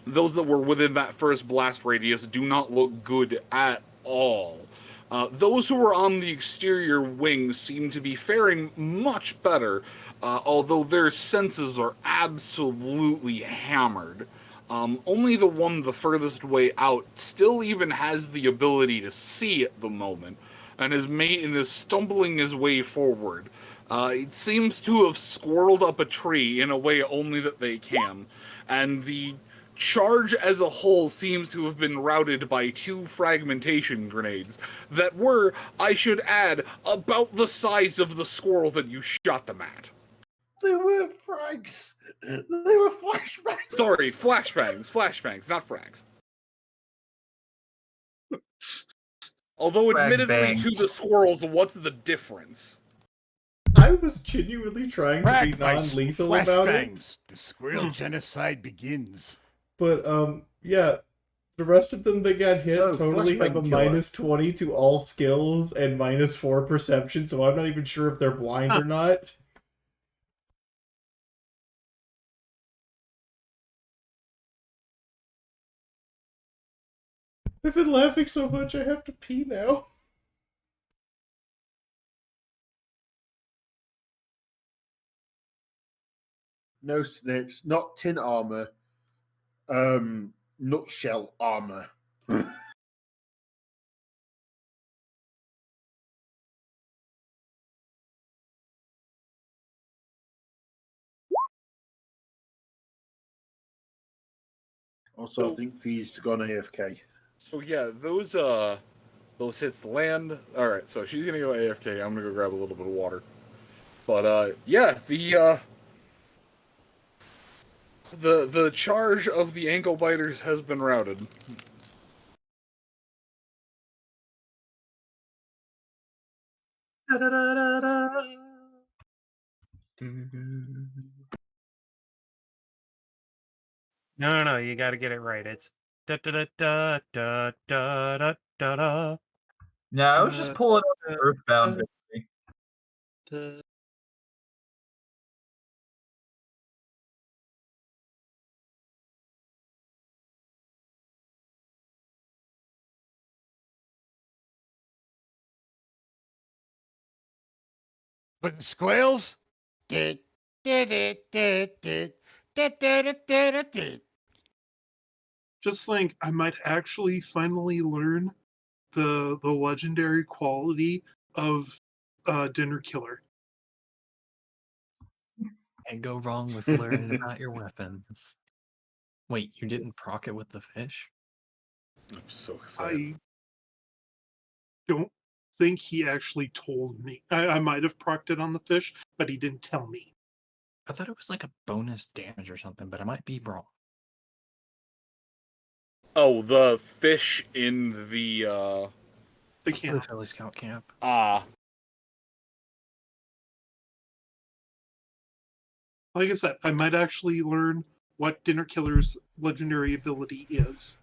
Speaker 2: Those that were within that first blast radius do not look good at all. Those who were on the exterior wings seem to be faring much better, although their senses are absolutely hammered. Only the one the furthest way out still even has the ability to see at the moment, and is stumbling his way forward. It seems to have squirreled up a tree in a way only that they can, and the charge as a whole seems to have been routed by 2 fragmentation grenades that were, I should add, about the size of the squirrel that you shot them at.
Speaker 6: They were frags. They were flashbangs.
Speaker 2: Sorry, flashbangs, not frags. Although admittedly to the squirrels, what's the difference?
Speaker 1: I was genuinely trying to be
Speaker 3: Frag by
Speaker 1: non-lethal about it.
Speaker 3: flashbangs. The squirrel genocide begins.
Speaker 1: But, yeah, the rest of them that got hit
Speaker 6: So,
Speaker 1: totally have a
Speaker 6: flashbang killer.
Speaker 1: minus 20 to all skills and minus 4 perception, so I'm not even sure if they're blind or not. I've been laughing so much I have to pee now.
Speaker 6: No snips, not tin armor. Nutshell armor. Also, I think Fee's gone AFK.
Speaker 2: So yeah, those hits land. All right, so she's gonna go AFK. I'm gonna go grab a little bit of water. But yeah, the charge of the ankle biters has been routed.
Speaker 7: No, you got to get it right. It's da da da da da da da da da.
Speaker 8: Yeah, I was just pulling up the Earthbound. Basically.
Speaker 3: But the squirrels?
Speaker 4: Just think, I might actually finally learn the legendary quality of Dinner Killer.
Speaker 10: Can't go wrong with learning about your weapons. Wait, you didn't proc it with the fish?
Speaker 2: I'm so excited.
Speaker 4: I don't think he actually told me. I might have procced it on the fish, but he didn't tell me.
Speaker 10: I thought it was like a bonus damage or something, but I might be wrong.
Speaker 2: Oh, the fish in the
Speaker 4: camp.
Speaker 10: Philly Scout camp.
Speaker 2: Ah.
Speaker 4: Like I said, I might actually learn what Dinner Killer's legendary ability is.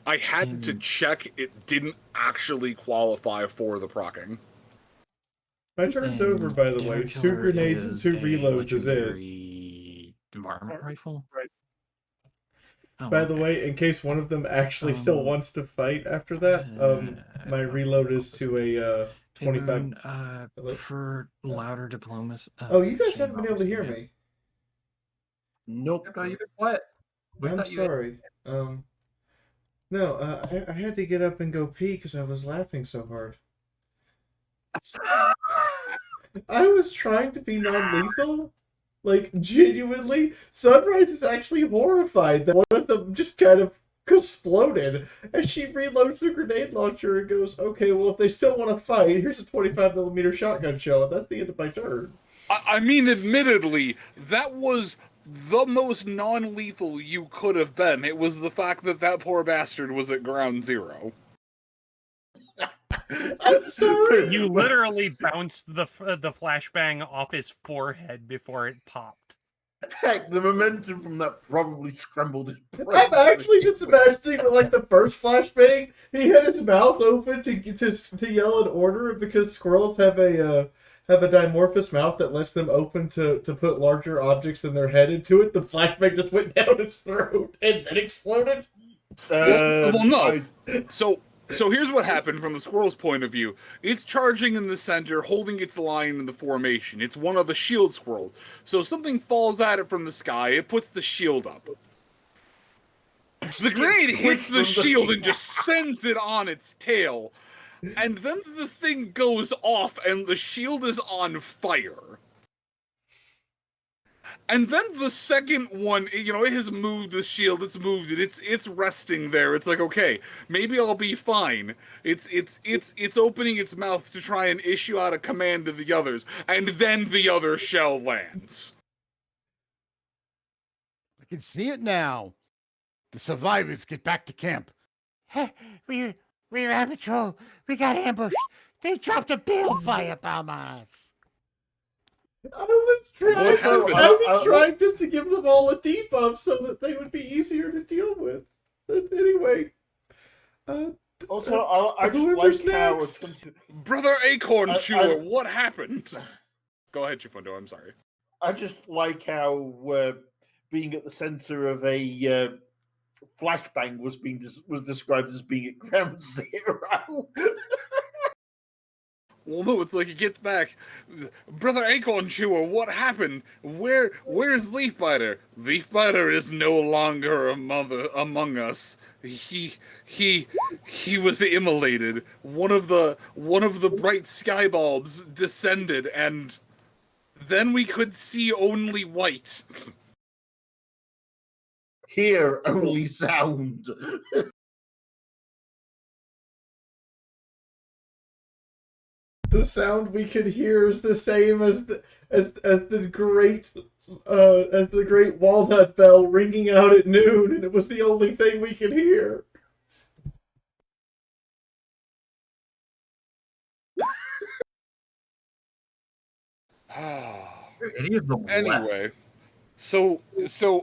Speaker 2: I had to check; it didn't actually qualify for the procking.
Speaker 1: My turn's over, by the way. 2 grenades and 2 reloads is it.
Speaker 10: legendary varmint rifle.
Speaker 4: Right.
Speaker 10: Oh,
Speaker 1: By the
Speaker 10: okay.
Speaker 1: way, in case one of them actually still wants to fight after that, my reload is to a 25.
Speaker 10: Hey, Moon, prefer louder diplomas.
Speaker 1: Oh, you guys haven't been able to hear me.
Speaker 6: Nope.
Speaker 8: No, you've been quiet. We
Speaker 1: I'm
Speaker 8: thought you
Speaker 1: sorry. No, I had to get up and go pee because I was laughing so hard. I was trying to be non-lethal. Like, genuinely, Sunrise is actually horrified that one of them just kind of exploded. And she reloads the grenade launcher and goes, okay, well, if they still want to fight, here's a 25mm shotgun shell, and that's the end of my turn.
Speaker 2: I mean, admittedly, that was the most non-lethal you could have been. It was the fact that that poor bastard was at ground zero.
Speaker 1: I'm sorry.
Speaker 7: You literally bounced the flashbang off his forehead before it popped.
Speaker 6: Heck, the momentum from that probably scrambled his brain.
Speaker 1: I'm actually just imagining that, like, the first flashbang, he had his mouth open to yell an order because squirrels have a dimorphous mouth that lets them open to put larger objects in their head into it. The flashbang just went down its throat and then exploded.
Speaker 2: Well, no. So here's what happened from the squirrel's point of view. It's charging in the center, holding its line in the formation. It's one of the shield squirrels. So if something falls at it from the sky, it puts the shield up. The grenade hits the shield and just sends it on its tail. And then the thing goes off and the shield is on fire. And then the second one, it has moved the shield, it's moved it, it's resting there. It's like, okay, maybe I'll be fine. It's opening its mouth to try and issue out a command to the others, and then the other shell lands.
Speaker 3: I can see it now. The survivors get back to camp.
Speaker 13: We're out of patrol. We got ambushed. They dropped a balefire bomb on us.
Speaker 1: I was trying just to give them all a debuff so that they would be easier to deal with. But anyway.
Speaker 6: Also, I just like how...
Speaker 2: Brother Acorn Chewer, what happened? Go ahead, Chifundo, I'm sorry.
Speaker 6: I just like how being at the center of a flashbang was described as being at ground zero.
Speaker 2: Well, no, it's like it gets back. Brother Acorn Chewer, what happened? Where's Leafbiter? Leafbiter is no longer among us. He was immolated. One of the bright sky bulbs descended, and then we could see only white.
Speaker 6: Hear only sound.
Speaker 1: The sound we could hear is the same as the great walnut bell ringing out at noon, and it was the only thing we could hear.
Speaker 2: Anyway, so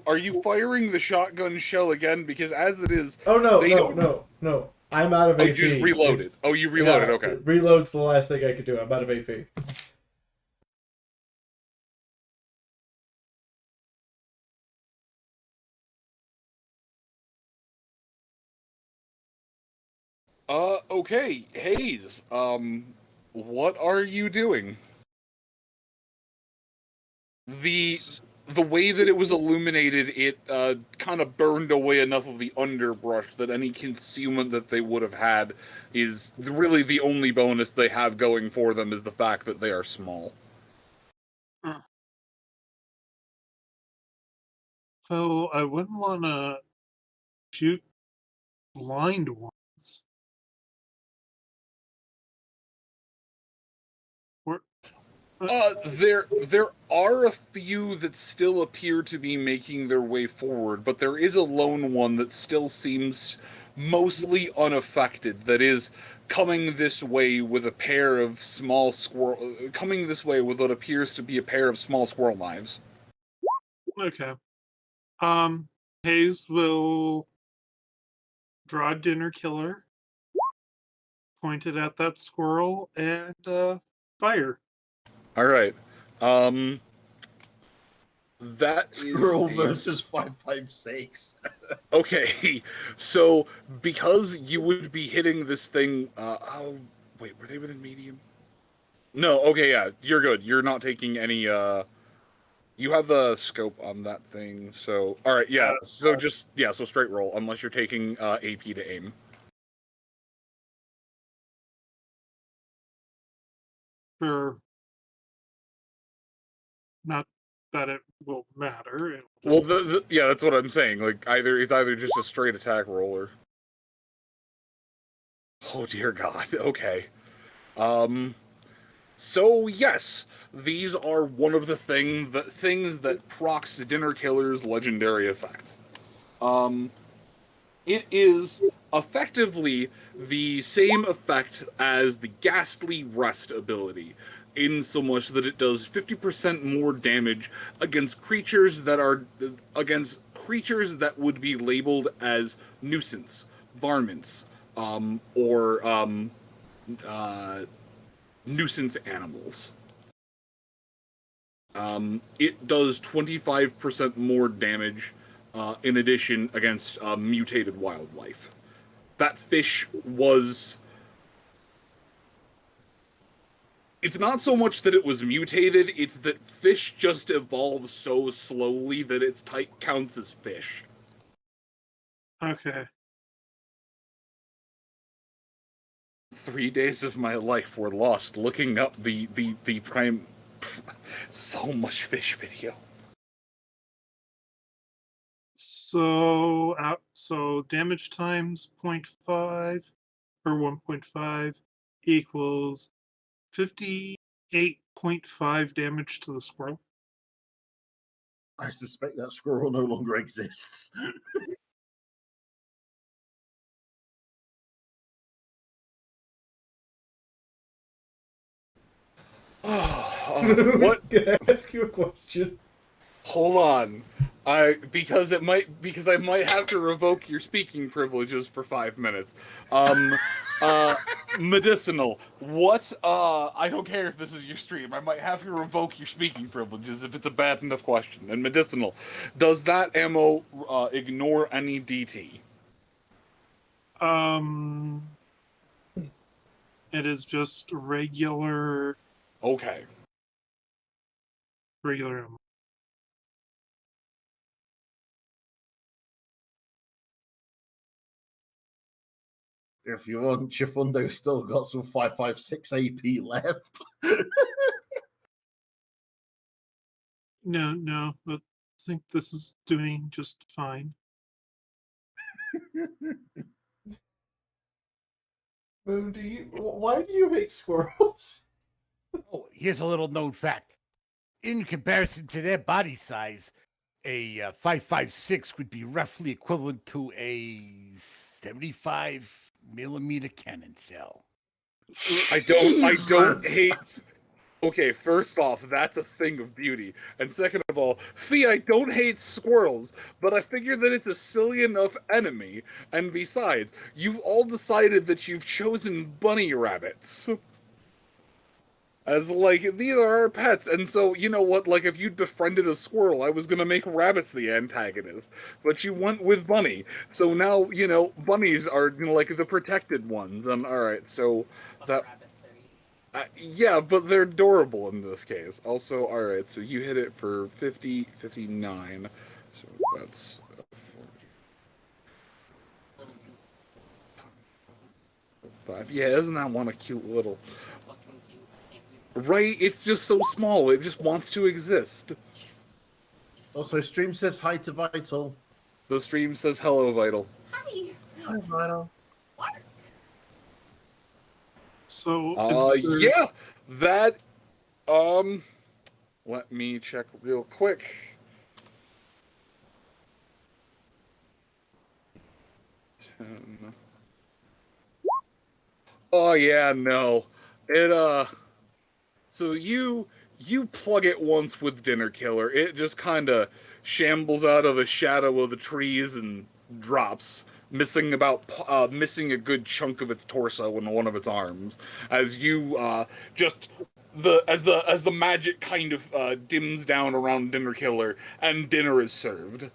Speaker 2: are you firing the shotgun shell again? Because as it is,
Speaker 1: no. I'm out of AP.
Speaker 2: Oh, you just reloaded. You reloaded.
Speaker 1: Yeah,
Speaker 2: okay.
Speaker 1: Reload's the last thing I could do. I'm out of AP.
Speaker 2: Okay, Hayes. What are you doing? The way that it was illuminated, it kind of burned away enough of the underbrush that any concealment that they would have had is really the only bonus they have going for them is the fact that they are small.
Speaker 4: So I wouldn't want to shoot blind ones.
Speaker 2: There are a few that still appear to be making their way forward, but there is a lone one that still seems mostly unaffected, that is coming this way with a pair of coming this way with what appears to be a pair of small squirrel knives.
Speaker 4: Okay. Hayes will draw dinner killer, point it at that squirrel, and fire.
Speaker 2: All right. That
Speaker 6: Squirrel
Speaker 2: is
Speaker 6: versus 556.
Speaker 2: okay. So because you would be hitting this thing, oh wait, were they within medium? No. Okay, yeah, you're good. You're not taking any. You have the scope on that thing, so all right. Yeah. So just so straight roll, unless you're taking AP to aim.
Speaker 4: Sure. Not that it will matter.
Speaker 2: Well, yeah, that's what I'm saying. Like it's either just a straight attack roller. Oh dear God. Okay. So yes, these are one of the things that procs Dinner Killer's legendary effect. It is effectively the same effect as the Ghastly Rest ability, in so much that it does 50% more damage against creatures that would be labeled as nuisance, varmints, or nuisance animals. It does 25% more damage in addition against mutated wildlife. That fish was. It's not so much that it was mutated, it's that fish just evolve so slowly that its type counts as fish.
Speaker 4: Okay.
Speaker 2: 3 days of my life were lost looking up the prime. So much fish video.
Speaker 4: So damage times 0.5 or 1.5 equals 58.5 damage to the squirrel.
Speaker 6: I suspect that squirrel no longer exists.
Speaker 2: What?
Speaker 1: Can I ask you a question?
Speaker 2: Hold on. Because I might have to revoke your speaking privileges for 5 minutes. Medicinal. What I don't care if this is your stream. I might have to revoke your speaking privileges if it's a bad enough question. And medicinal. Does that ammo ignore any DT?
Speaker 4: It is just regular.
Speaker 2: Okay.
Speaker 4: Regular ammo.
Speaker 6: If you want, Chifundo's still got some 556 AP left.
Speaker 4: No, but I think this is doing just fine.
Speaker 1: Moon, why do you hate squirrels?
Speaker 13: Oh, here's a little known fact. In comparison to their body size, a 5.56 would be roughly equivalent to a 75 millimeter cannon shell.
Speaker 2: I don't hate. Okay, first off, that's a thing of beauty. And second of all, I don't hate squirrels, but I figure that it's a silly enough enemy. And besides, you've all decided that you've chosen bunny rabbits. As, like, these are our pets. And so, you know what, like, if you'd befriended a squirrel, I was gonna make rabbits the antagonist. But you went with bunny. So now, bunnies are, like, the protected ones. And alright, so that... yeah, but they're adorable in this case. Also, alright, so you hit it for 50, 59. So that's 5. Yeah, isn't that one a cute little... Right? It's just so small. It just wants to exist.
Speaker 6: Also, stream says hi to Vital.
Speaker 2: The stream says hello, Vital.
Speaker 12: Hi.
Speaker 8: Hi, Vital.
Speaker 12: What?
Speaker 4: So,
Speaker 2: yeah, that, let me check real quick. 10. Oh, yeah, no. It, so you you plug it once with Dinner Killer. It just kind of shambles out of the shadow of the trees and drops, missing missing a good chunk of its torso and one of its arms. As you as the magic kind of dims down around Dinner Killer and dinner is served.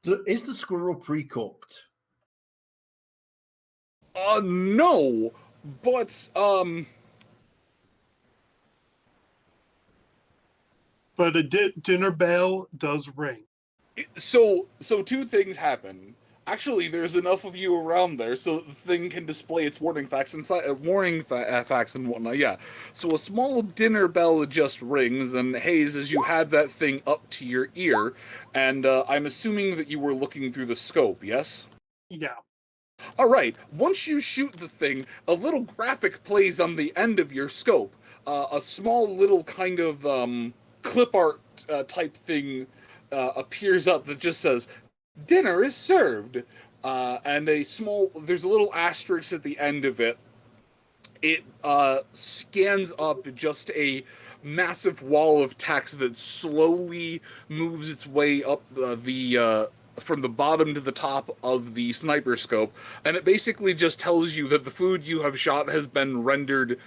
Speaker 6: So is the squirrel pre-cooked?
Speaker 2: No, but
Speaker 4: But a dinner bell does ring.
Speaker 2: So two things happen. Actually, there's enough of you around there so the thing can display its warning facts and facts and whatnot. Yeah. So a small dinner bell just rings, and Hayes, as you had that thing up to your ear, and I'm assuming that you were looking through the scope. Yes.
Speaker 4: Yeah.
Speaker 2: All right. Once you shoot the thing, a little graphic plays on the end of your scope. A small little kind of clip art type thing appears up that just says, "Dinner is served," and there's a little asterisk at the end of it. It scans up just a massive wall of text that slowly moves its way up the from the bottom to the top of the sniper scope, and it basically just tells you that the food you have shot has been rendered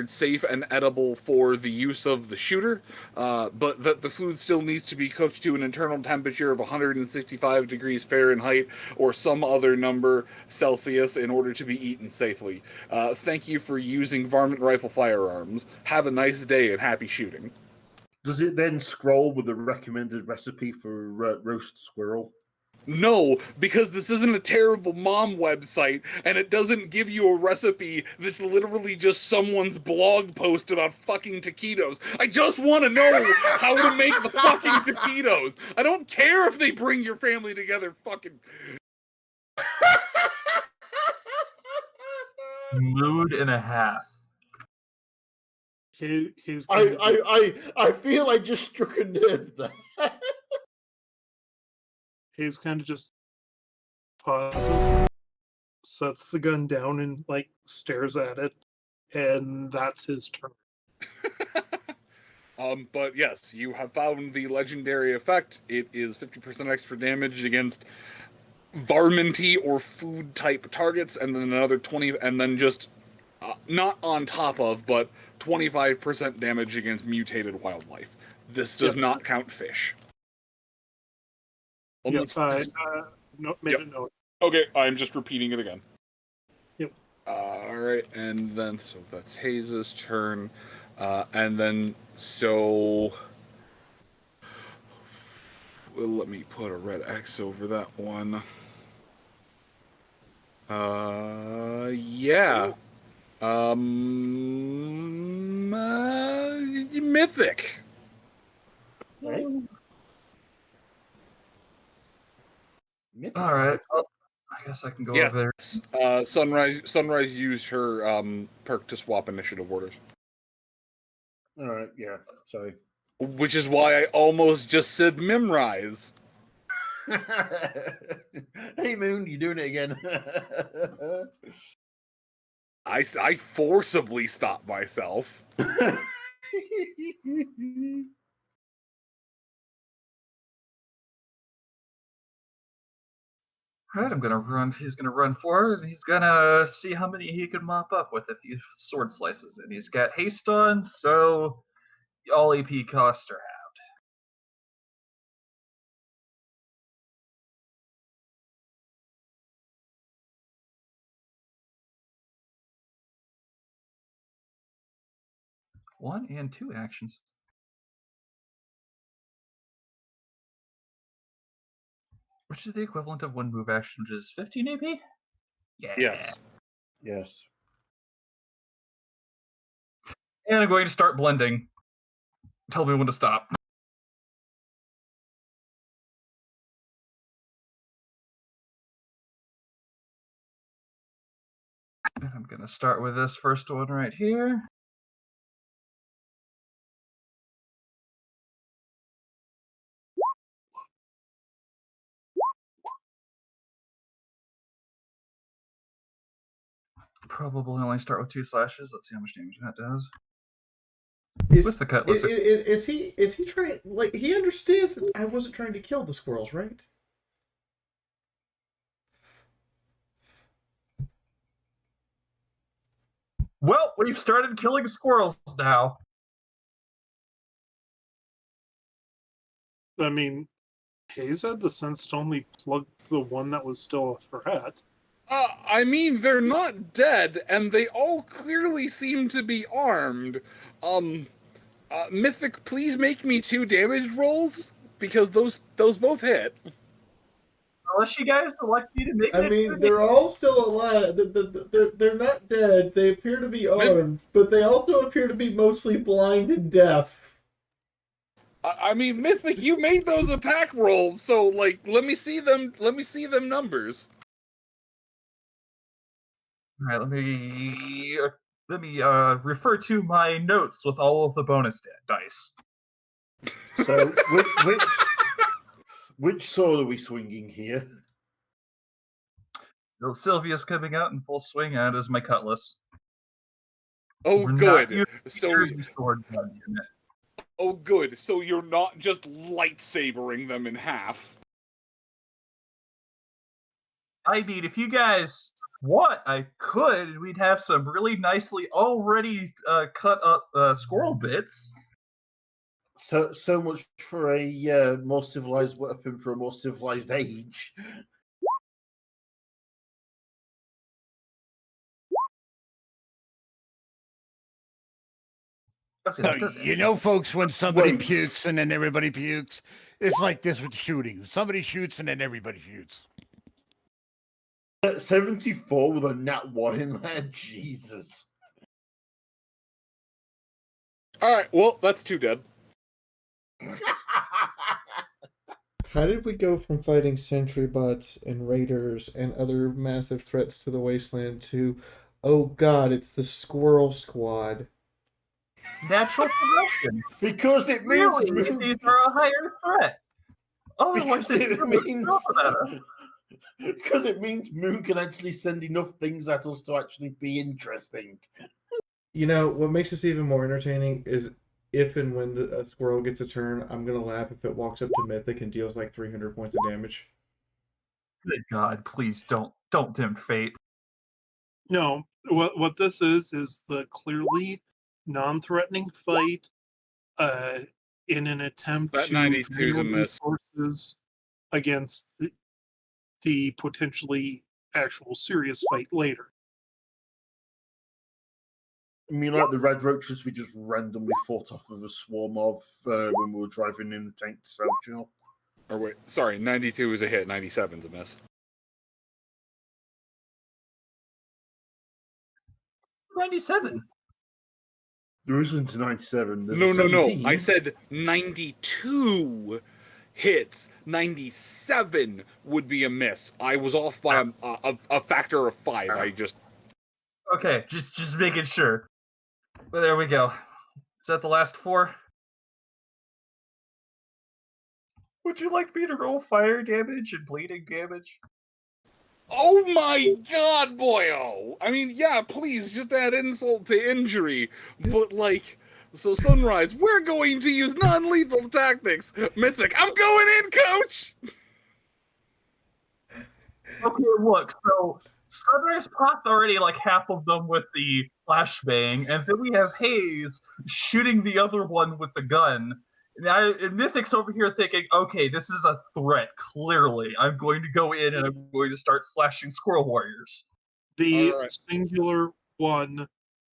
Speaker 2: safe and edible for the use of the shooter, but that the food still needs to be cooked to an internal temperature of 165 degrees Fahrenheit or some other number Celsius in order to be eaten safely. Thank you for using varmint rifle firearms. Have a nice day and happy shooting.
Speaker 6: Does it then scroll with the recommended recipe for roast squirrel?
Speaker 2: No, because this isn't a terrible mom website, and it doesn't give you a recipe that's literally just someone's blog post about fucking taquitos. I just want to know how to make the fucking taquitos. I don't care if they bring your family together, fucking...
Speaker 8: Mood and a half.
Speaker 6: I feel I just struck a nerve there.
Speaker 4: Hayes kind of just pauses, sets the gun down, and like stares at it, and that's his turn.
Speaker 2: But yes, you have found the legendary effect. It is 50% extra damage against varminty or food type targets, and then another 20, and then just not on top of, but 25% damage against mutated wildlife. This does not count fish.
Speaker 4: Yes, I made a note.
Speaker 2: Okay, I'm just repeating it again.
Speaker 4: Yep.
Speaker 2: Alright, and then, so that's Hayes' turn. And then, so... Well, let me put a red X over that one. Yeah. Mythic.
Speaker 6: Right?
Speaker 8: All right. Well, I guess I can go over
Speaker 2: there. Sunrise used her perk to swap initiative orders.
Speaker 6: All right. Yeah. Sorry.
Speaker 2: Which is why I almost just said memorize.
Speaker 6: Hey, Moon, you doing it again?
Speaker 2: I forcibly stopped myself.
Speaker 8: Alright, I'm gonna run. He's gonna run forward, and he's gonna see how many he can mop up with a few sword slices. And he's got haste on, so all AP costs are halved. One and two actions. Which is the equivalent of one move action, which is 15 AP? Yeah.
Speaker 2: Yes.
Speaker 6: Yes.
Speaker 8: And I'm going to start blending. Tell me when to stop. And I'm going to start with this first one right here. probably only start with 2 slashes. Let's see how much damage that does.
Speaker 1: Is
Speaker 8: With the cutlass.
Speaker 1: is he trying? Like, he understands that I wasn't trying to kill the squirrels, right?
Speaker 8: Well, we've started killing squirrels now.
Speaker 4: I mean, Hayes had the sense to only plug the one that was still a threat.
Speaker 2: I mean, they're not dead, and they all clearly seem to be armed. Mythic, please make me 2 damage rolls, because those both hit.
Speaker 8: Unless you guys would like me to make
Speaker 1: I mean, they're all still alive. They're not dead. They appear to be armed, but they also appear to be mostly blind and deaf.
Speaker 2: I mean, Mythic, you made those attack rolls, so like, let me see them. Let me see them numbers.
Speaker 8: All right, let me refer to my notes with all of the bonus dice.
Speaker 6: So, which sword are we swinging here?
Speaker 8: So Sylvia's coming out in full swing, and is my cutlass.
Speaker 2: Oh,
Speaker 8: We're
Speaker 2: good.
Speaker 8: Not
Speaker 2: So,
Speaker 8: sword gun unit.
Speaker 2: oh, good. So you're not just lightsabering them in half.
Speaker 8: I mean, if you guys want, I could. We'd have some really nicely already cut up squirrel bits.
Speaker 6: So much for a more civilized weapon for a more civilized age.
Speaker 13: You know, folks, when somebody
Speaker 6: Wait.
Speaker 13: pukes and then everybody pukes, it's like this with shooting. Somebody shoots and then everybody shoots.
Speaker 6: 74 with a nat 1 in there? Jesus.
Speaker 2: Alright, well, that's 2 dead.
Speaker 1: How did we go from fighting sentry bots and raiders and other massive threats to the wasteland to, oh god, it's the squirrel squad?
Speaker 8: Natural progression.
Speaker 6: Because it means
Speaker 8: really, these are a higher threat. Otherwise,
Speaker 6: because it means Moon can actually send enough things at us to actually be interesting.
Speaker 1: You know, what makes this even more entertaining is if and when a squirrel gets a turn, I'm going to laugh if it walks up to Mythic and deals like 300 points of damage.
Speaker 8: Good God, please don't tempt fate.
Speaker 4: No, what this is the clearly non-threatening fight in an attempt
Speaker 2: That
Speaker 4: to
Speaker 2: 92 is a
Speaker 4: drain
Speaker 2: miss.
Speaker 4: resources against the potentially actual serious fight later.
Speaker 6: I mean, like the red roaches we just randomly fought off of a swarm of when we were driving in the tank to South Shore.
Speaker 2: Or wait, sorry, 92 is a hit, 97 is a miss.
Speaker 8: 97.
Speaker 6: There isn't a 97. There's
Speaker 2: No,
Speaker 6: a 17.
Speaker 2: I said 92 hits. 97 would be a miss. I was off by a factor of 5. I just...
Speaker 8: Okay, just making sure. But there we go. Is that the last 4? Would you like me to roll fire damage and bleeding damage?
Speaker 2: Oh my god, boyo! I mean, yeah, please, just add insult to injury. But, like, so Sunrise, we're going to use non-lethal tactics. Mythic, I'm going in, coach!
Speaker 8: Okay, look, so Sunrise popped already like half of them with the flashbang, and then we have Hayes shooting the other one with the gun. And Mythic's over here thinking, okay, this is a threat, clearly. I'm going to go in and I'm going to start slashing squirrel warriors.
Speaker 4: The singular one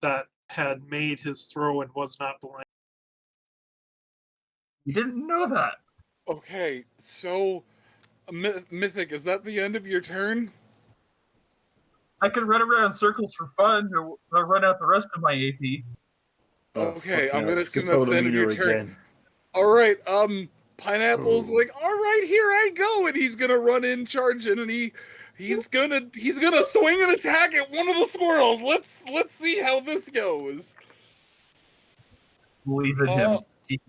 Speaker 4: that had made his throw and was not blind.
Speaker 8: You didn't know that.
Speaker 2: Okay, so... Mythic, is that the end of your turn?
Speaker 8: I can run around in circles for fun or run out the rest of my AP.
Speaker 2: Okay, I'm gonna assume that's the end of your turn. Alright, Pineapple's like, alright, here I go, and he's gonna run in, charge in, and he's gonna swing an attack at one of the squirrels. Let's see how this goes.
Speaker 8: Believe in him.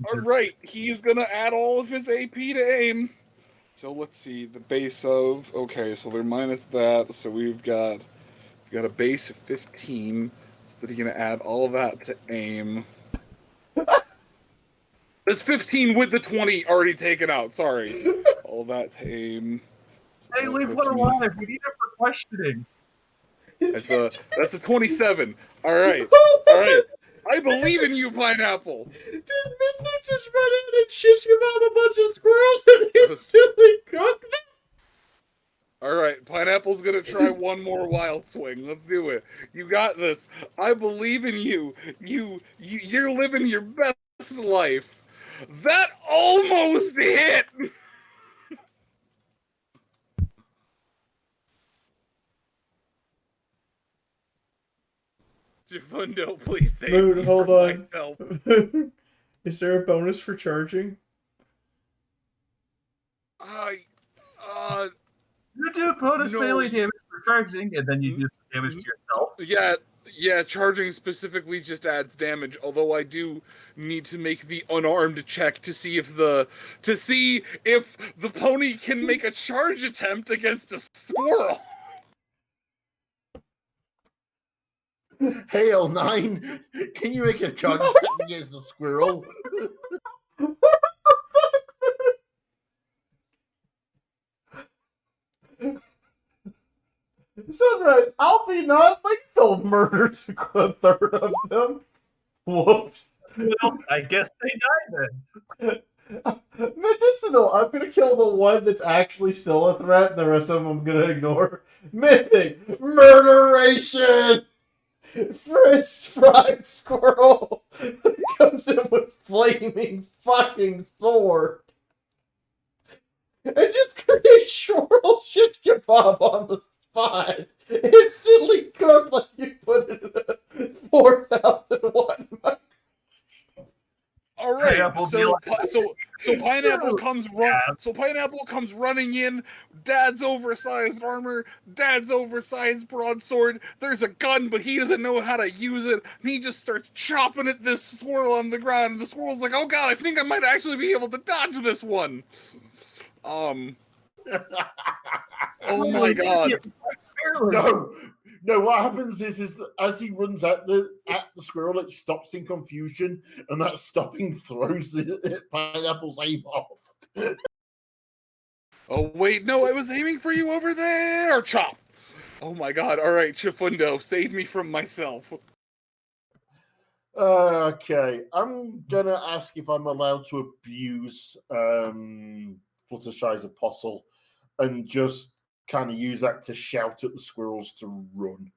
Speaker 2: Alright, he's gonna add all of his AP to aim. So let's see, the base of, okay, so they're minus that, so we've got You got a base of 15, so that you're gonna add all of that to aim. That's 15 with the 20 already taken out. Sorry, all that to aim. So
Speaker 8: Hey, leave one alive. We need it for questioning.
Speaker 2: That's a 27. All right. I believe in you, Pineapple.
Speaker 1: Did Mythic just run in and shish kebab a bunch of squirrels and instantly cook them?
Speaker 2: All right, Pineapple's gonna try one more wild swing. Let's do it. You got this. I believe in you. You're living your best life. That almost hit. Jafundo, please save
Speaker 1: Moon,
Speaker 2: me
Speaker 1: hold
Speaker 2: from
Speaker 1: on.
Speaker 2: myself.
Speaker 1: Is there a bonus for charging?
Speaker 8: You do bonus
Speaker 2: No.
Speaker 8: melee damage for charging, and then you do damage to yourself.
Speaker 2: Yeah, charging specifically just adds damage, although I do need to make the unarmed check to see if the pony can make a charge attempt against a squirrel.
Speaker 6: Hey, L9, can you make a charge attack against the squirrel?
Speaker 1: Sunrise, I'll be non-lethal murders a third of them. Whoops.
Speaker 8: Well, I guess they died then.
Speaker 1: Medicinal, I'm gonna kill the one that's actually still a threat, the rest of them I'm gonna ignore. Mythic, murderation! Fresh fried squirrel comes in with flaming fucking sword. And just create swirl shish kebab on the spot. Instantly cooked like you put it in a 4001 microwave.
Speaker 2: All right, so Pineapple comes running in. Dad's oversized armor, Dad's oversized broadsword. There's a gun, but he doesn't know how to use it. And he just starts chopping at this squirrel on the ground. And the squirrel's like, "Oh God, I think I might actually be able to dodge this one." Oh my God!
Speaker 6: No, what happens is that as he runs at the squirrel, it stops in confusion, and that stopping throws the Pineapple's aim off.
Speaker 2: Oh wait, no, I was aiming for you over there. Chop! Oh my God! All right, Chifundo, save me from myself.
Speaker 6: Okay, I'm gonna ask if I'm allowed to abuse Fluttershy's apostle and just kind of use that to shout at the squirrels to run.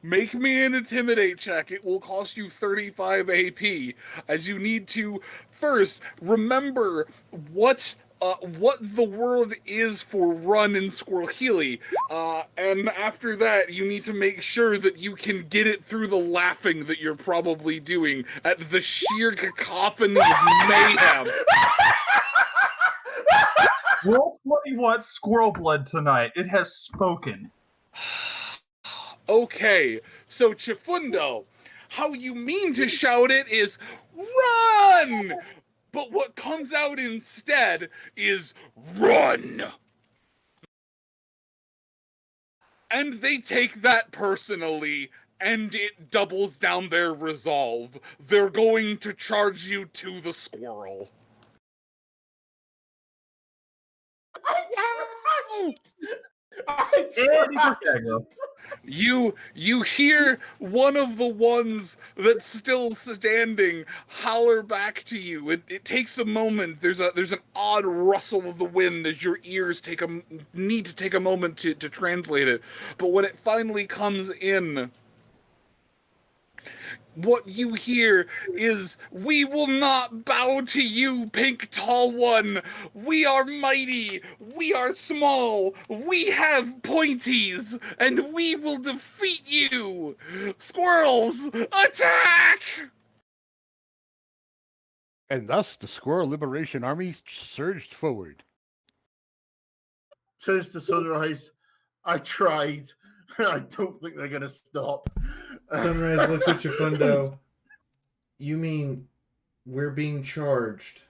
Speaker 2: Make me an intimidate check. It will cost you 35 AP, as you need to first remember what the word is for run in Squirrel Healy, and after that, you need to make sure that you can get it through the laughing that you're probably doing at the sheer cacophony of mayhem.
Speaker 8: Roll 20 wants squirrel blood tonight. It has spoken.
Speaker 2: Okay, so Chifundo, how you mean to shout it is run! But what comes out instead is run! And they take that personally, and it doubles down their resolve. They're going to charge you to the squirrel. You hear one of the ones that's still standing holler back to you. It takes a moment. There's an odd rustle of the wind as your ears need to take a moment to translate it. But when it finally comes in, what you hear is, "We will not bow to you, pink tall one. We are mighty. We are small. We have pointies, and we will defeat you. Squirrels, attack!"
Speaker 3: And thus the Squirrel Liberation Army surged forward.
Speaker 6: Turns to Sunrise. I tried. I don't think they're going to stop.
Speaker 1: Sunrise looks at Chifundo. You mean we're being charged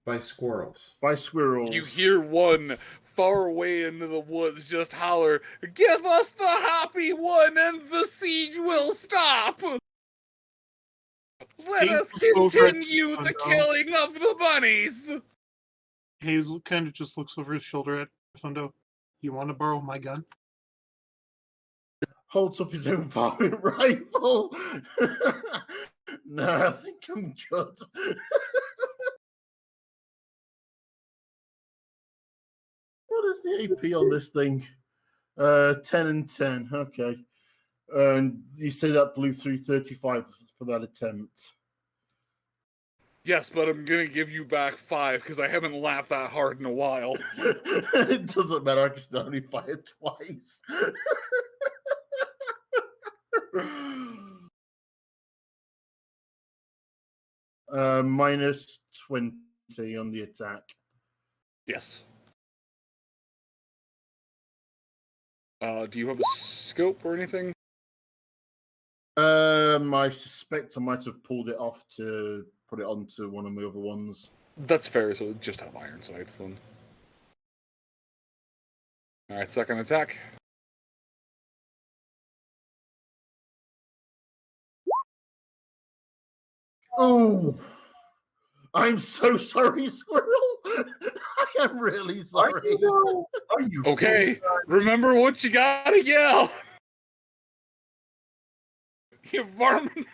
Speaker 1: By squirrels.
Speaker 6: By squirrels.
Speaker 2: You hear one far away into the woods just holler, "Give us the happy one and the siege will stop! Let us continue the killing of the bunnies!"
Speaker 4: Hazel kind of just looks over his shoulder at Fundo. You want to borrow my gun?
Speaker 6: Holds up his own varmint rifle. No, I think I'm good. What is the AP on this thing? 10 and 10. Okay. And you say that blew through 35 for that attempt.
Speaker 2: Yes, but I'm gonna give you back 5 because I haven't laughed that hard in a while.
Speaker 6: It doesn't matter. I can still only fire twice. Minus 20 on the attack.
Speaker 2: Yes. Do you have a scope or anything?
Speaker 6: I suspect I might have pulled it off to put it onto one of my other ones.
Speaker 2: That's fair, so just have iron sights then. Alright, second attack.
Speaker 6: Oh, I'm so sorry, Squirrel. I am really sorry.
Speaker 8: Are you?
Speaker 2: Okay, remember what you gotta yell. You varmint.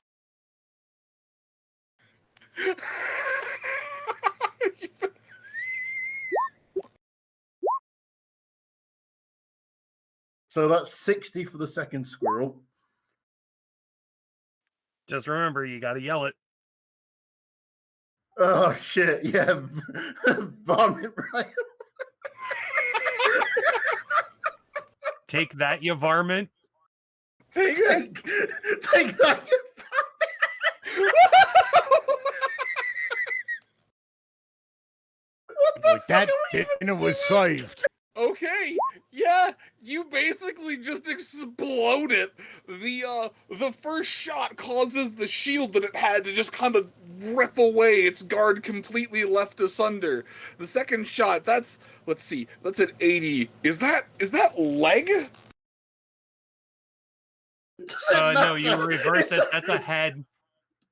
Speaker 6: So that's 60 for the second squirrel.
Speaker 7: Just remember, you gotta yell it.
Speaker 6: Oh shit! Yeah, varmint right.
Speaker 7: Take that, you varmint.
Speaker 6: Take that.
Speaker 13: Like that dinner was saved.
Speaker 2: Okay, yeah, you basically just explode it. The first shot causes the shield that it had to just kind of rip away. Its guard completely left asunder. The second shot, that's let's see, that's at 80. Is that leg?
Speaker 7: No, you reverse it. That's a head.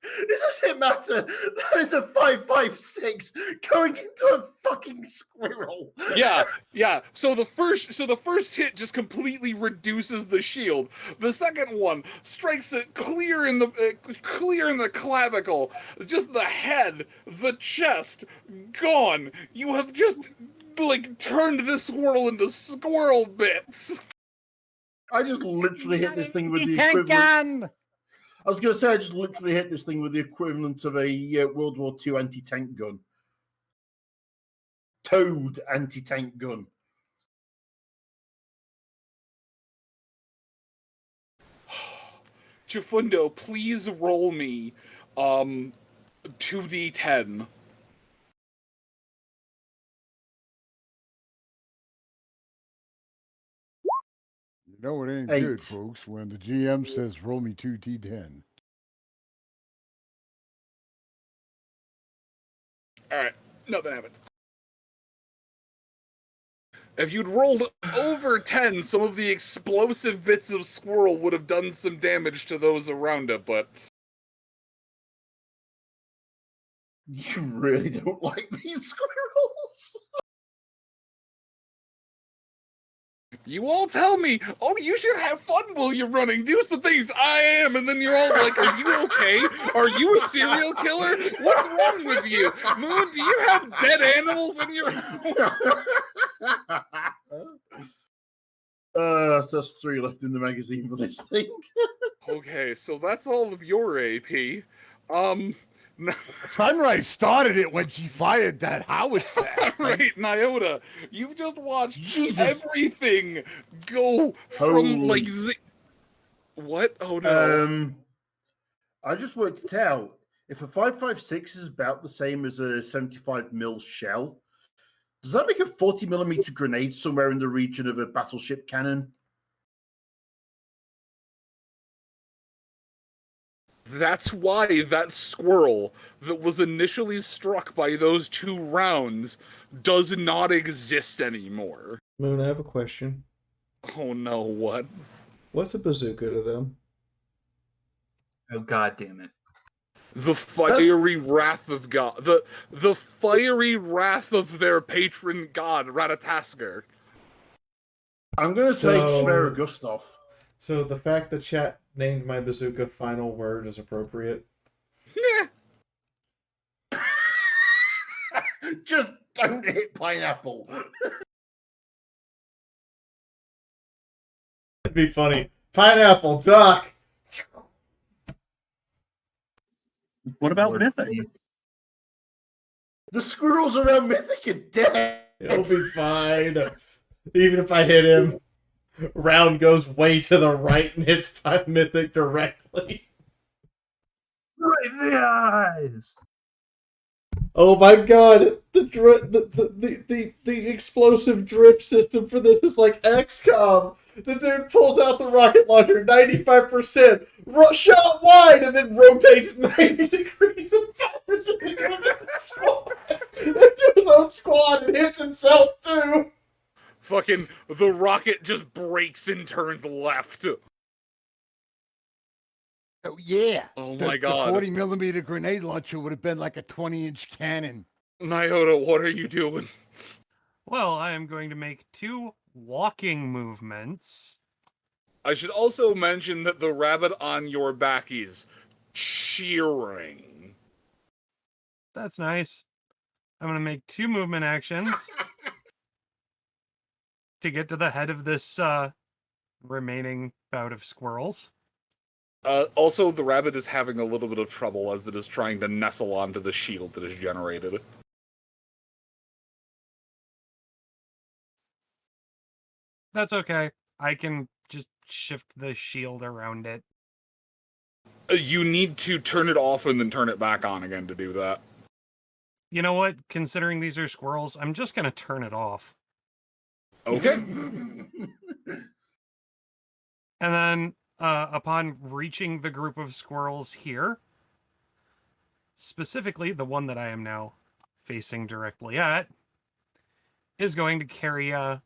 Speaker 6: It doesn't matter. That is a 5.56 going into a fucking squirrel.
Speaker 2: Yeah. So the first hit just completely reduces the shield. The second one strikes it clear in the clavicle. Just the head, the chest, gone. You have just turned this squirrel into squirrel bits.
Speaker 6: I just literally hit this thing with the equivalent. I was going to say I just literally hit this thing with the equivalent of a World War II anti-tank gun. Towed anti-tank gun.
Speaker 2: Chifundo, please roll me 2d10.
Speaker 13: You know it ain't
Speaker 6: 8.
Speaker 13: good, folks, when the GM says roll me 2d10.
Speaker 2: Alright, nothing happens. If you'd rolled over 10, some of the explosive bits of squirrel would have done some damage to those around it, but...
Speaker 6: You really don't like these squirrels?
Speaker 2: You all tell me, oh, you should have fun while you're running, do some things, I am, and then you're all like, are you okay? Are you a serial killer? What's wrong with you? Moon, do you have dead animals in your
Speaker 6: So that's 3 left in the magazine for this thing.
Speaker 2: Okay, so that's all of your AP.
Speaker 13: Sunrise started it when she fired that howitzer.
Speaker 2: Right, Nyota, you've just watched everything go from what? Oh no.
Speaker 6: I just worked it out. If a 5.56 is about the same as a 75 mil shell, does that make a 40 millimeter grenade somewhere in the region of a battleship cannon?
Speaker 2: That's why that squirrel that was initially struck by those 2 rounds does not exist anymore.
Speaker 1: Moon, I have a question.
Speaker 2: Oh no, what?
Speaker 1: What's a bazooka to them?
Speaker 8: Oh god damn it.
Speaker 2: The fiery wrath of God. The fiery wrath of their patron god, Ratatasker.
Speaker 6: I'm going to say Shvera Gustav.
Speaker 1: So the fact that chat named my bazooka Final Word is appropriate?
Speaker 6: Just don't hit pineapple.
Speaker 1: It'd be funny. Pineapple, duck!
Speaker 5: What about Mythic?
Speaker 6: The squirrels around Mythic are dead.
Speaker 1: It'll be fine. Even if I hit him, round goes way to the right and hits Mythic directly.
Speaker 8: Right in the eyes!
Speaker 1: Oh my god, the explosive drift system for this is like XCOM. The dude pulls out the rocket launcher 95%, shot wide, and then rotates 90 degrees and fires it into his own squad and hits himself too.
Speaker 2: Fucking the rocket just breaks and turns left.
Speaker 13: Oh yeah.
Speaker 2: Oh
Speaker 13: the,
Speaker 2: my god.
Speaker 13: The 40mm grenade launcher would have been like a 20-inch cannon.
Speaker 2: Nyota, what are you doing?
Speaker 7: Well, I am going to make 2 walking movements.
Speaker 2: I should also mention that the rabbit on your back is cheering.
Speaker 7: That's nice. I'm going to make 2 movement actions to get to the head of this remaining bout of squirrels.
Speaker 2: Also, the rabbit is having a little bit of trouble as it is trying to nestle onto the shield that is generated.
Speaker 7: That's okay. I can just shift the shield around it.
Speaker 2: You need to turn it off and then turn it back on again to do that.
Speaker 7: You know what? Considering these are squirrels, I'm just going to turn it off.
Speaker 2: Okay.
Speaker 7: And then, upon reaching the group of squirrels here, specifically the one that I am now facing directly at, is going to carry a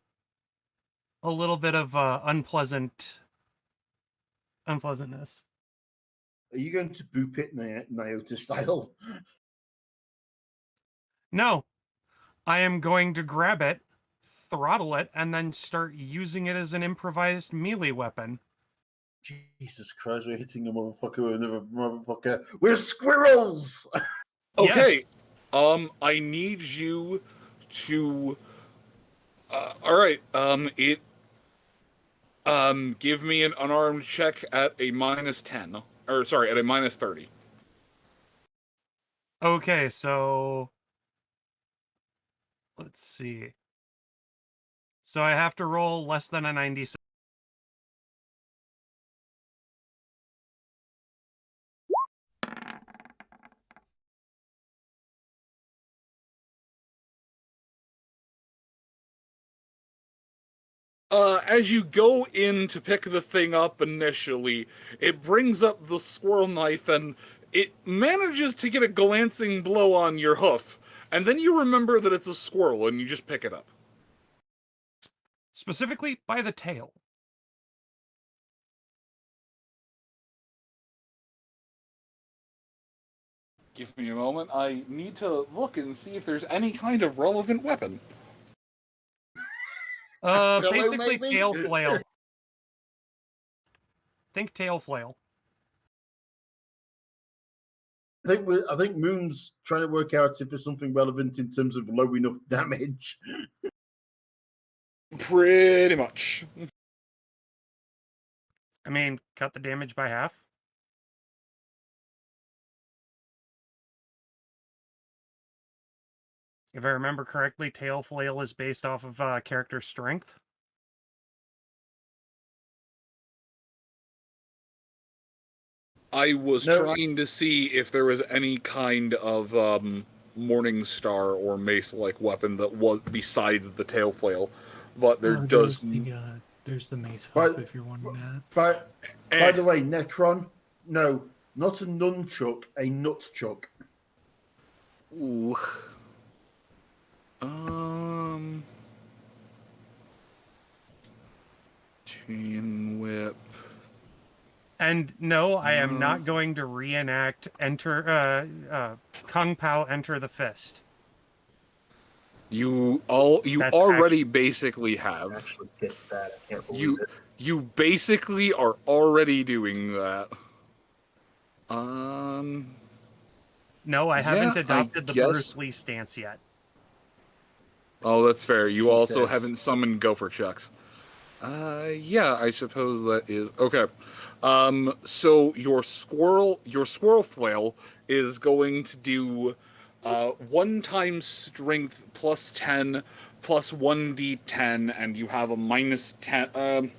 Speaker 7: little bit of unpleasantness.
Speaker 6: Are you going to boop it Nyota style?
Speaker 7: No, I am going to grab it, throttle it, and then start using it as an improvised melee weapon.
Speaker 6: Jesus Christ, we're hitting a motherfucker with another motherfucker. We're squirrels!
Speaker 2: Okay. Yes. I need you to... Alright, give me an unarmed check at a -10. Or, sorry, at a -30.
Speaker 7: Okay, so... Let's see. So I have to roll less than a 96.
Speaker 2: As you go in to pick the thing up initially, it brings up the squirrel knife and it manages to get a glancing blow on your hoof. And then you remember that it's a squirrel and you just pick it up.
Speaker 7: Specifically by the tail.
Speaker 2: Give me a moment. I need to look and see if there's any kind of relevant weapon.
Speaker 7: Basically tail flail. Think tail flail.
Speaker 6: I think Moon's trying to work out if there's something relevant in terms of low enough damage.
Speaker 2: Pretty much.
Speaker 7: I mean, cut the damage by half. If I remember correctly, tail flail is based off of character strength.
Speaker 2: I was trying to see if there was any kind of Morning Star or mace-like weapon that was besides the tail flail, but there does.
Speaker 14: There's the mace hook if you're wondering that.
Speaker 6: By the way, Necron, no, Not a nunchuck, a nutchuck.
Speaker 2: Ooh. Chain whip.
Speaker 7: And no, I am not going to reenact Kung Pao Enter the Fist.
Speaker 2: You
Speaker 7: That's
Speaker 2: already basically have.
Speaker 5: Actually get that. I can't believe it.
Speaker 2: You basically are already doing that.
Speaker 7: No, I haven't adopted the
Speaker 2: guess.
Speaker 7: Bruce Lee stance yet.
Speaker 2: Oh, that's fair. You also
Speaker 6: Jesus.
Speaker 2: haven't summoned Gopher Chucks. Yeah, I suppose that is okay. So your squirrel flail is going to do 1 times strength plus 10 plus 1d10, and you have a minus 10.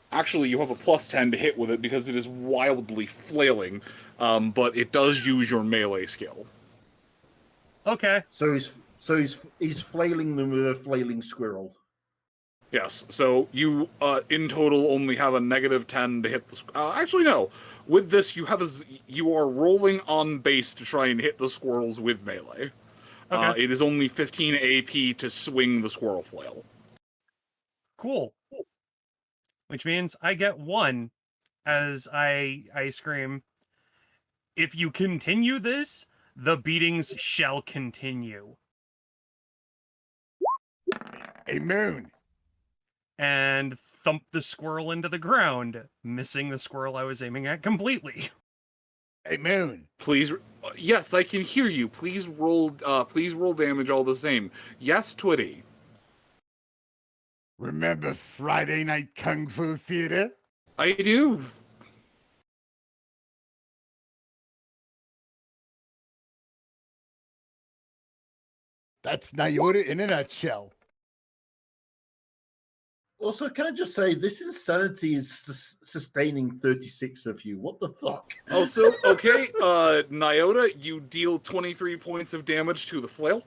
Speaker 2: Actually, you have a plus 10 to hit with it because it is wildly flailing, but it does use your melee skill.
Speaker 7: Okay.
Speaker 6: So he's flailing them with a flailing squirrel.
Speaker 2: Yes, so you in total only have a negative 10 to hit the. Actually, no. With this, you are rolling on base to try and hit the squirrels with melee.
Speaker 7: Okay.
Speaker 2: It is only 15 AP to swing the squirrel flail.
Speaker 7: Cool. Which means I get 1 as I scream, "If you continue this, the beatings shall continue."
Speaker 13: Hey, Moon.
Speaker 7: And thump the squirrel into the ground, missing the squirrel I was aiming at completely.
Speaker 13: Hey, Moon.
Speaker 2: Please, yes, I can hear you. Please roll damage all the same. Yes, Twitty.
Speaker 13: Remember Friday Night Kung Fu Theater?
Speaker 2: I do.
Speaker 13: That's Nyota in a nutshell.
Speaker 6: Also, can I just say, this insanity is sustaining 36 of you. What the fuck?
Speaker 2: Also, okay, Nyota, you deal 23 points of damage to the flail.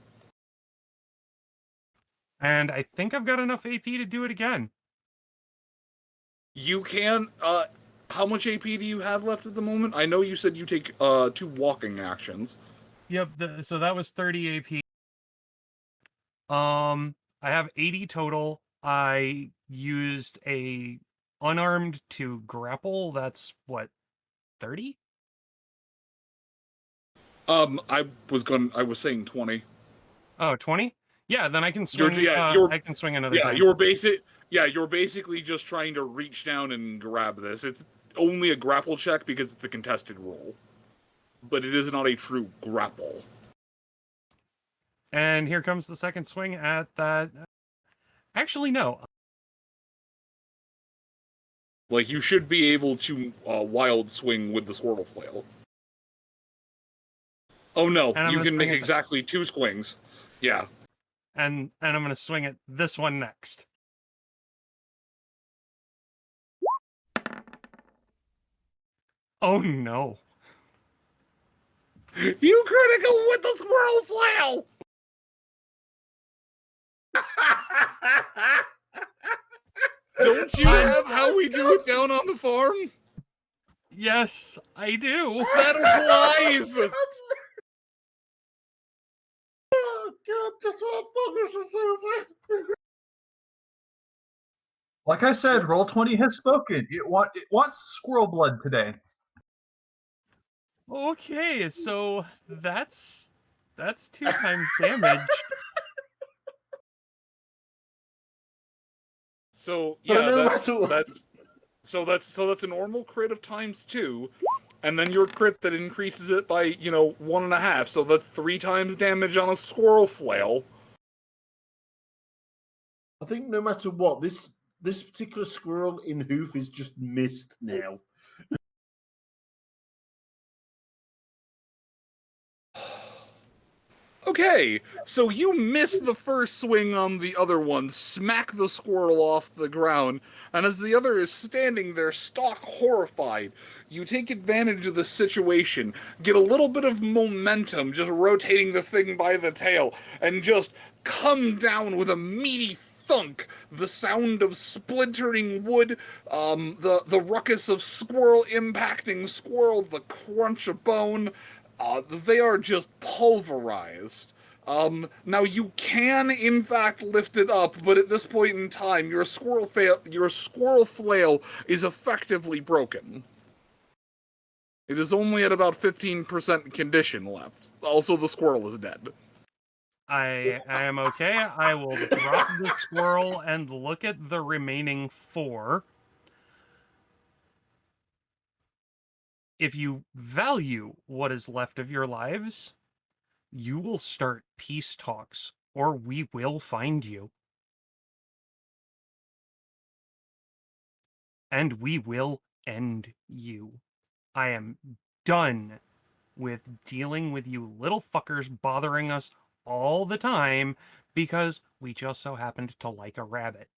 Speaker 7: And I think I've got enough AP to do it again.
Speaker 2: You can, how much AP do you have left at the moment? I know you said you take 2 walking actions.
Speaker 7: Yep, so that was 30 AP. I have 80 total. I used a unarmed to grapple. That's what, 30?
Speaker 2: I was saying 20.
Speaker 7: Oh, 20? Yeah, then I can swing. I can swing another time.
Speaker 2: You're basically just trying to reach down and grab this. It's only a grapple check because it's a contested roll, but it is not a true grapple.
Speaker 7: And here comes the second swing at that. Actually, no.
Speaker 2: Like, you should be able to wild swing with the squirtle flail. Oh no, you can make exactly 2 swings. Yeah.
Speaker 7: And I'm going to swing at this one next. Oh no.
Speaker 2: You critical with the squirrel flail! Don't you have how we do it down on the farm?
Speaker 7: Yes, I do.
Speaker 2: That applies!
Speaker 6: Oh god, just when I thought this was over.
Speaker 8: Like I said, Roll20 has spoken. It wants squirrel blood today.
Speaker 7: Okay, so that's 2 times damage.
Speaker 2: So yeah, that's a normal crit of ×2, and then your crit that increases it by 1.5. So that's 3 times damage on a squirrel flail.
Speaker 6: I think no matter what, this particular squirrel in hoof is just missed now.
Speaker 2: Okay, so you miss the first swing on the other one, smack the squirrel off the ground, and as the other is standing there stock horrified, you take advantage of the situation, get a little bit of momentum, just rotating the thing by the tail, and just come down with a meaty thunk, the sound of splintering wood, the ruckus of squirrel impacting squirrel, the crunch of bone. They are just pulverized. Now you can in fact lift it up, but at this point in time, your squirrel flail is effectively broken. It is only at about 15% condition left. Also, the squirrel is dead.
Speaker 7: I am okay. I will drop the squirrel and look at the remaining 4. If you value what is left of your lives, you will start peace talks, or we will find you. And we will end you. I am done with dealing with you little fuckers bothering us all the time because we just so happened to like a rabbit.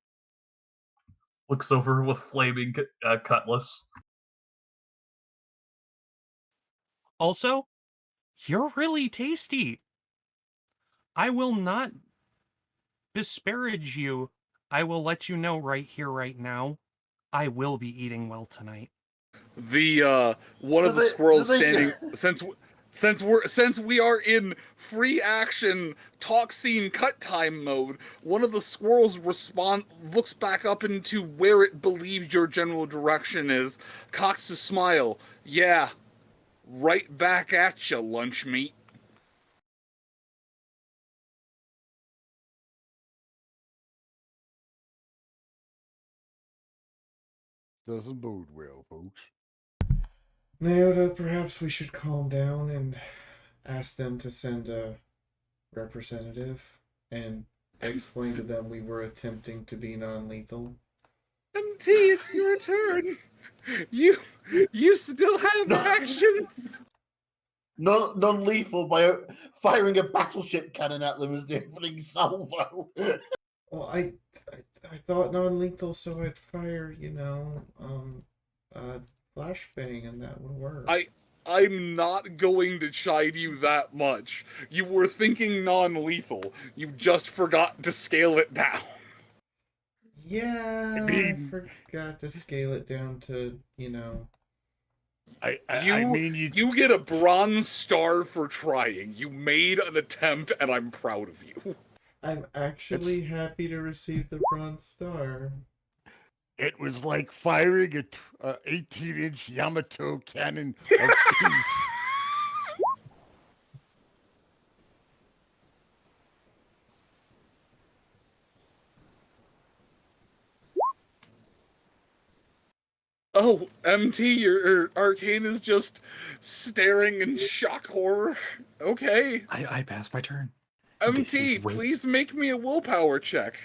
Speaker 8: Looks over with flaming cutlass.
Speaker 7: Also, you're really tasty. I will not disparage you. I will let you know right here, right now. I will be eating well tonight.
Speaker 2: The one of the squirrels standing since we are in free action talk scene cut time mode, one of the squirrels looks back up into where it believes your general direction is, cocks a smile. Yeah, right back at ya, lunch meat.
Speaker 3: Doesn't bode well, folks.
Speaker 1: Naoda, perhaps we should calm down and ask them to send a representative and explain to them we were attempting to be non-lethal.
Speaker 2: MT, it's your turn. You still have actions.
Speaker 6: Non-lethal by firing a battleship cannon at them as the opening salvo.
Speaker 1: Well, I thought non-lethal, so I'd fire, flashbang, and that would work.
Speaker 2: I'm not going to chide you that much. You were thinking non-lethal. You just forgot to scale it down.
Speaker 1: Yeah, I forgot to scale it down to,
Speaker 2: You get a bronze star for trying. You made an attempt, and I'm proud of you.
Speaker 1: I'm actually happy to receive the bronze star.
Speaker 13: It was like firing a 18-inch Yamato cannon of peace.
Speaker 2: Oh, MT, your arcane is just staring in shock horror. Okay.
Speaker 10: I passed my turn.
Speaker 2: MT, please make me a willpower check.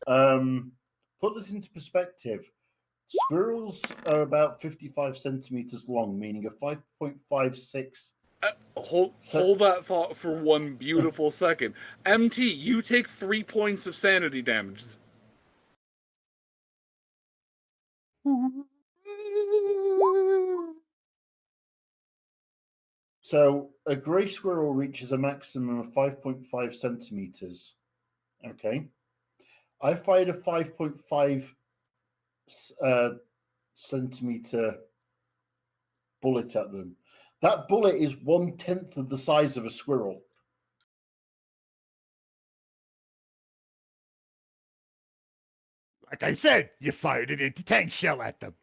Speaker 6: Put this into perspective. Squirrels are about 55 centimeters long, meaning a 5.56.
Speaker 2: Hold that thought for one beautiful second. MT, you take 3 points of sanity damage.
Speaker 6: So a grey squirrel reaches a maximum of 5.5 centimeters. Okay. I fired a 5.5 centimeter bullet at them. That bullet is 1/10 of the size of a squirrel.
Speaker 13: Like I said, you fired an anti-tank shell at them.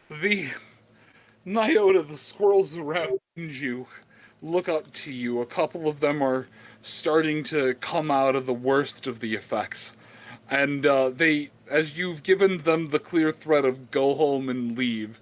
Speaker 2: The Nyota, the squirrels around you, look up to you. A couple of them are starting to come out of the worst of the effects. And they, as you've given them the clear threat of go home and leave,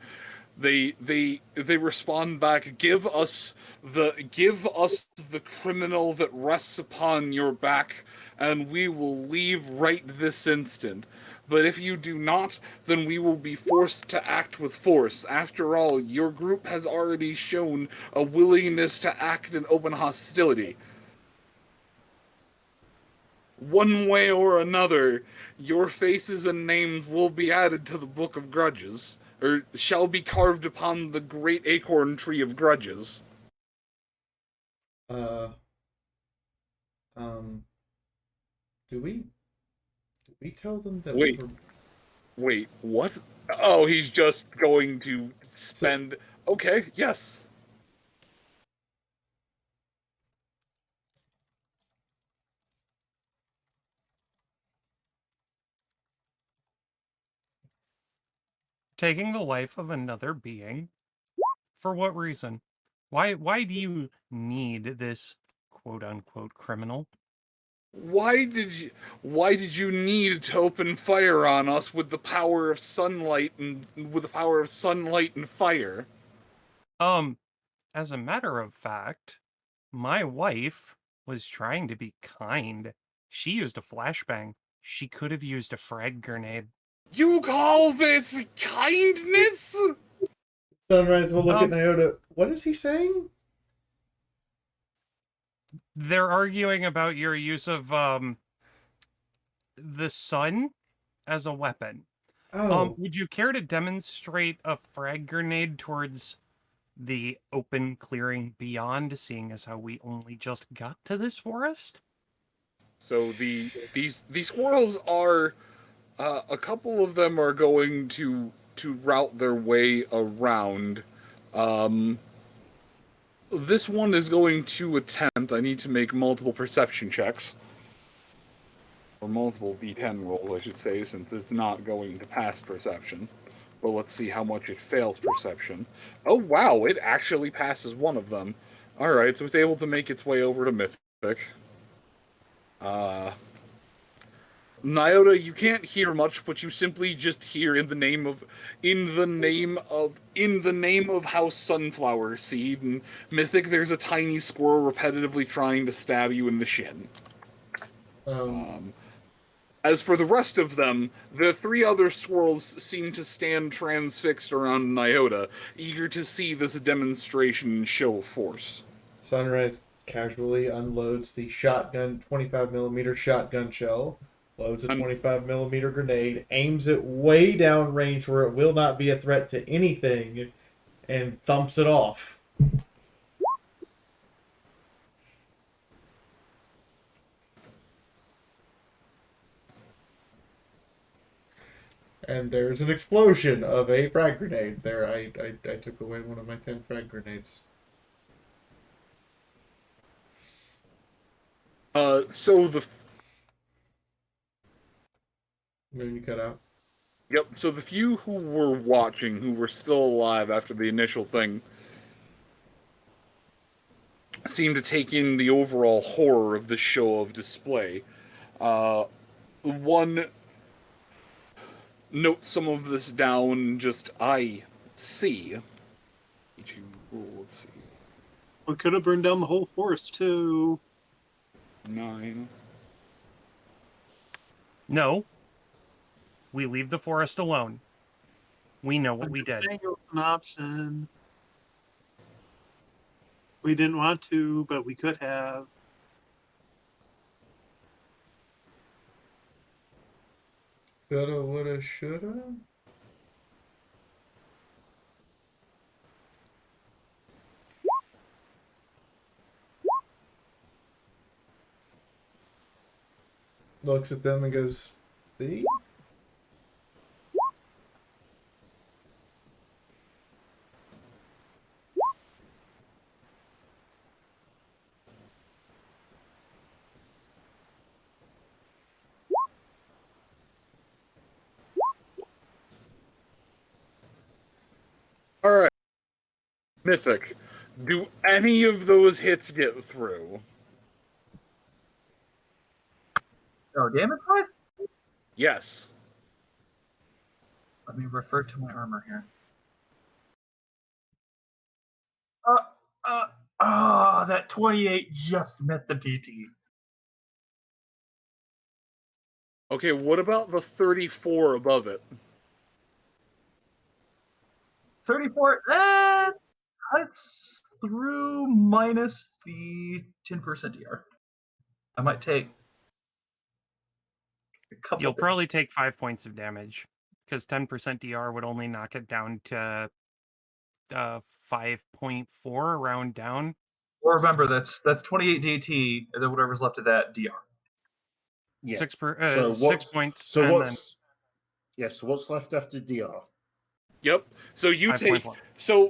Speaker 2: they respond back, give us the criminal that rests upon your back, and we will leave right this instant. But if you do not, then we will be forced to act with force. After all, your group has already shown a willingness to act in open hostility. One way or another, your faces and names will be added to the Book of Grudges. or shall be carved upon the great acorn tree of grudges.
Speaker 1: Um, do we tell them that
Speaker 2: Wait, wait, what? Oh, he's just going to spend. Okay, yes.
Speaker 7: Taking the life of another being? For what reason? Why do you need this quote unquote criminal?
Speaker 2: Why did you need to open fire on us with the power of sunlight and fire?
Speaker 7: As a matter of fact, my wife was trying to be kind. She used a flashbang. She could have used a frag grenade.
Speaker 2: You call this kindness?
Speaker 1: Sunrise will look at Nyota. What is he saying?
Speaker 7: They're arguing about your use of the sun as a weapon. Would you care to demonstrate a frag grenade towards the open clearing beyond, seeing as how we only just got to this forest?
Speaker 2: So these squirrels are a couple of them are going to route their way around. This one is going to attempt. I need to make multiple perception checks. Or multiple D10 rolls, I should say, since it's not going to pass perception. But let's see how much it fails perception. Oh, wow, it actually passes one of them. Alright, so it's able to make its way over to Mythic. Nyota, you can't hear much, but you simply just hear in the name of House Sunflower Seed, and Mythic, there's a tiny squirrel repetitively trying to stab you in the shin. As for the rest of them, the three other squirrels seem to stand transfixed around Nyota, eager to see this demonstration and show of force.
Speaker 1: Sunrise casually unloads the 25mm shotgun shell, loads a 25mm grenade, aims it way down range where it will not be a threat to anything, and thumps it off. And there's an explosion of a frag grenade. There, I took away one of my 10 frag grenades.
Speaker 2: So the...
Speaker 1: Then you cut out.
Speaker 2: Yep, so the few who were watching, who were still alive after the initial thing, seem to take in the overall horror of the show of display. One notes some of this down, just, I see. Let's see.
Speaker 4: We could have burned down the whole forest, too.
Speaker 2: 9.
Speaker 7: No. We leave the forest alone. We know what we did.
Speaker 4: It was an option. We didn't want to, but we could have.
Speaker 1: Coulda, woulda, shoulda. Looks at them and goes, "See?"
Speaker 2: Alright. Mythic, do any of those hits get through?
Speaker 8: Oh, damage-wise?
Speaker 2: Yes.
Speaker 8: Let me refer to my armor here. That 28 just met the DT.
Speaker 2: Okay, what about the 34 above it?
Speaker 8: 34, cuts through minus the 10% DR. I might take a couple.
Speaker 7: You'll probably take 5 points of damage because 10% DR would only knock it down to 5.4 round down.
Speaker 8: Well, remember that's 28 DT, and then whatever's left of that DR.
Speaker 6: Yeah.
Speaker 7: 6 points.
Speaker 6: So
Speaker 7: and
Speaker 6: what's so what's left after DR?
Speaker 2: Yep. So you take
Speaker 7: 5.1.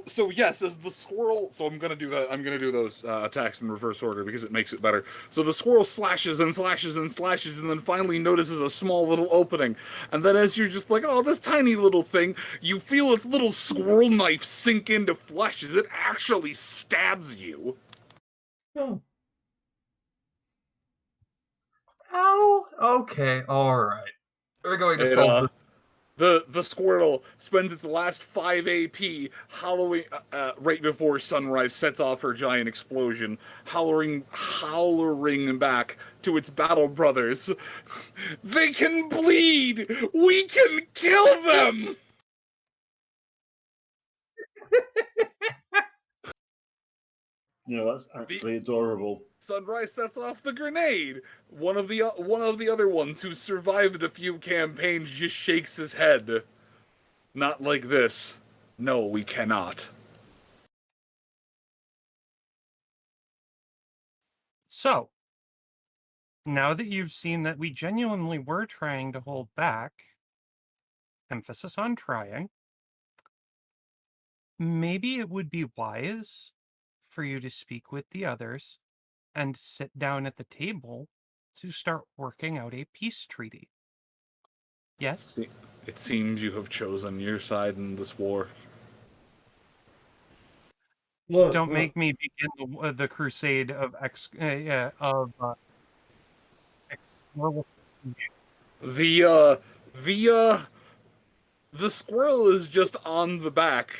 Speaker 2: so yes, as the squirrel. So I'm gonna do that. I'm gonna do those attacks in reverse order because it makes it better. So the squirrel slashes and slashes and slashes, and then finally notices a small little opening. And then as you're just like, oh, this tiny little thing, you feel its little squirrel knife sink into flesh as it actually stabs you.
Speaker 1: Oh.
Speaker 8: Oh, okay, all right. We're going to
Speaker 2: It,
Speaker 8: solve this.
Speaker 2: The squirrel spends its last 5 AP hollowing right before sunrise sets off her giant explosion, hollering back to its battle brothers. They can bleed! We can kill them!
Speaker 6: That's actually adorable.
Speaker 2: Sunrise sets off the grenade. One of the other ones who survived a few campaigns just shakes his head. Not like this. No, we cannot.
Speaker 7: So, now that you've seen that we genuinely were trying to hold back, emphasis on trying, maybe it would be wise for you to speak with the others and sit down at the table to start working out a peace treaty. Yes?
Speaker 2: It seems you have chosen your side in this war.
Speaker 7: Don't make me begin the crusade of
Speaker 2: The squirrel is just on the back,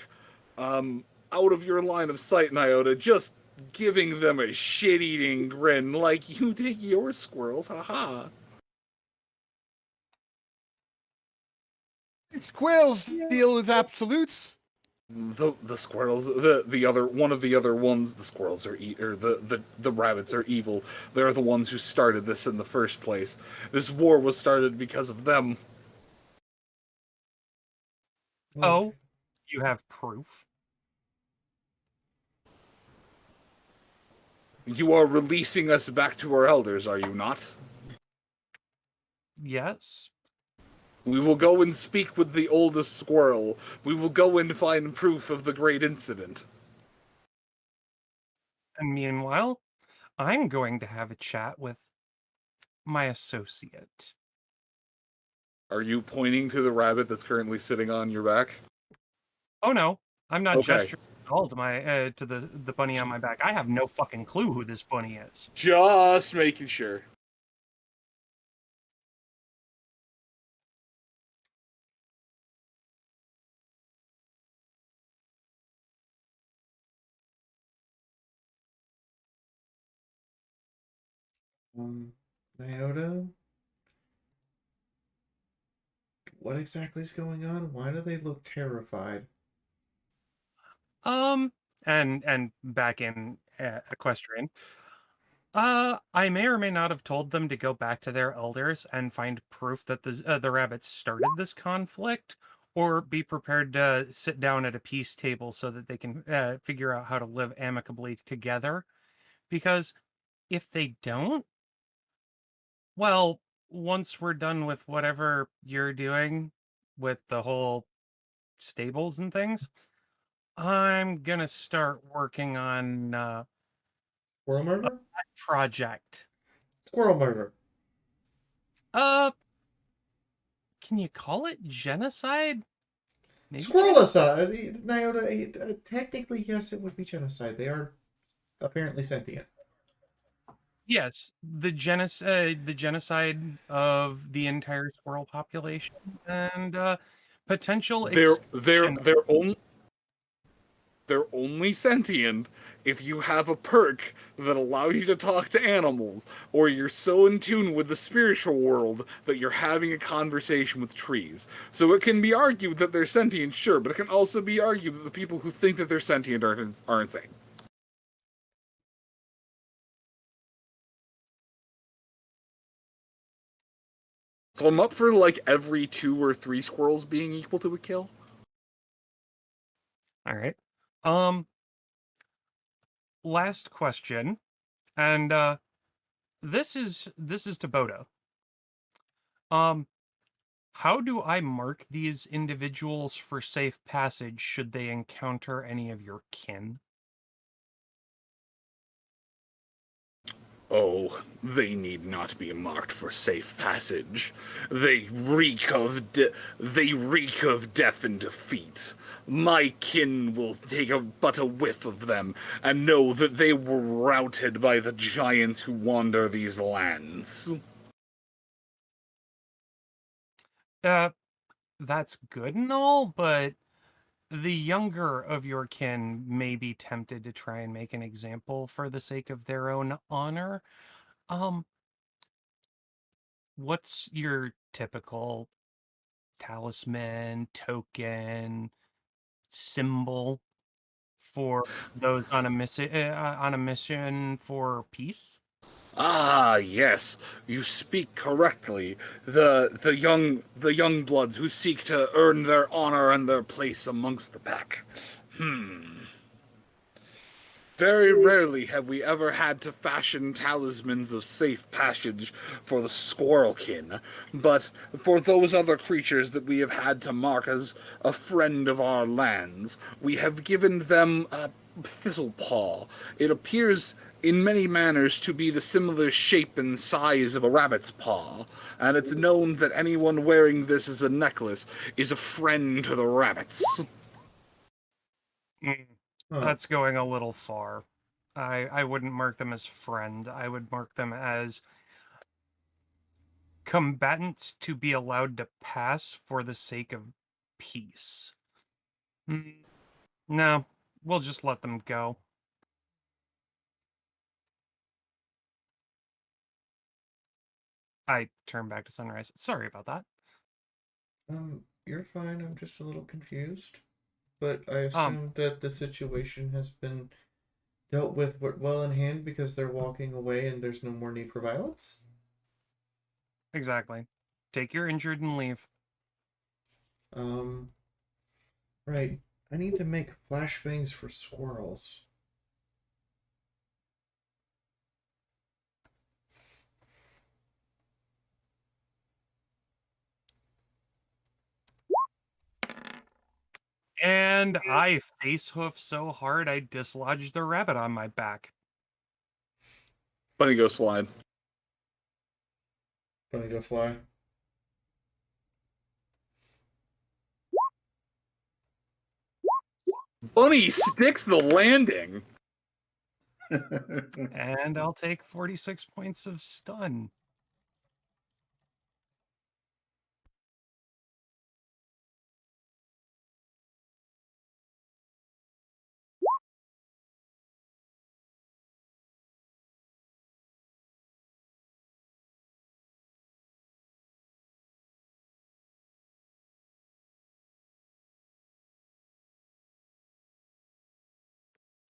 Speaker 2: out of your line of sight, Nyota, just giving them a shit-eating grin, like, you take your squirrels, haha.
Speaker 3: Squirrels deal with absolutes.
Speaker 2: The squirrels, the other one of the other ones, the squirrels are the rabbits are evil. They're the ones who started this in the first place. This war was started because of them.
Speaker 7: Oh, you have proof?
Speaker 2: You are releasing us back to our elders, are you not?
Speaker 7: Yes.
Speaker 2: We will go and speak with the oldest squirrel. We will go and find proof of the great incident.
Speaker 7: And meanwhile, I'm going to have a chat with my associate.
Speaker 2: Are you pointing to the rabbit that's currently sitting on your back?
Speaker 7: Oh no, I'm not
Speaker 2: Okay.
Speaker 7: gesturing at all to my to the bunny on my back. I have no fucking clue who this bunny is.
Speaker 2: Just making sure.
Speaker 1: Nyota? What exactly is going on? Why do they look terrified?
Speaker 7: And back in Equestrian. I may or may not have told them to go back to their elders and find proof that the rabbits started this conflict, or be prepared to sit down at a peace table so that they can figure out how to live amicably together. Because if they don't, well, once we're done with whatever you're doing with the whole stables and things, I'm gonna start working on
Speaker 1: Squirrel murder?
Speaker 7: that project.
Speaker 1: Squirrel murder.
Speaker 7: Can you call it genocide? Maybe
Speaker 1: Squirrelicide. Nyota, technically, yes, it would be genocide. They are apparently sentient.
Speaker 7: Yes, the genocide of the entire squirrel population and potential extinction.
Speaker 2: They're only sentient if you have a perk that allows you to talk to animals, or you're so in tune with the spiritual world that you're having a conversation with trees. So it can be argued that they're sentient, sure, but it can also be argued that the people who think that they're sentient are insane. So I'm up for like every 2 or 3 squirrels being equal to a kill.
Speaker 7: All right. Last question, and this is to Bodo. How do I mark these individuals for safe passage should they encounter any of your kin?
Speaker 2: Oh, they need not be marked for safe passage. They reek of death and defeat. My kin will take but a whiff of them and know that they were routed by the giants who wander these lands.
Speaker 7: That's good and all, but the younger of your kin may be tempted to try and make an example for the sake of their own honor. What's your typical talisman, token, symbol for those on a mission for peace?
Speaker 2: Ah, yes, you speak correctly. The young bloods who seek to earn their honor and their place amongst the pack. Very rarely have we ever had to fashion talismans of safe passage for the squirrelkin, but for those other creatures that we have had to mark as a friend of our lands, we have given them a thistle paw. It appears in many manners to be the similar shape and size of a rabbit's paw, and it's known that anyone wearing this as a necklace is a friend to the rabbits.
Speaker 7: That's going a little far. I wouldn't mark them as friend. I would mark them as combatants to be allowed to pass for the sake of peace. No, we'll just let them go. I turn back to Sunrise. Sorry about that.
Speaker 1: You're fine. I'm just a little confused. But I assume that the situation has been dealt with well in hand because they're walking away and there's no more need for violence?
Speaker 7: Exactly. Take your injured and leave.
Speaker 1: Right. I need to make flashbangs for squirrels.
Speaker 7: And I face hoof so hard I dislodged the rabbit on my back.
Speaker 2: Bunny goes flying.
Speaker 1: Bunny go fly.
Speaker 2: Bunny sticks the landing.
Speaker 7: And I'll take 46 points of stun.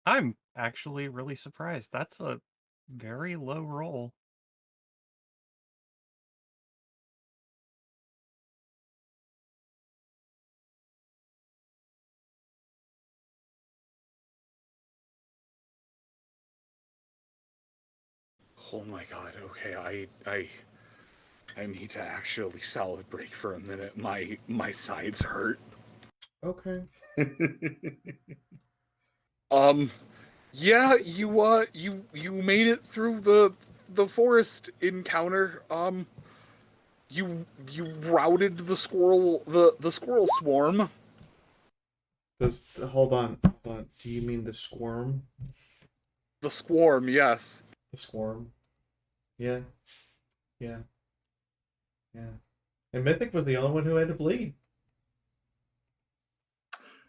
Speaker 7: I'm actually really surprised. That's a very low roll.
Speaker 2: Oh my god, okay, I need to actually solid break for a minute. My sides hurt.
Speaker 1: Okay.
Speaker 2: Yeah, you made it through the forest encounter. You routed the squirrel swarm.
Speaker 1: Hold on. Do you mean the squirm?
Speaker 2: The swarm, yes.
Speaker 1: The squirm. Yeah. Yeah. And Mythic was the only one who had to bleed.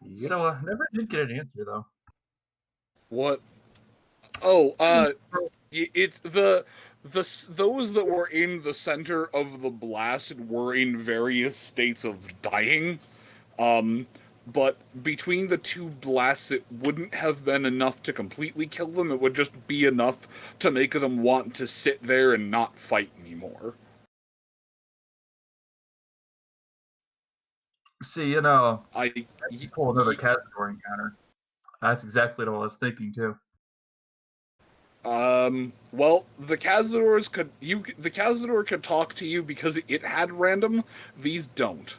Speaker 8: Yep. So never did get an answer though.
Speaker 2: What? Oh, it's those that were in the center of the blast were in various states of dying. But between the two blasts, it wouldn't have been enough to completely kill them. It would just be enough to make them want to sit there and not fight anymore.
Speaker 8: See, you know,
Speaker 2: I
Speaker 8: pull another Cazador encounter. That's exactly what I was thinking too.
Speaker 2: Well, the Cazador could talk to you because it had random. These don't.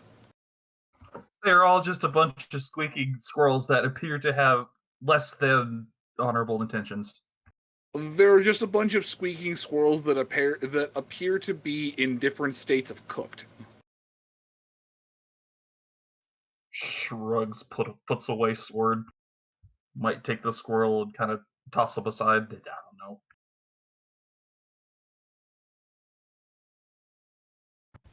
Speaker 8: They're all just a bunch of squeaking squirrels that appear to have less than honorable intentions.
Speaker 2: There are just a bunch of squeaking squirrels that appear to be in different states of cooked.
Speaker 8: Shrugs, puts away sword. Might take the squirrel and kind of toss him aside. I don't know.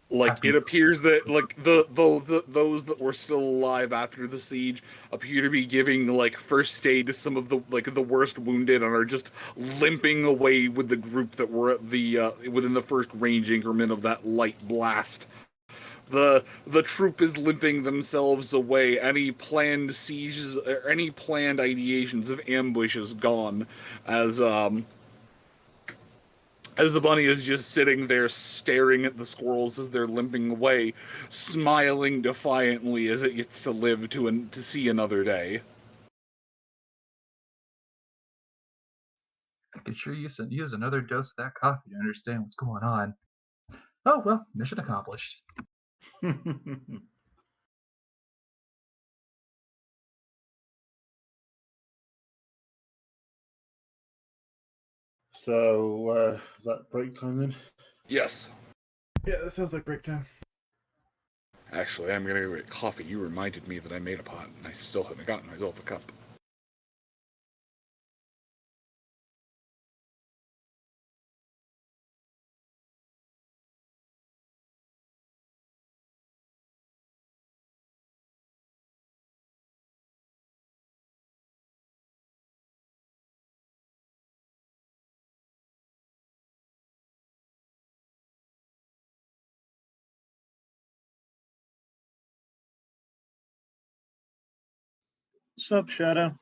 Speaker 2: Like it appears that like those that were still alive after the siege appear to be giving like first aid to some of the worst wounded and are just limping away with the group that were at the within the first range increment of that light blast. The troop is limping themselves away. Any planned sieges or any planned ideations of ambush is gone as the bunny is just sitting there staring at the squirrels as they're limping away, smiling defiantly as it gets to live to see another day.
Speaker 8: I could sure use another dose of that coffee to understand what's going on. Oh well, mission accomplished.
Speaker 6: So, that break time then?
Speaker 2: Yes.
Speaker 1: Yeah, that sounds like break time.
Speaker 2: Actually, I'm gonna go get coffee. You reminded me that I made a pot, and I still haven't gotten myself a cup.
Speaker 5: Sup, Shadow?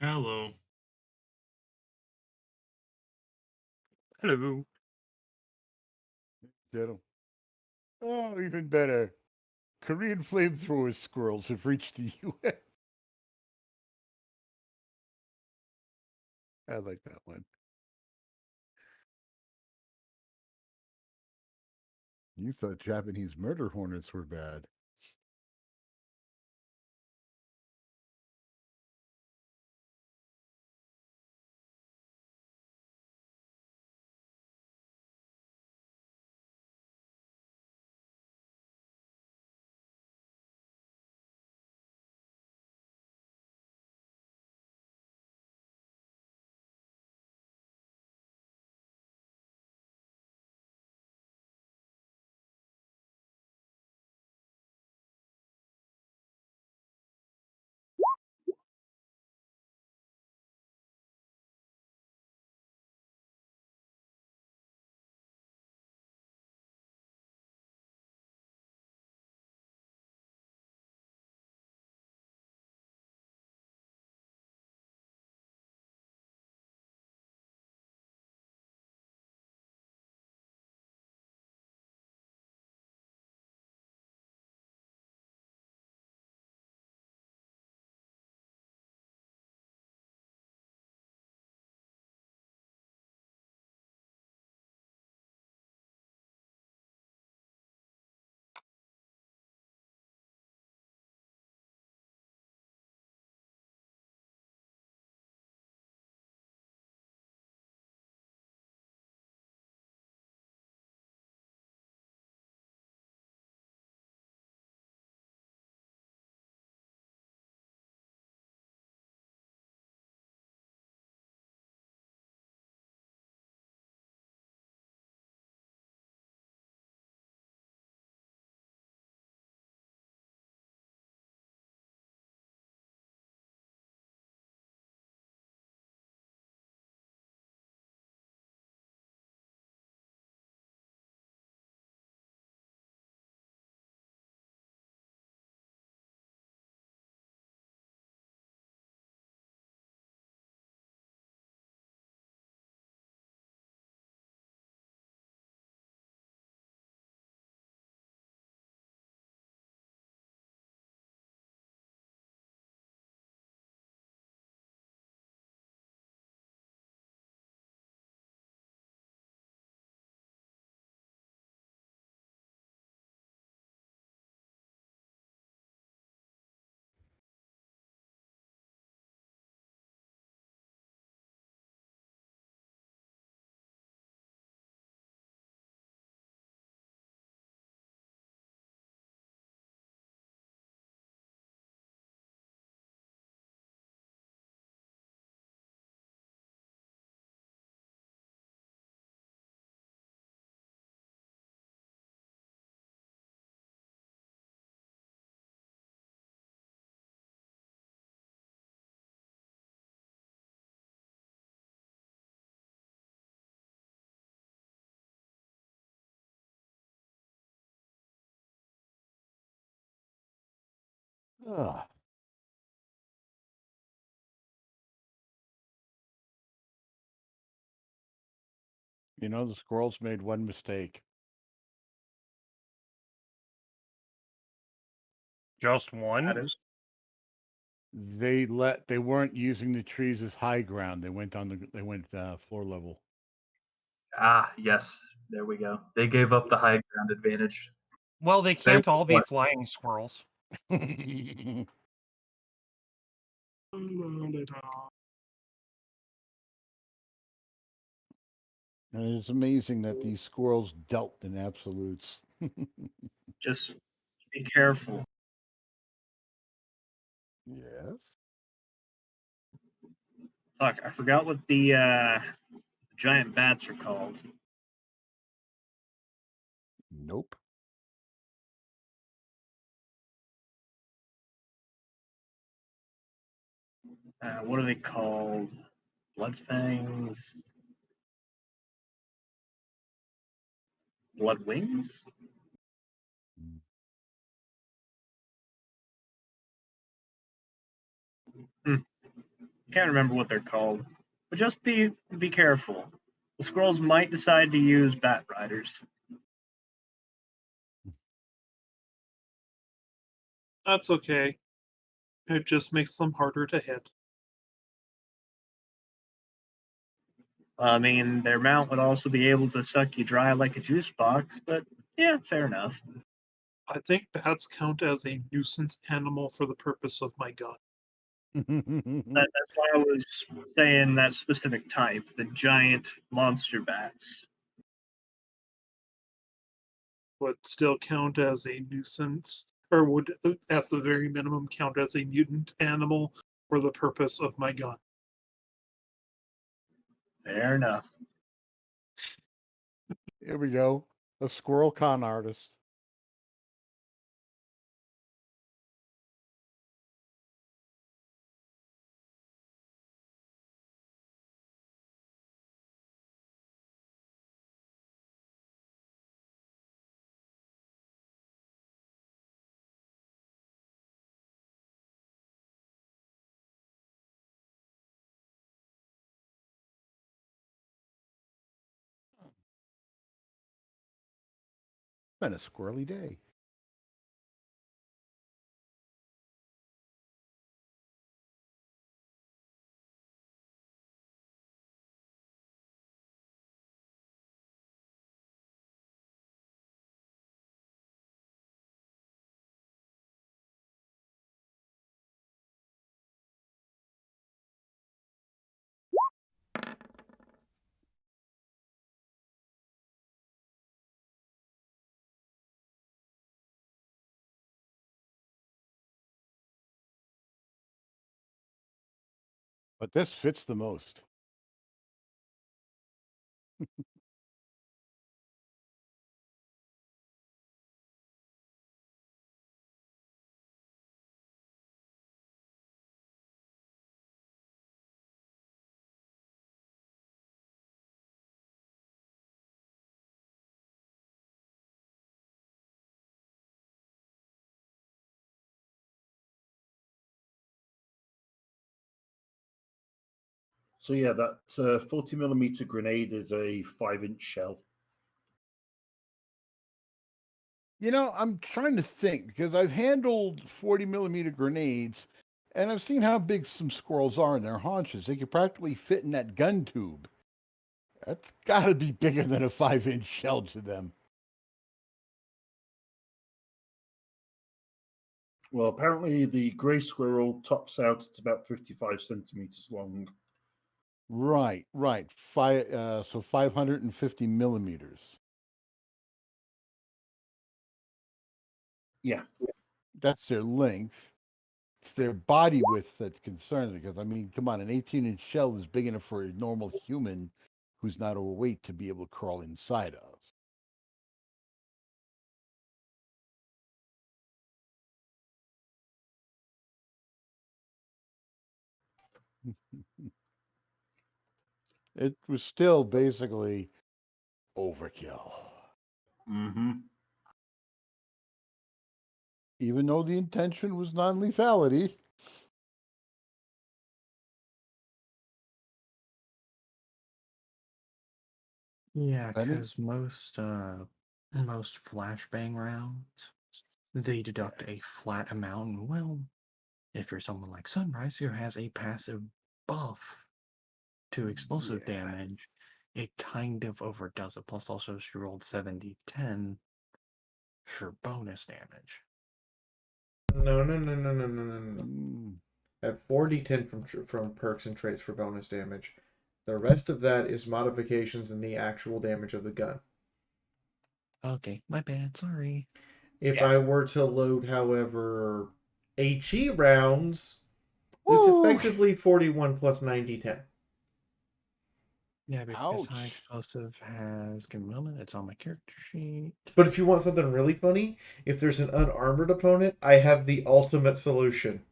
Speaker 14: Hello.
Speaker 7: Hello.
Speaker 3: Shadow. Oh, even better. Korean flamethrower squirrels have reached the U.S. I like that one. You thought Japanese murder hornets were bad. Ah. You know, the squirrels made one mistake.
Speaker 7: Just one?
Speaker 5: That is.
Speaker 3: They weren't using the trees as high ground. They went floor level.
Speaker 8: Ah, yes. There we go. They gave up the high ground advantage.
Speaker 7: Well, they can't all be flying squirrels.
Speaker 3: And it's amazing that these squirrels dealt in absolutes.
Speaker 5: Just be careful.
Speaker 3: Yes.
Speaker 5: Fuck, I forgot what the giant bats are called.
Speaker 3: Nope.
Speaker 5: What are they called? Blood fangs? Blood wings? Can't remember what they're called. But just be careful. The squirrels might decide to use bat riders.
Speaker 4: That's okay. It just makes them harder to hit.
Speaker 5: I mean, their mount would also be able to suck you dry like a juice box, but yeah, fair enough.
Speaker 4: I think bats count as a nuisance animal for the purpose of my gun.
Speaker 5: That's why I was saying that specific type, the giant monster bats.
Speaker 4: Would still count as a nuisance, or would at the very minimum count as a mutant animal for the purpose of my gun.
Speaker 5: Fair enough.
Speaker 3: Here we go. A squirrel con artist. Been a squirrely day. But this fits the most.
Speaker 6: So yeah, that 40mm grenade is a 5-inch shell.
Speaker 3: You know, I'm trying to think because I've handled 40mm grenades and I've seen how big some squirrels are in their haunches. They could practically fit in that gun tube. That's got to be bigger than a 5-inch shell to them.
Speaker 6: Well, apparently the grey squirrel tops out at about 55 centimeters long.
Speaker 3: Right. So 550 millimeters.
Speaker 6: Yeah.
Speaker 3: That's their length. It's their body width that concerns me because, I mean, come on, an 18-inch shell is big enough for a normal human who's not overweight to be able to crawl inside of. It was still basically overkill.
Speaker 6: Mm-hmm.
Speaker 3: even though the intention was non-lethality.
Speaker 10: Yeah,
Speaker 3: Penny?
Speaker 10: because most flashbang rounds, they deduct a flat amount. And well, if you're someone like Sunrise who has a passive buff to explosive damage, it kind of overdoes it. Plus, also she rolled 70-10 for bonus damage.
Speaker 1: No. At 4d10 from perks and traits for bonus damage. The rest of that is modifications in the actual damage of the gun.
Speaker 10: Okay, my bad. Sorry.
Speaker 1: If I were to load, however, HE rounds, it's effectively 41 plus 9d10.
Speaker 10: Yeah, because high explosive has. Give me a moment. It's on my character sheet.
Speaker 1: But if you want something really funny, if there's an unarmored opponent, I have the ultimate solution.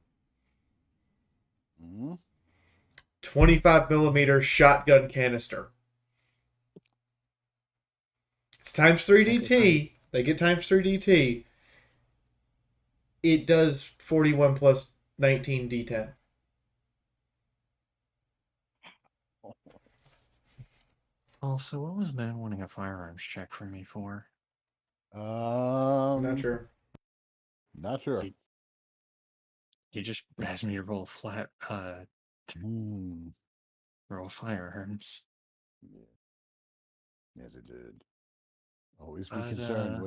Speaker 1: 25 millimeter shotgun canister. It's times 3dt. They get times 3dt. It does 41 plus 19 d10.
Speaker 10: Also, what was Ben wanting a firearms check from me for?
Speaker 1: Not sure.
Speaker 3: Not sure.
Speaker 10: He just asked me to roll flat, roll firearms.
Speaker 3: Yes, it did. Always be
Speaker 10: But,
Speaker 3: concerned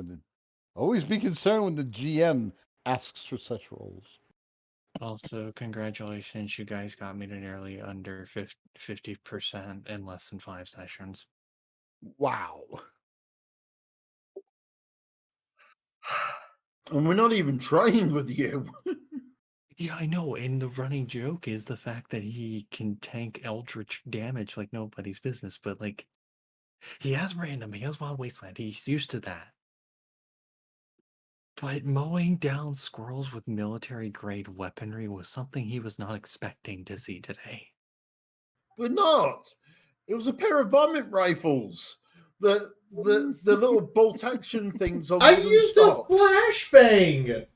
Speaker 3: when the GM asks for such rolls.
Speaker 10: Also, congratulations, you guys got me to nearly under 50% in less than 5 sessions.
Speaker 3: Wow.
Speaker 6: And we're not even trying with you.
Speaker 10: Yeah, I know, and the running joke is the fact that he can tank eldritch damage like nobody's business, but, like, he has Wild Wasteland, he's used to that. But mowing down squirrels with military-grade weaponry was something he was not expecting to see today.
Speaker 6: We're not. It was a pair of varmint rifles. The little bolt action things on
Speaker 1: I
Speaker 6: wooden
Speaker 1: used
Speaker 6: stocks.
Speaker 1: a flashbang!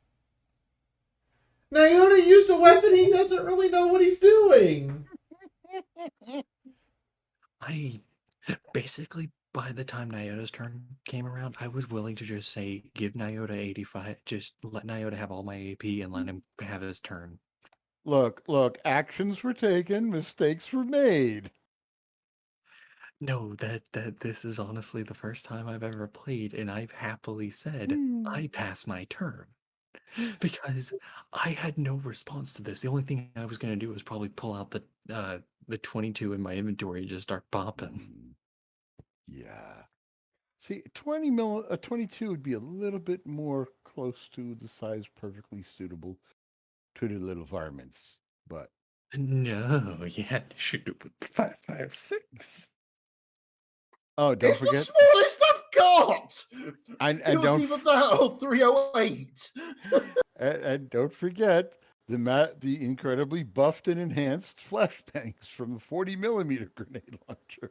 Speaker 1: Nyota used a weapon he doesn't really know what he's doing.
Speaker 10: I basically, by the time Nyota's turn came around, I was willing to just say, give Nyota 85, just let Nyota have all my AP and let him have his turn.
Speaker 3: Look, actions were taken, mistakes were made.
Speaker 10: No, that this is honestly the first time I've ever played, and I've happily said, I pass my turn. Because I had no response to this. The only thing I was going to do was probably pull out the 22 in my inventory and just start popping.
Speaker 3: Yeah. See, 22 would be a little bit more close to the size perfectly suitable to the little varmints, but
Speaker 10: No, you had to shoot it with 5.56.
Speaker 3: Oh, don't
Speaker 6: It's
Speaker 3: forget.
Speaker 6: the smallest I've got.
Speaker 3: And
Speaker 6: it was
Speaker 3: don't
Speaker 6: either that or 308.
Speaker 3: and don't forget the incredibly buffed and enhanced flashbangs from the 40 millimeter grenade launcher.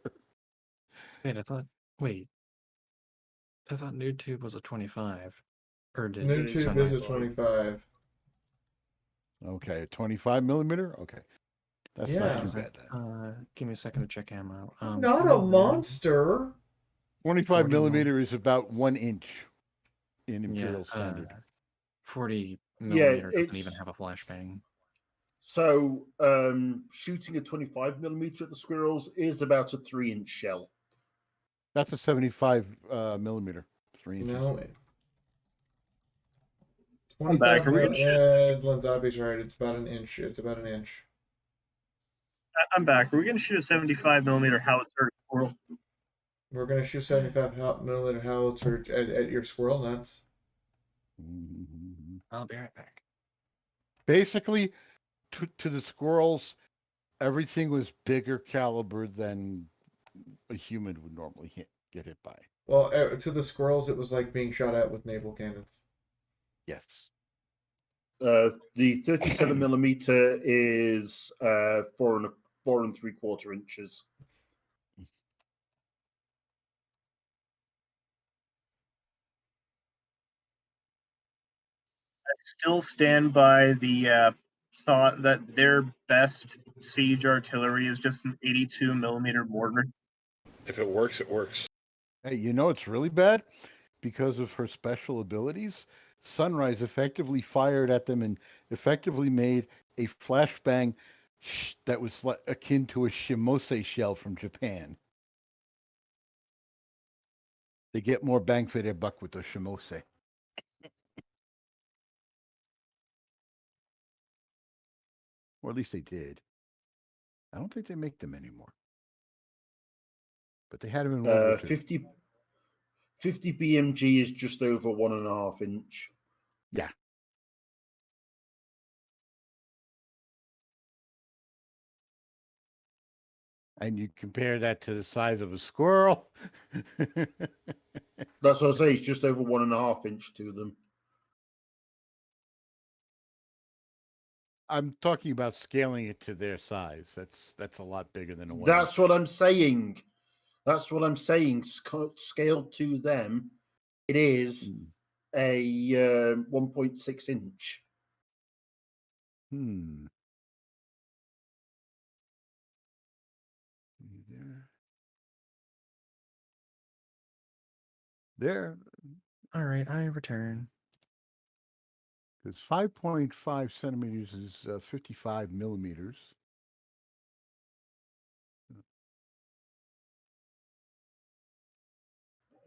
Speaker 10: Wait, I thought Nude Tube was a 25. Or did
Speaker 1: New tube is a 25.
Speaker 3: Okay, 25 millimeter. Okay, that's not too bad.
Speaker 10: Give me a second to check ammo.
Speaker 1: Not a monster.
Speaker 3: 25
Speaker 10: 40
Speaker 3: millimeter is about 1 inch in Imperial
Speaker 10: Yeah,
Speaker 3: standard.
Speaker 10: 40
Speaker 6: Yeah,
Speaker 10: millimeter doesn't
Speaker 6: it's-
Speaker 10: even have a flashbang.
Speaker 6: So, shooting a 25 millimeter at the squirrels is about a 3-inch shell.
Speaker 3: That's a 75 millimeter, 3 inches.
Speaker 1: No.
Speaker 5: I'm back.
Speaker 1: 25
Speaker 5: Are we
Speaker 1: mil.
Speaker 5: gonna shoot?
Speaker 1: Lenzabi's right. It's about an inch. It's about an inch.
Speaker 5: I'm back. Are we gonna shoot a 75 millimeter howitzer at a squirrel?
Speaker 1: We're gonna shoot 75 millimeter howitzer at your squirrel nuts.
Speaker 10: I'll be right back.
Speaker 3: Basically, to the squirrels, everything was bigger caliber than a human would normally get hit by.
Speaker 1: Well, to the squirrels, it was like being shot at with naval cannons.
Speaker 3: Yes.
Speaker 6: The 37 millimeter is 4 3/4 inches.
Speaker 5: still stand by the thought that their best siege artillery is just an 82 millimeter mortar.
Speaker 2: If it works, it works.
Speaker 3: Hey, you know it's really bad? Because of her special abilities, Sunrise effectively fired at them and effectively made a flashbang that was akin to a Shimose shell from Japan. They get more bang for their buck with the Shimose. Or at least they did. I don't think they make them anymore. But they had them in World War II.
Speaker 6: 50 BMG is just over 1.5 inch.
Speaker 3: Yeah. And you compare that to the size of a squirrel.
Speaker 6: That's what I say. It's just over 1.5 inch to them.
Speaker 3: I'm talking about scaling it to their size. That's a lot bigger than a one.
Speaker 6: That's what I'm saying. That's what I'm saying. Scaled to them, it is a 1.6 inch.
Speaker 3: There.
Speaker 10: All right, I return.
Speaker 3: Because 5.5 centimeters is 55 millimeters.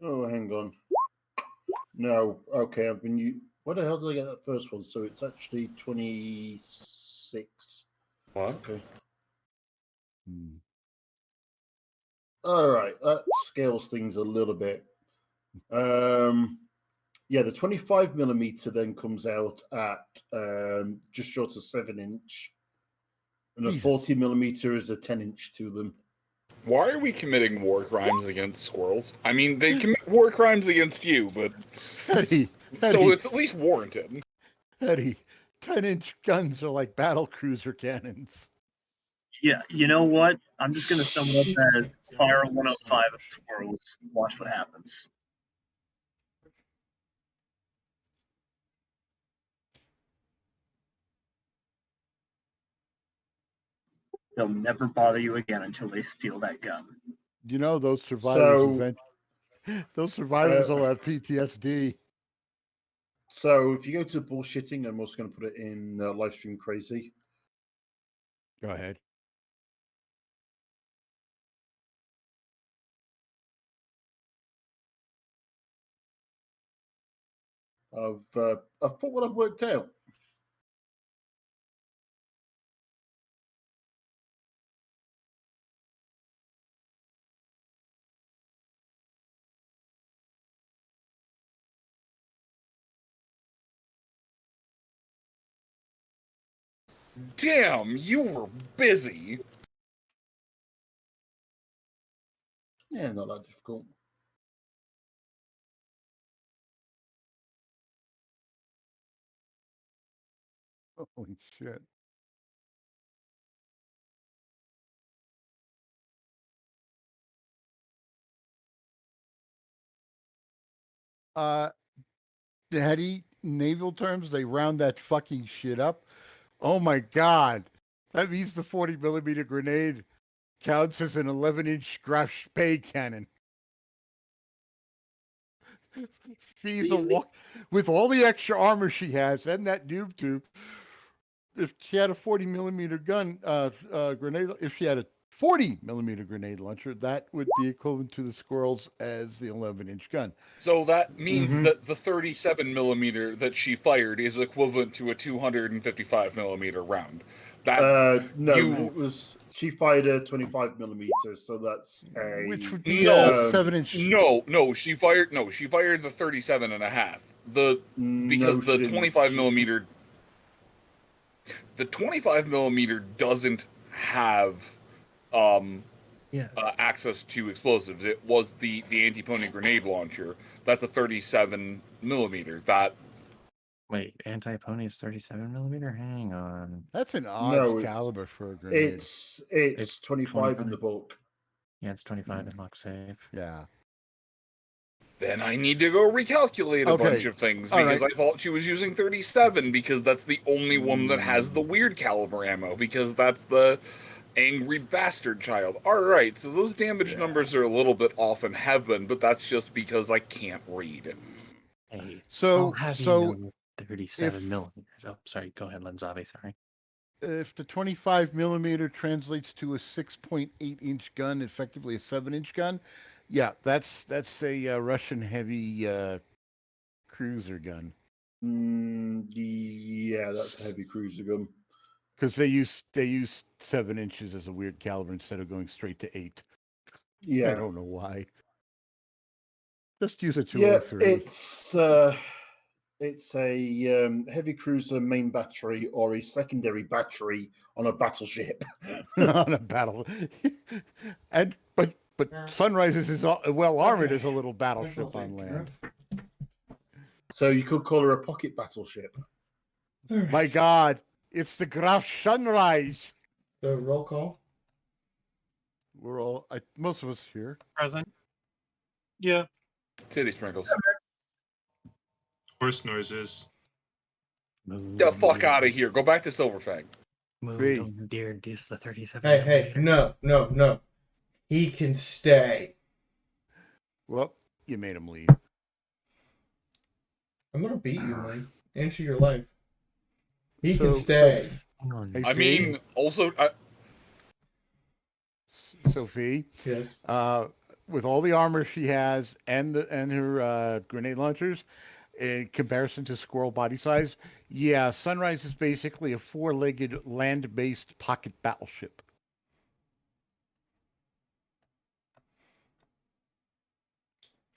Speaker 6: Oh, hang on. No, okay. I've been. What the hell did I get that first one? So it's actually 26.
Speaker 2: What?
Speaker 6: Okay. All right, that scales things a little bit. Yeah, the 25 millimeter then comes out at just short of 7 inch, and the 40 millimeter is a 10 inch to them.
Speaker 2: Why are we committing war crimes against squirrels? I mean, they commit war crimes against you, but
Speaker 3: Eddie,
Speaker 2: so it's at least warranted.
Speaker 3: Eddie, 10-inch guns are like battle cruiser cannons.
Speaker 5: Yeah, you know what? I'm just gonna sum it up as fire 105 at the squirrels. Watch what happens. They'll never bother you again until they steal that gun.
Speaker 3: You know those survivors those survivors all have PTSD.
Speaker 6: So if you go to bullshitting, I'm also going to put it in Livestream Crazy.
Speaker 3: Go ahead.
Speaker 6: I've put what I've worked out.
Speaker 2: Damn, you were busy.
Speaker 6: Yeah, not that difficult.
Speaker 3: Holy shit. Daddy, naval terms, they round that fucking shit up. Oh my god. That means the 40 millimeter grenade counts as an 11-inch Graf Spee cannon. Fiesel with all the extra armor she has and that noob tube. If she had a 40 millimeter gun, grenade, if she had a 40 millimeter grenade launcher, that would be equivalent to the squirrels as the 11-inch gun.
Speaker 2: So that means that the 37 millimeter that she fired is equivalent to a 255 millimeter round.
Speaker 6: No, it was she fired a 25 millimeter, so that's a
Speaker 3: which would be a 7-inch.
Speaker 2: No, she fired the 37 and a half. Because the 25 millimeter. The 25 millimeter doesn't have access to explosives. It was the anti-pony grenade launcher. That's a 37 millimeter.
Speaker 10: Wait, anti-pony is 37 millimeter? Hang on.
Speaker 3: That's an odd caliber for a grenade.
Speaker 6: It's 25 in the book.
Speaker 10: Yeah, it's 25 in lock safe.
Speaker 3: Yeah.
Speaker 2: then I need to go recalculate a bunch
Speaker 3: Okay,
Speaker 2: of things
Speaker 3: all
Speaker 2: because
Speaker 3: right.
Speaker 2: I thought she was using 37 because that's the only one that has the weird caliber ammo because that's the angry bastard child. Alright, so those damage numbers are a little bit off and have been, but that's just because I can't read.
Speaker 10: Hey,
Speaker 3: So-
Speaker 10: I'll have
Speaker 3: so
Speaker 10: you know 37
Speaker 3: if-
Speaker 10: millimeters. Oh, sorry. Go ahead, Lenzavi. Sorry.
Speaker 3: If the 25 millimeter translates to a 6.8-inch gun, effectively a 7-inch gun, yeah, that's a Russian heavy cruiser gun.
Speaker 6: Yeah, that's a heavy cruiser gun.
Speaker 3: Because they use 7 inches as a weird caliber instead of going straight to 8.
Speaker 6: Yeah.
Speaker 3: I don't know why. Just use a
Speaker 6: Yeah,
Speaker 3: 203.
Speaker 6: it's a heavy cruiser main battery or a secondary battery on a battleship.
Speaker 3: On a battle. But Sunrises is well armored as a little battleship on land.
Speaker 6: So you could call her a pocket battleship.
Speaker 3: My God, it's the Graf Sunrise.
Speaker 1: So roll call.
Speaker 3: We're all most of us here.
Speaker 7: Present.
Speaker 4: Yeah.
Speaker 2: Titty sprinkles.
Speaker 14: Horse noises.
Speaker 2: The fuck out of here. Go back to Silverfang.
Speaker 10: Moon, don't you dare diss the 37
Speaker 1: Hey, no. He can stay.
Speaker 3: Well, you made him leave.
Speaker 1: I'm gonna beat you, Mike. Answer your life. He
Speaker 3: So-
Speaker 1: can stay.
Speaker 3: Hey,
Speaker 2: I
Speaker 3: Fee?
Speaker 2: mean, also,
Speaker 3: Sophie.
Speaker 1: Yes.
Speaker 3: With all the armor she has and her grenade launchers, in comparison to Squirrel body size, yeah, Sunrise is basically a 4-legged land-based pocket battleship.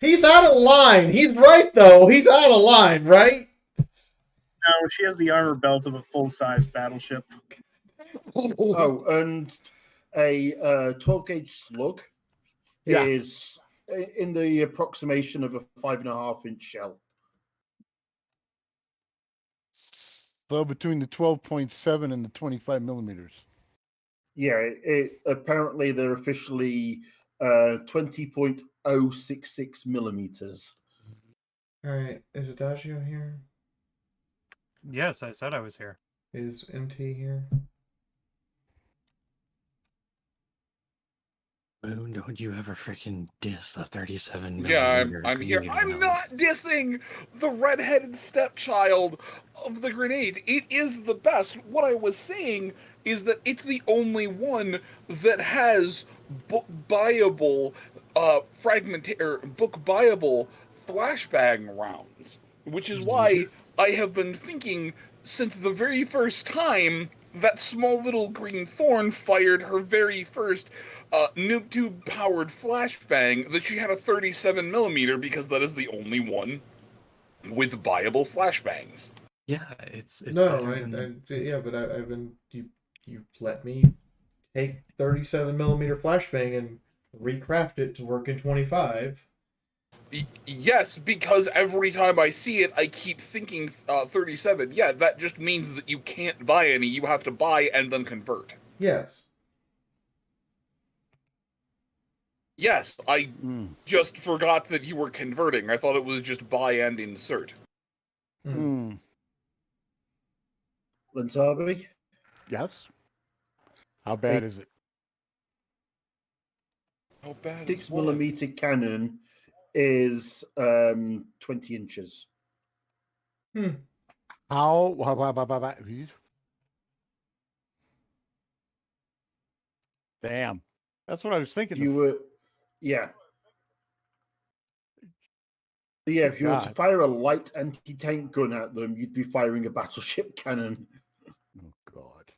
Speaker 1: He's out of line. He's right though. He's out of line, right?
Speaker 5: No, she has the armor belt of a full-size battleship.
Speaker 6: Oh, and a 12-gauge slug
Speaker 3: Yeah.
Speaker 6: is in the approximation of a 5.5-inch shell.
Speaker 3: So between the 12.7 and the 25 millimeters.
Speaker 6: Yeah, apparently they're officially 20.066 millimeters.
Speaker 1: All right. Is Adagio here?
Speaker 7: Yes, I said I was here.
Speaker 1: Is MT here?
Speaker 10: Moon, don't you ever freaking diss the 37
Speaker 2: yeah,
Speaker 10: millimeter.
Speaker 2: I'm here.
Speaker 10: grenade
Speaker 2: I'm
Speaker 10: rounds.
Speaker 2: not dissing the redheaded stepchild of the grenades. It is the best. What I was saying is that it's the only one that has book buyable book buyable flashbang rounds, which is why I have been thinking since the very first time that small little green thorn fired her very first noob tube powered flashbang that she had a 37 millimeter because that is the only one with buyable flashbangs.
Speaker 10: Yeah, it's
Speaker 1: No,
Speaker 10: better than...
Speaker 1: yeah, but I've been you let me take 37 millimeter flashbang and recraft it to work in 25.
Speaker 2: Yes, because every time I see it, I keep thinking 37. Yeah, that just means that you can't buy any. You have to buy and then convert.
Speaker 1: Yes.
Speaker 2: Yes, I just forgot that you were converting. I thought it was just buy and insert.
Speaker 6: Lanzabi?
Speaker 3: Yes. How bad is it?
Speaker 2: How bad
Speaker 6: 6 millimeter cannon is 20 inches.
Speaker 3: How? Damn. That's what I was thinking.
Speaker 6: You were, yeah. Yeah, if you were to
Speaker 3: God.
Speaker 6: fire a light anti-tank gun at them, you'd be firing a battleship cannon.
Speaker 3: Oh, God.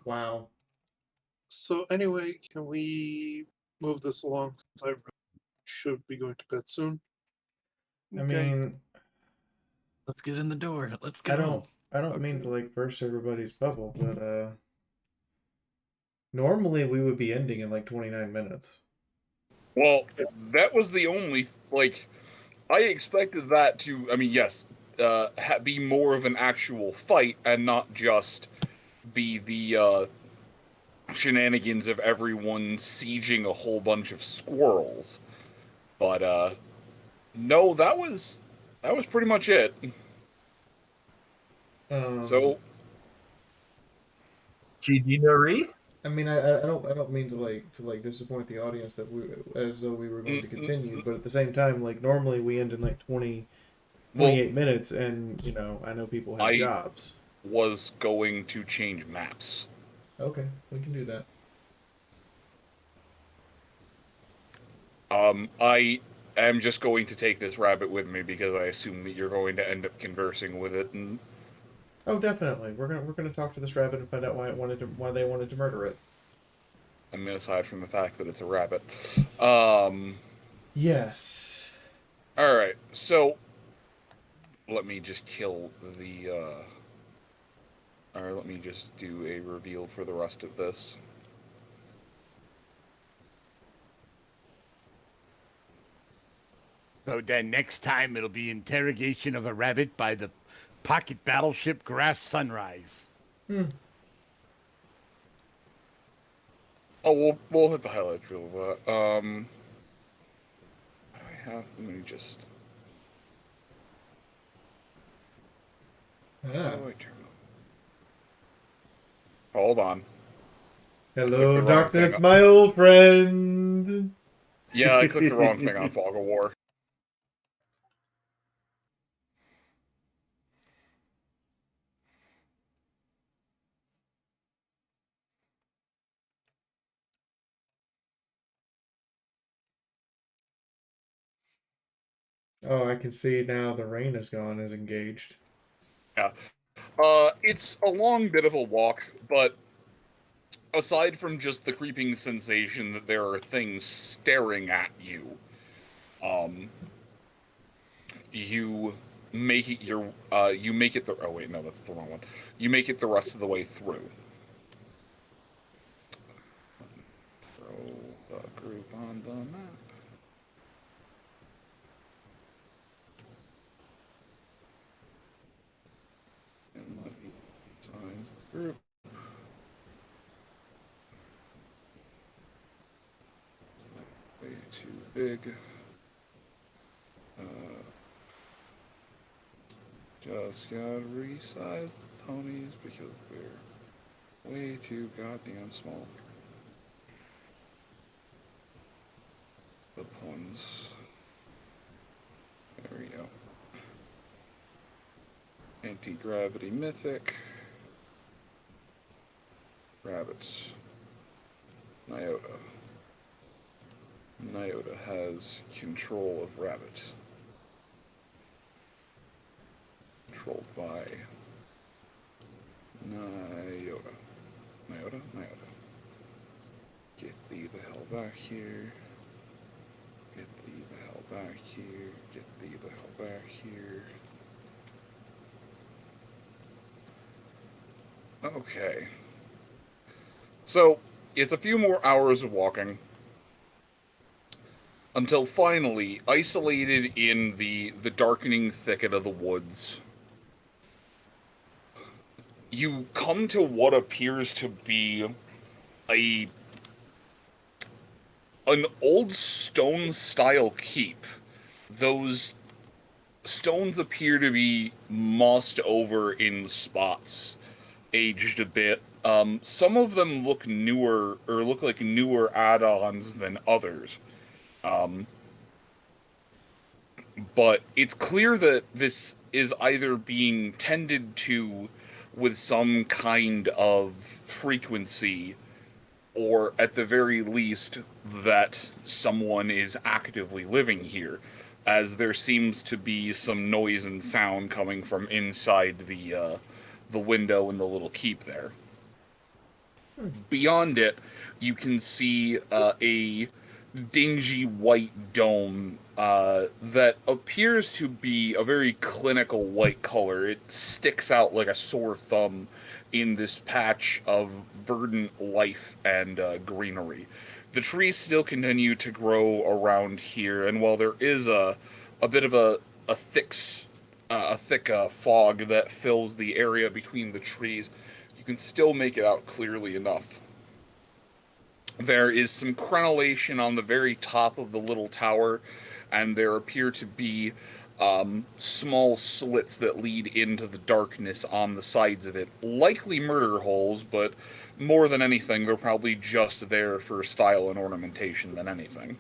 Speaker 1: Wow.
Speaker 4: So anyway, can we move this along since I should be going to bed soon?
Speaker 1: I mean,
Speaker 10: let's get in the door. Let's go.
Speaker 1: I don't mean to like burst everybody's bubble, but normally we would be ending in like 29 minutes.
Speaker 2: Well, that was the only, like, I expected that to, I mean, yes, be more of an actual fight and not just be the, shenanigans of everyone sieging a whole bunch of squirrels. But no, that was pretty much it. So
Speaker 8: GG
Speaker 1: I mean, I don't mean to disappoint the audience that we as though we were going to continue, but at the same time, like normally we end in like 28 minutes, and I know people have jobs.
Speaker 2: Was going to change maps.
Speaker 1: Okay, we can do that.
Speaker 2: I am just going to take this rabbit with me because I assume that you're going to end up conversing with it. And
Speaker 1: oh, definitely, we're gonna talk to this rabbit and find out why they wanted to murder it.
Speaker 2: I mean, aside from the fact that it's a rabbit.
Speaker 1: Yes.
Speaker 2: All right, so let me just kill the. All right, let me just do a reveal for the rest of this.
Speaker 13: So then next time it'll be interrogation of a rabbit by the pocket battleship Graf Sunrise.
Speaker 2: Oh, we'll hit the highlights real quick. What do I have? Let me just. How do I turn on? Hold on.
Speaker 1: Hello, darkness, my old friend.
Speaker 2: Yeah, I clicked the wrong thing on Fog of War.
Speaker 1: Oh, I can see now the rain is gone, is engaged.
Speaker 2: Yeah. It's a long bit of a walk, but aside from just the creeping sensation that there are things staring at you, you make it oh wait, no, that's the wrong one. You make it the rest of the way through. Throw the group on the map. And let me size the group. Way too big. Just gotta resize the ponies because they're way too goddamn small. The puns. There we go. Anti-gravity mythic. Rabbits. Nyota. Nyota has control of rabbit. Controlled by Nyota. Nyota? Nyota. Get thee the hell back here. Get thee the hell back here. Get thee the hell back here. Okay. So, it's a few more hours of walking until finally, isolated in the darkening thicket of the woods, you come to what appears to be an old stone-style keep. Those stones appear to be mossed over in spots, aged a bit. Some of them look newer, or look like newer add-ons than others. But it's clear that this is either being tended to with some kind of frequency, or at the very least, that someone is actively living here, as there seems to be some noise and sound coming from inside the window in the little keep there. Beyond it, you can see a dingy white dome that appears to be a very clinical white color. It sticks out like a sore thumb in this patch of verdant life and greenery. The trees still continue to grow around here, and while there is a bit of a thick fog that fills the area between the trees, you can still make it out clearly enough. There is some crenellation on the very top of the little tower, and there appear to be small slits that lead into the darkness on the sides of it. Likely murder holes, but more than anything, they're probably just there for style and ornamentation than anything.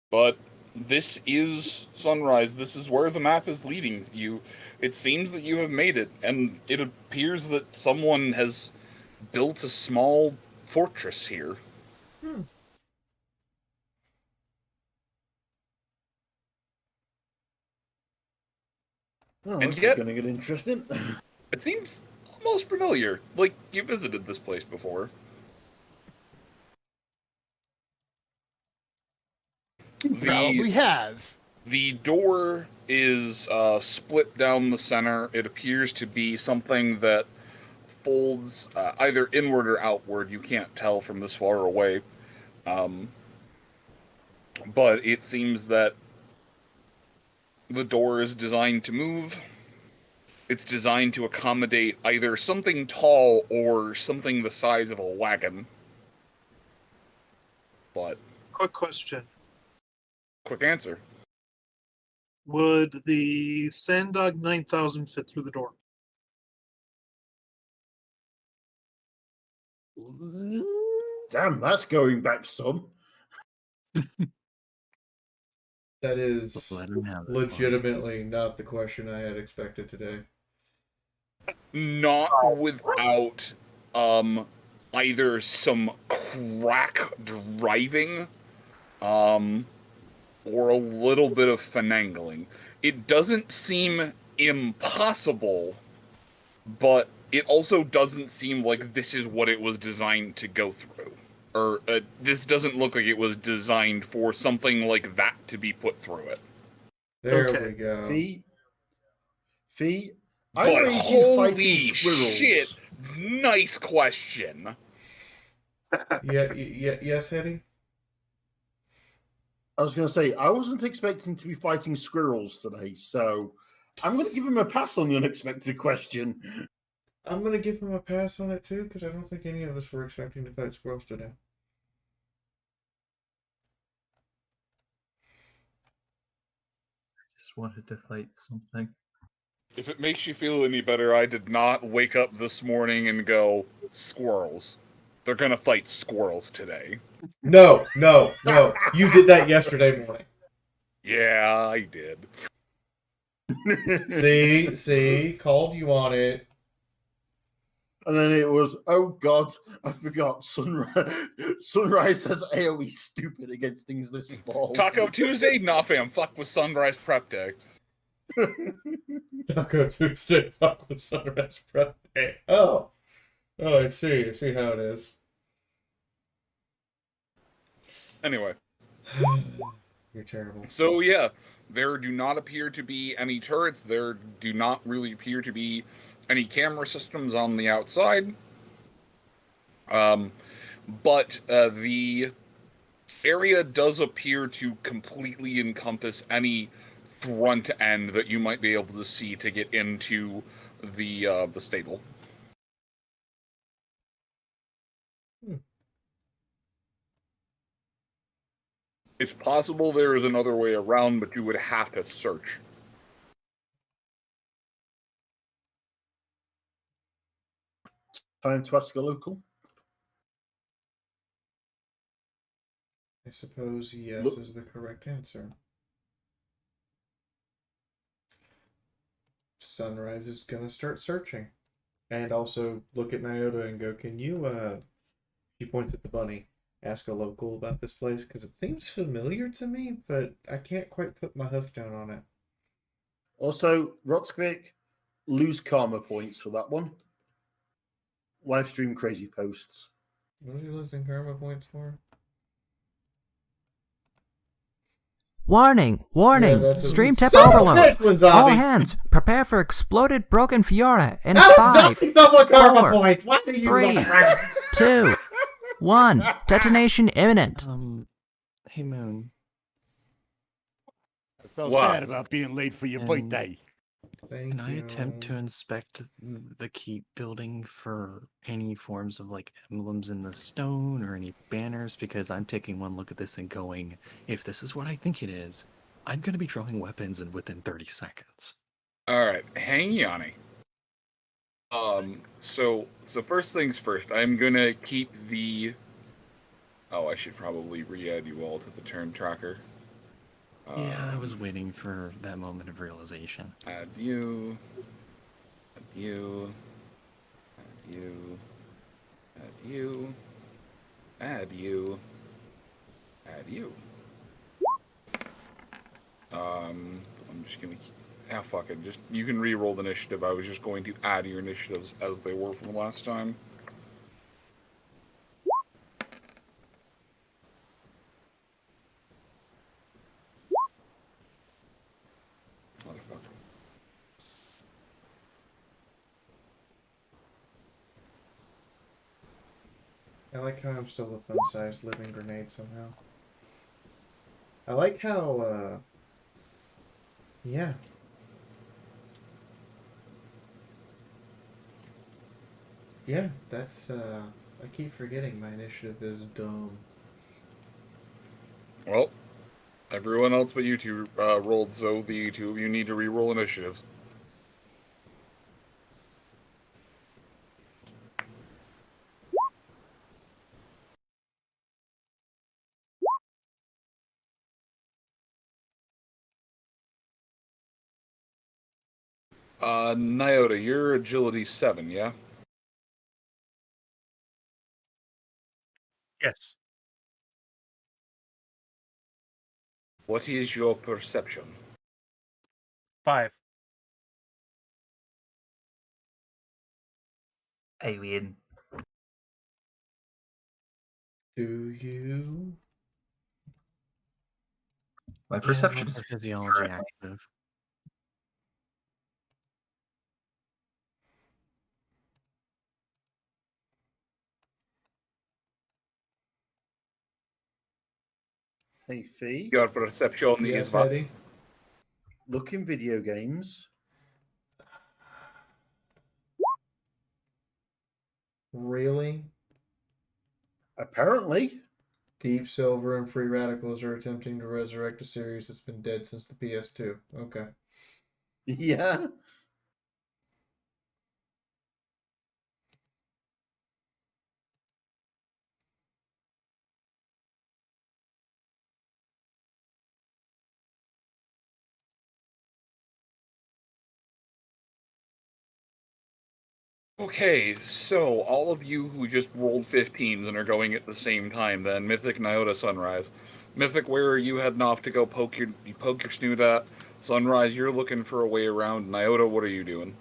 Speaker 2: But this is Sunrise. This is where the map is leading you. It seems that you have made it, and it appears that someone has built a small fortress here.
Speaker 6: Oh,
Speaker 2: And
Speaker 6: this
Speaker 2: yet,
Speaker 6: is going to get interesting.
Speaker 2: it seems almost familiar. Like, you visited this place before.
Speaker 3: Probably has.
Speaker 2: The door is split down the center. It appears to be something that folds either inward or outward. You can't tell from this far away. But it seems that the door is designed to move. It's designed to accommodate either something tall or something the size of a wagon. But
Speaker 4: Quick question.
Speaker 2: Quick answer.
Speaker 4: Would the Sanddog 9000 fit through the door?
Speaker 6: Damn, that's going back some.
Speaker 1: That is
Speaker 10: Let him have this
Speaker 1: legitimately not the question I had expected today.
Speaker 2: Not without either some crack driving or a little bit of finagling. It doesn't seem impossible, but it also doesn't seem like this is what it was designed to go through. Or this doesn't look like it was designed for something like that to be put through it.
Speaker 1: There
Speaker 6: Okay,
Speaker 1: we go.
Speaker 6: Fee, I
Speaker 2: But
Speaker 6: raised you
Speaker 2: holy
Speaker 6: fighting squirrels.
Speaker 2: shit, nice question.
Speaker 1: Yes, Hetty?
Speaker 6: I was going to say, I wasn't expecting to be fighting squirrels today, so I'm going to give him a pass on the unexpected question.
Speaker 1: I'm going to give him a pass on it too, because I don't think any of us were expecting to fight squirrels today.
Speaker 8: Just wanted to fight something.
Speaker 2: If it makes you feel any better, I did not wake up this morning and go, squirrels. They're gonna fight squirrels today.
Speaker 1: No. You did that yesterday morning.
Speaker 2: Yeah, I did.
Speaker 1: See, called you on it.
Speaker 6: And then it was, oh god, I forgot. Sunrise has AoE stupid against things this small.
Speaker 2: Taco Tuesday? Nah, fam. Fuck with Sunrise Prep Day.
Speaker 1: Taco Tuesday, fuck with Sunrise Prep Day. Oh, I see how it is.
Speaker 2: Anyway.
Speaker 1: You're terrible.
Speaker 2: So, yeah. There do not appear to be any turrets. There do not really appear to be any camera systems on the outside. But the area does appear to completely encompass any front end that you might be able to see to get into the stable. It's possible there is another way around, but you would have to search.
Speaker 6: Time to ask a local.
Speaker 1: I suppose yes is the correct answer. Sunrise is gonna start searching. And also look at Nyota and go, can you, she points at the bunny, ask a local about this place? Because it seems familiar to me, but I can't quite put my hoof down on it.
Speaker 6: Also, Rotzkvik, lose karma points for that one. Live stream crazy posts.
Speaker 1: What are you losing karma points for?
Speaker 9: Warning!
Speaker 1: Yeah,
Speaker 9: Stream tip
Speaker 1: Son of a
Speaker 9: overload!
Speaker 1: bitch, Linzavi.
Speaker 9: All hands, prepare for exploded broken Fiora in
Speaker 1: That was
Speaker 9: 5,
Speaker 1: not double karma
Speaker 9: 4,
Speaker 1: points. Why do you
Speaker 9: 3, 2, 1. Detonation imminent.
Speaker 10: Hey, Moon.
Speaker 3: I felt
Speaker 2: Wow.
Speaker 3: bad about being late for your
Speaker 10: And-
Speaker 3: birthday.
Speaker 10: Can I attempt to inspect the keep building for any forms of like emblems in the stone or any banners? Because I'm taking one look at this and going, if this is what I think it is, I'm going to be drawing weapons in within 30 seconds.
Speaker 2: All right, hang Yanni. So first things first, I'm gonna keep the. Oh, I should probably re-add you all to the turn tracker.
Speaker 10: Yeah, I was waiting for that moment of realization.
Speaker 2: Add you. Add you. Add you. Add you. Add you. Add you. I'm just gonna. Fuck it. Just you can re-roll the initiative. I was just going to add your initiatives as they were from last time. Motherfucker.
Speaker 1: I like how I'm still a fun-sized living grenade somehow. I like how, yeah. Yeah, that's, I keep forgetting my initiative is dumb.
Speaker 2: Well, everyone else but you two rolled, so the two of you need to re-roll initiatives. Nyota, your agility 7, yeah?
Speaker 7: Yes.
Speaker 2: What is your perception?
Speaker 7: 5.
Speaker 8: I win.
Speaker 1: Do you?
Speaker 8: My
Speaker 10: Yeah,
Speaker 8: perception
Speaker 10: is
Speaker 8: is
Speaker 10: physiology
Speaker 8: currently
Speaker 10: active.
Speaker 6: Hey, Fee.
Speaker 2: Your perception
Speaker 1: Yes,
Speaker 2: is what?
Speaker 1: Eddie?
Speaker 6: Look in video games.
Speaker 1: Really?
Speaker 6: Apparently.
Speaker 1: Deep Silver and Free Radicals are attempting to resurrect a series that's been dead since the PS2. Okay.
Speaker 6: Yeah.
Speaker 2: Okay, so all of you who just rolled 15s and are going at the same time, then Mythic, Nyota, Sunrise. Mythic, where are you heading off to go poke your snoot at? Sunrise, you're looking for a way around. Nyota, what are you doing?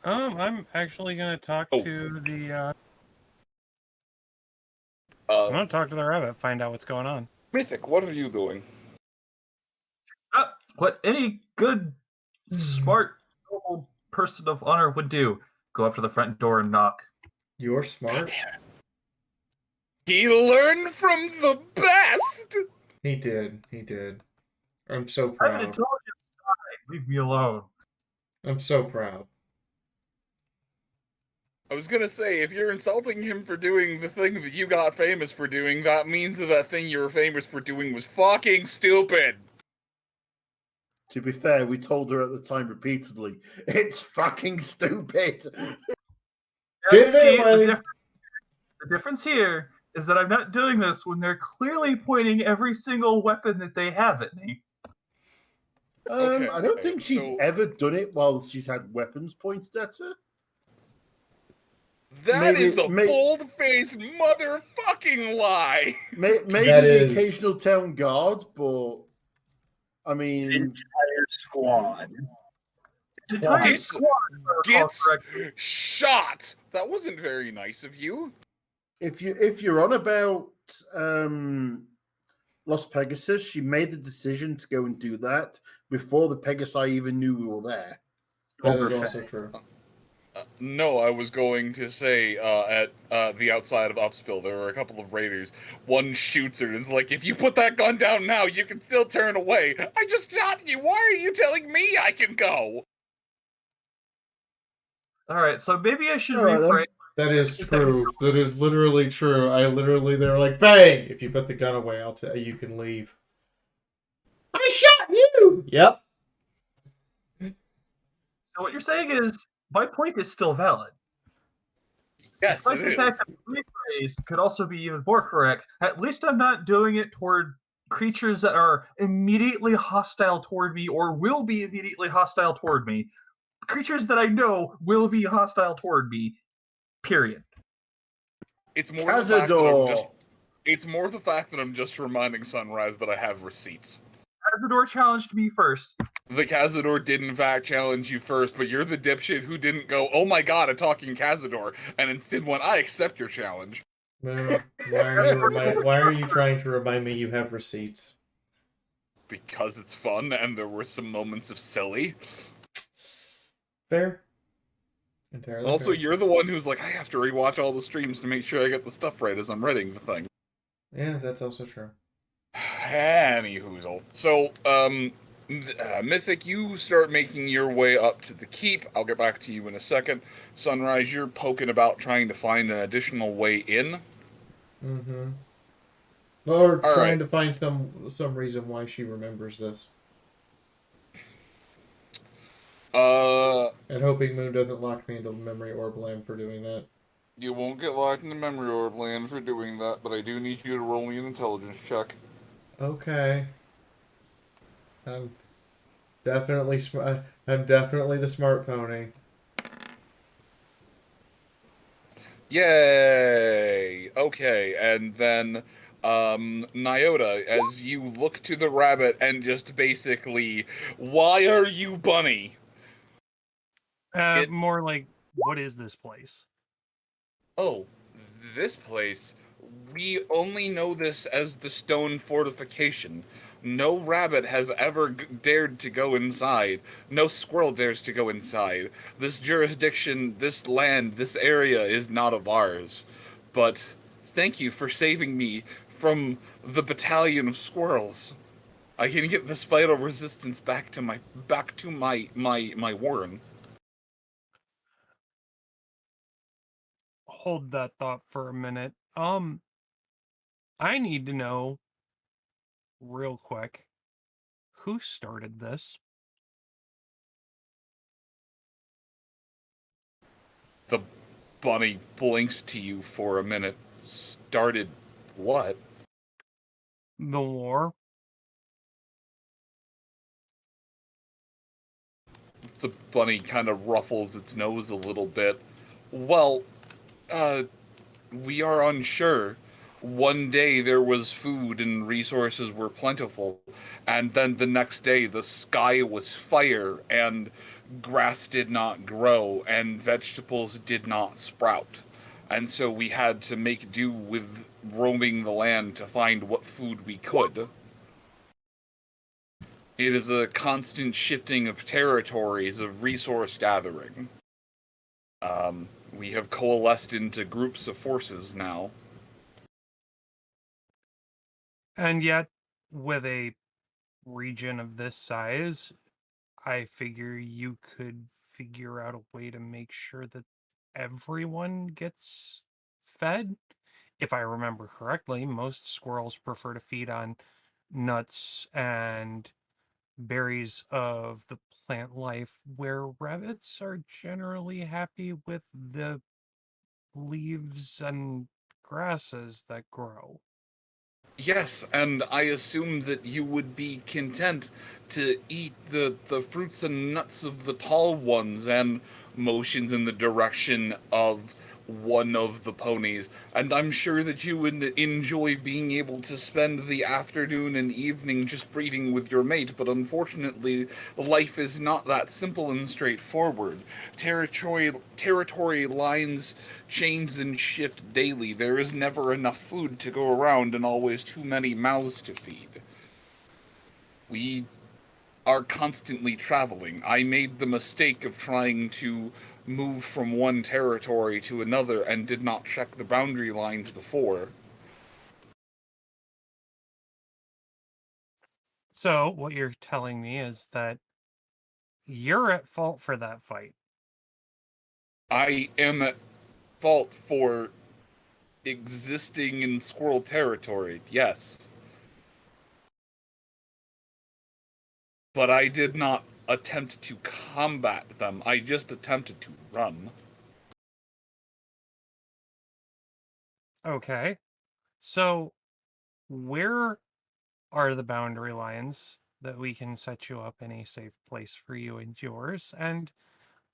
Speaker 7: I'm actually gonna talk to the. I'm gonna talk to the rabbit, find out what's going on.
Speaker 2: Mythic, what are you doing?
Speaker 8: what any good, smart, noble person of honor would do. Go up to the front door and knock.
Speaker 1: You're smart.
Speaker 2: He learned from the best!
Speaker 1: He did. He did. I'm so
Speaker 8: I'm an
Speaker 1: proud.
Speaker 8: intelligent guy. Leave me alone.
Speaker 1: I'm so proud.
Speaker 2: I was gonna say, if you're insulting him for doing the thing that you got famous for doing, that means that thing you were famous for doing was fucking stupid!
Speaker 6: To be fair, we told her at the time repeatedly, it's fucking stupid.
Speaker 8: Yeah, see, the difference here is that I'm not doing this when they're clearly pointing every single weapon that they have at me.
Speaker 6: I don't think she's ever done it while she's had weapons pointed at her.
Speaker 2: That is a bold-faced motherfucking lie!
Speaker 6: Maybe
Speaker 1: That
Speaker 6: the
Speaker 1: is-
Speaker 6: occasional town guard, but I mean,
Speaker 5: entire squad.
Speaker 8: The entire squad
Speaker 2: gets shot. That wasn't very nice of you.
Speaker 6: if you're on about Los Pegasus, she made the decision to go and do that before the Pegasi even knew we were there.
Speaker 1: That is also true.
Speaker 2: No, I was going to say at the outside of Upsville, there were a couple of raiders. One shoots her and is like, if you put that gun down now, you can still turn away. I just shot you. Why are you telling me I can go?
Speaker 8: All right, so maybe I should
Speaker 1: All right,
Speaker 8: rephrase.
Speaker 1: then. That is true. That is literally true. They're like, bang! If you put the gun away, I'll tell you can leave. I shot you! Yep.
Speaker 8: So what you're saying is my point is still valid.
Speaker 2: Yes,
Speaker 8: Despite the fact that rephrase could also be even more correct, at least I'm not doing it toward creatures that are immediately hostile toward me or will be immediately hostile toward me. Creatures that I know will be hostile toward me. Period.
Speaker 2: It's more the fact that I'm just. It's more the fact that I'm just reminding Sunrise that I have receipts.
Speaker 8: Cazador challenged me first.
Speaker 2: The Cazador did in fact challenge you first, but you're the dipshit who didn't go, oh my god, a talking Cazador, and instead went, I accept your challenge.
Speaker 1: Moon, why are you trying to remind me you have receipts?
Speaker 2: Because it's fun, and there were some moments of silly.
Speaker 1: Fair. Entirely
Speaker 2: also,
Speaker 1: fair.
Speaker 2: You're the one who's like, I have to rewatch all the streams to make sure I get the stuff right as I'm writing the thing.
Speaker 1: Yeah, that's also true.
Speaker 2: Anyhoozle. So, Mythic, you start making your way up to the keep. I'll get back to you in a second. Sunrise, you're poking about trying to find an additional way in.
Speaker 1: Mm-hmm. Or trying to find some reason why she remembers this. And hoping Moon doesn't lock me into memory orb land for doing that.
Speaker 2: You won't get locked into memory orb land for doing that, but I do need you to roll me an intelligence check.
Speaker 1: Okay. I'm definitely the smart pony.
Speaker 2: Yay! Okay, and then, Nyota, as you look to the rabbit and just basically, why are you bunny?
Speaker 7: More like, what is this place?
Speaker 2: Oh, this place, we only know this as the stone fortification. No rabbit has ever dared to go inside. No squirrel dares to go inside. This jurisdiction, this land, this area is not of ours. But thank you for saving me from the battalion of squirrels. I can get this vital resistance back to my warren.
Speaker 7: Hold that thought for a minute. I need to know real quick, who started this?
Speaker 2: The bunny blinks to you for a minute. Started what?
Speaker 7: The war?
Speaker 2: The bunny kind of ruffles its nose a little bit. Well, we are unsure. One day there was food and resources were plentiful, and then the next day the sky was fire and grass did not grow and vegetables did not sprout. And so we had to make do with roaming the land to find what food we could. It is a constant shifting of territories of resource gathering. We have coalesced into groups of forces now.
Speaker 7: And yet, with a region of this size, I figure you could figure out a way to make sure that everyone gets fed. If I remember correctly, most squirrels prefer to feed on nuts and berries of the plant life, where rabbits are generally happy with the leaves and grasses that grow.
Speaker 2: Yes, and I assume that you would be content to eat the fruits and nuts of the tall ones, and motions in the direction of one of the ponies. And I'm sure that you would enjoy being able to spend the afternoon and evening just breeding with your mate, but unfortunately, life is not that simple and straightforward. Territory lines change and shift daily. There is never enough food to go around and always too many mouths to feed. We are constantly traveling. I made the mistake of trying to move from one territory to another and did not check the boundary lines before.
Speaker 7: So, what you're telling me is that you're at fault for that fight.
Speaker 2: I am at fault for existing in squirrel territory, yes. But I did not attempt to combat them. I just attempted to run.
Speaker 7: Okay. So, where are the boundary lines that we can set you up in a safe place for you and yours and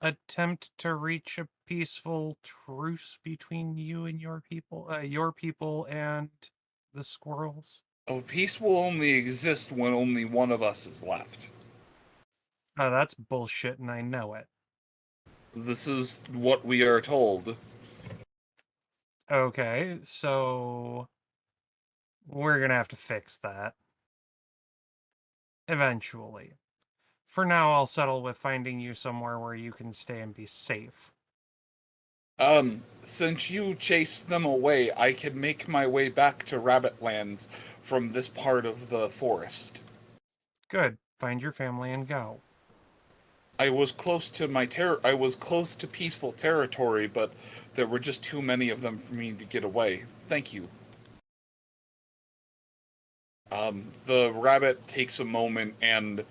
Speaker 7: attempt to reach a peaceful truce between you and your people and the squirrels?
Speaker 2: Oh, peace will only exist when only one of us is left.
Speaker 7: Oh, that's bullshit, and I know it.
Speaker 2: This is what we are told.
Speaker 7: Okay, so we're gonna have to fix that. Eventually. For now, I'll settle with finding you somewhere where you can stay and be safe.
Speaker 2: Since you chased them away, I can make my way back to Rabbitlands from this part of the forest.
Speaker 7: Good. Find your family and go.
Speaker 2: I was close to peaceful territory, but there were just too many of them for me to get away. Thank you. The rabbit takes a moment and,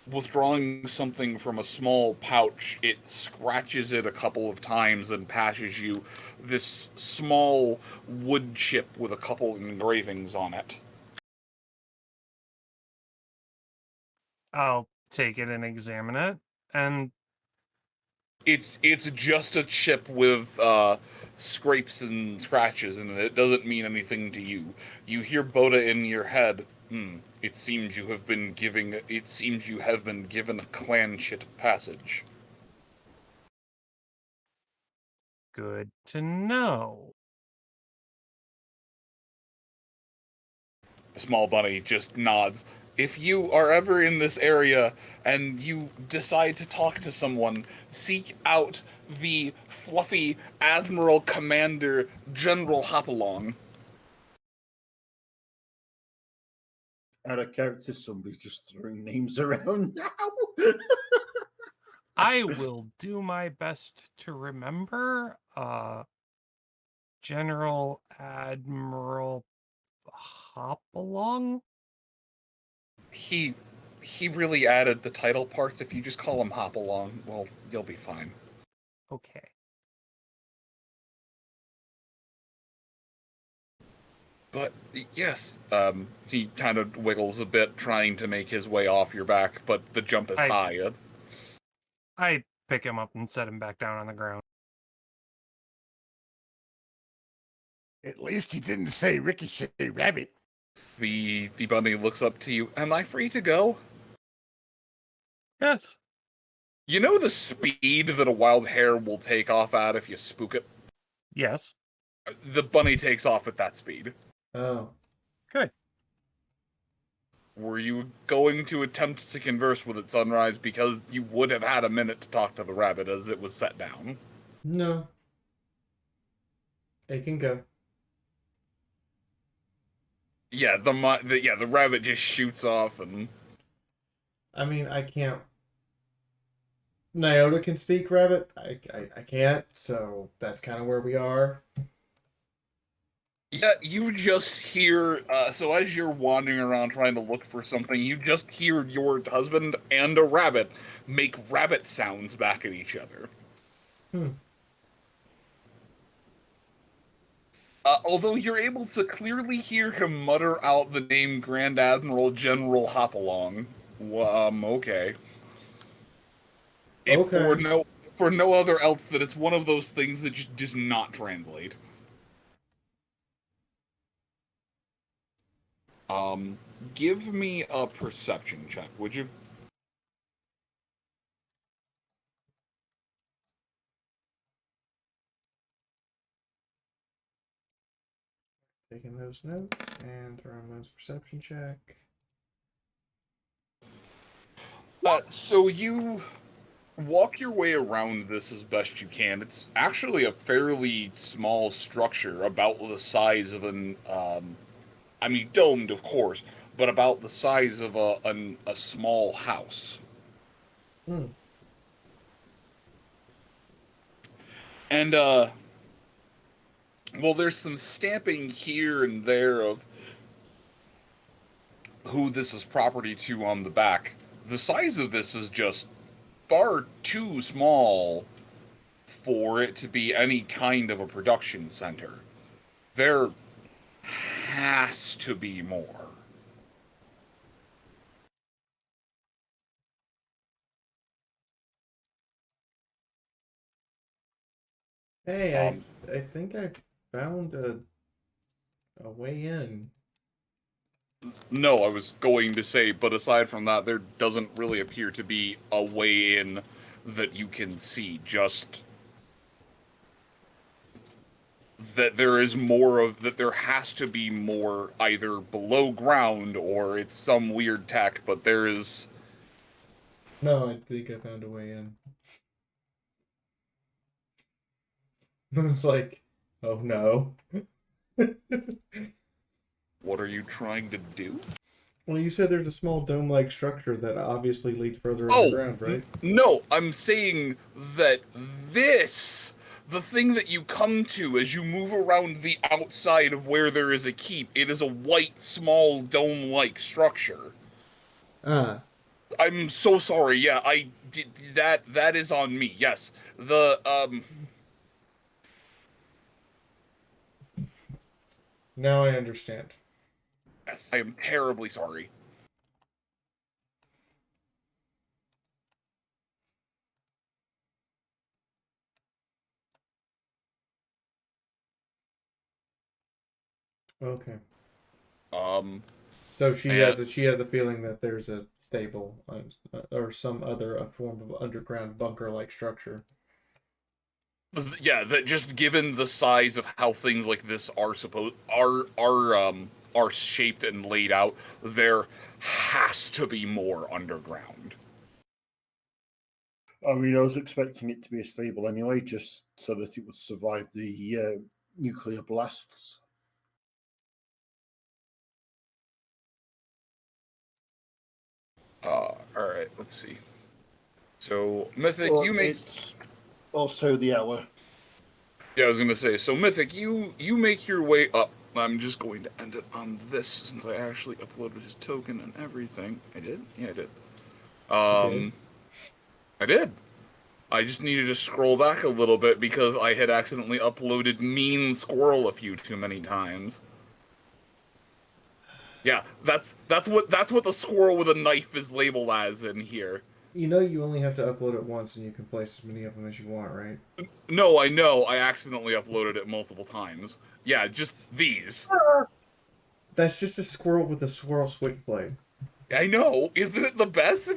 Speaker 2: withdrawing something from a small pouch, it scratches it a couple of times and passes you this small wood chip with a couple engravings on it.
Speaker 7: I'll take it and examine it, and
Speaker 2: It's just a chip with scrapes and scratches, and it doesn't mean anything to you. You hear Boda in your head. It seems you have been given a clan chit of passage.
Speaker 7: good to know.
Speaker 2: The small bunny just nods. If you are ever in this area and you decide to talk to someone, seek out the fluffy Admiral Commander General Hopalong.
Speaker 6: Out of character, somebody's just throwing names around now.
Speaker 7: I will do my best to remember. General Admiral Hopalong?
Speaker 2: He really added the title parts. If you just call him Hopalong, well, you'll be fine.
Speaker 7: Okay.
Speaker 2: But yes, he kind of wiggles a bit, trying to make his way off your back, but the jump is high.
Speaker 7: I pick him up and set him back down on the ground.
Speaker 13: At least he didn't say Ricochet Rabbit.
Speaker 2: The bunny looks up to you. Am I free to go?
Speaker 7: Yes.
Speaker 2: You know the speed that a wild hare will take off at if you spook it?
Speaker 7: Yes.
Speaker 2: The bunny takes off at that speed.
Speaker 1: Oh.
Speaker 7: Good.
Speaker 2: Were you going to attempt to converse with it, Sunrise, because you would have had a minute to talk to the rabbit as it was set down?
Speaker 1: No. It can go.
Speaker 2: Yeah, the rabbit just shoots off and...
Speaker 1: I mean, I can't... Nyota can speak rabbit. I can't, so that's kind of where we are.
Speaker 2: Yeah, you just hear, so as you're wandering around trying to look for something, you just hear your husband and a rabbit make rabbit sounds back at each other. Although you're able to clearly hear him mutter out the name Grand Admiral General Hopalong. Okay. If for no other else, that it's one of those things that just does not translate. Give me a perception check, would you?
Speaker 1: Taking those notes and throwing those perception check.
Speaker 2: So you walk your way around this as best you can. It's actually a fairly small structure, about the size of an, I mean, domed, of course, but about the size of a small house.
Speaker 1: Hmm.
Speaker 2: And, well, there's some stamping here and there of who this is property to on the back. The size of this is just far too small for it to be any kind of a production center. There has to be more.
Speaker 1: Hey, I think I found a way in.
Speaker 2: No, I was going to say, but aside from that, there doesn't really appear to be a way in that you can see. Just that there is more of that. There has to be more either below ground or it's some weird tech. But there is.
Speaker 1: No, I think I found a way in. I was like, oh no.
Speaker 2: What are you trying to do?
Speaker 1: Well, you said there's a small dome-like structure that obviously leads further
Speaker 2: Oh,
Speaker 1: underground, right?
Speaker 2: No, I'm saying that this, the thing that you come to as you move around the outside of where there is a keep, it is a white, small, dome-like structure.
Speaker 1: Ah.
Speaker 2: I'm so sorry, yeah, I did that, that is on me, yes.
Speaker 1: Now I understand.
Speaker 2: Yes, I am terribly sorry.
Speaker 1: Okay.
Speaker 2: So
Speaker 1: she has a feeling that there's a stable or some other form of underground bunker-like structure.
Speaker 2: Yeah, that just given the size of how things like this are are shaped and laid out, there has to be more underground.
Speaker 6: I mean, I was expecting it to be a stable anyway, just so that it would survive the nuclear blasts.
Speaker 2: Alright, let's see. So, Mythic,
Speaker 6: well,
Speaker 2: you make...
Speaker 6: It's also the hour.
Speaker 2: Yeah, I was gonna say, so Mythic, you make your way up. I'm just going to end it on this, since I actually uploaded his token and everything. I did? Yeah, I did. I did. I just needed to scroll back a little bit because I had accidentally uploaded Mean Squirrel a few too many times. Yeah, that's what the squirrel with a knife is labeled as in here.
Speaker 1: You know you only have to upload it once and you can place as many of them as you want, right?
Speaker 2: No, I know. I accidentally uploaded it multiple times. Yeah, just these.
Speaker 1: That's just a squirrel with a squirrel switchblade.
Speaker 2: I know. Isn't it the best?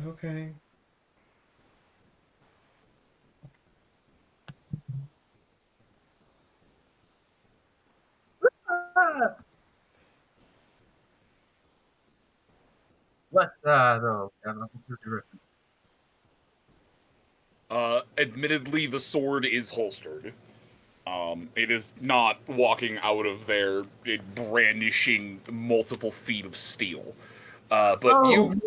Speaker 1: Okay.
Speaker 8: What? No.
Speaker 2: Admittedly, the sword is holstered. It is not walking out of there brandishing multiple feet of steel. But you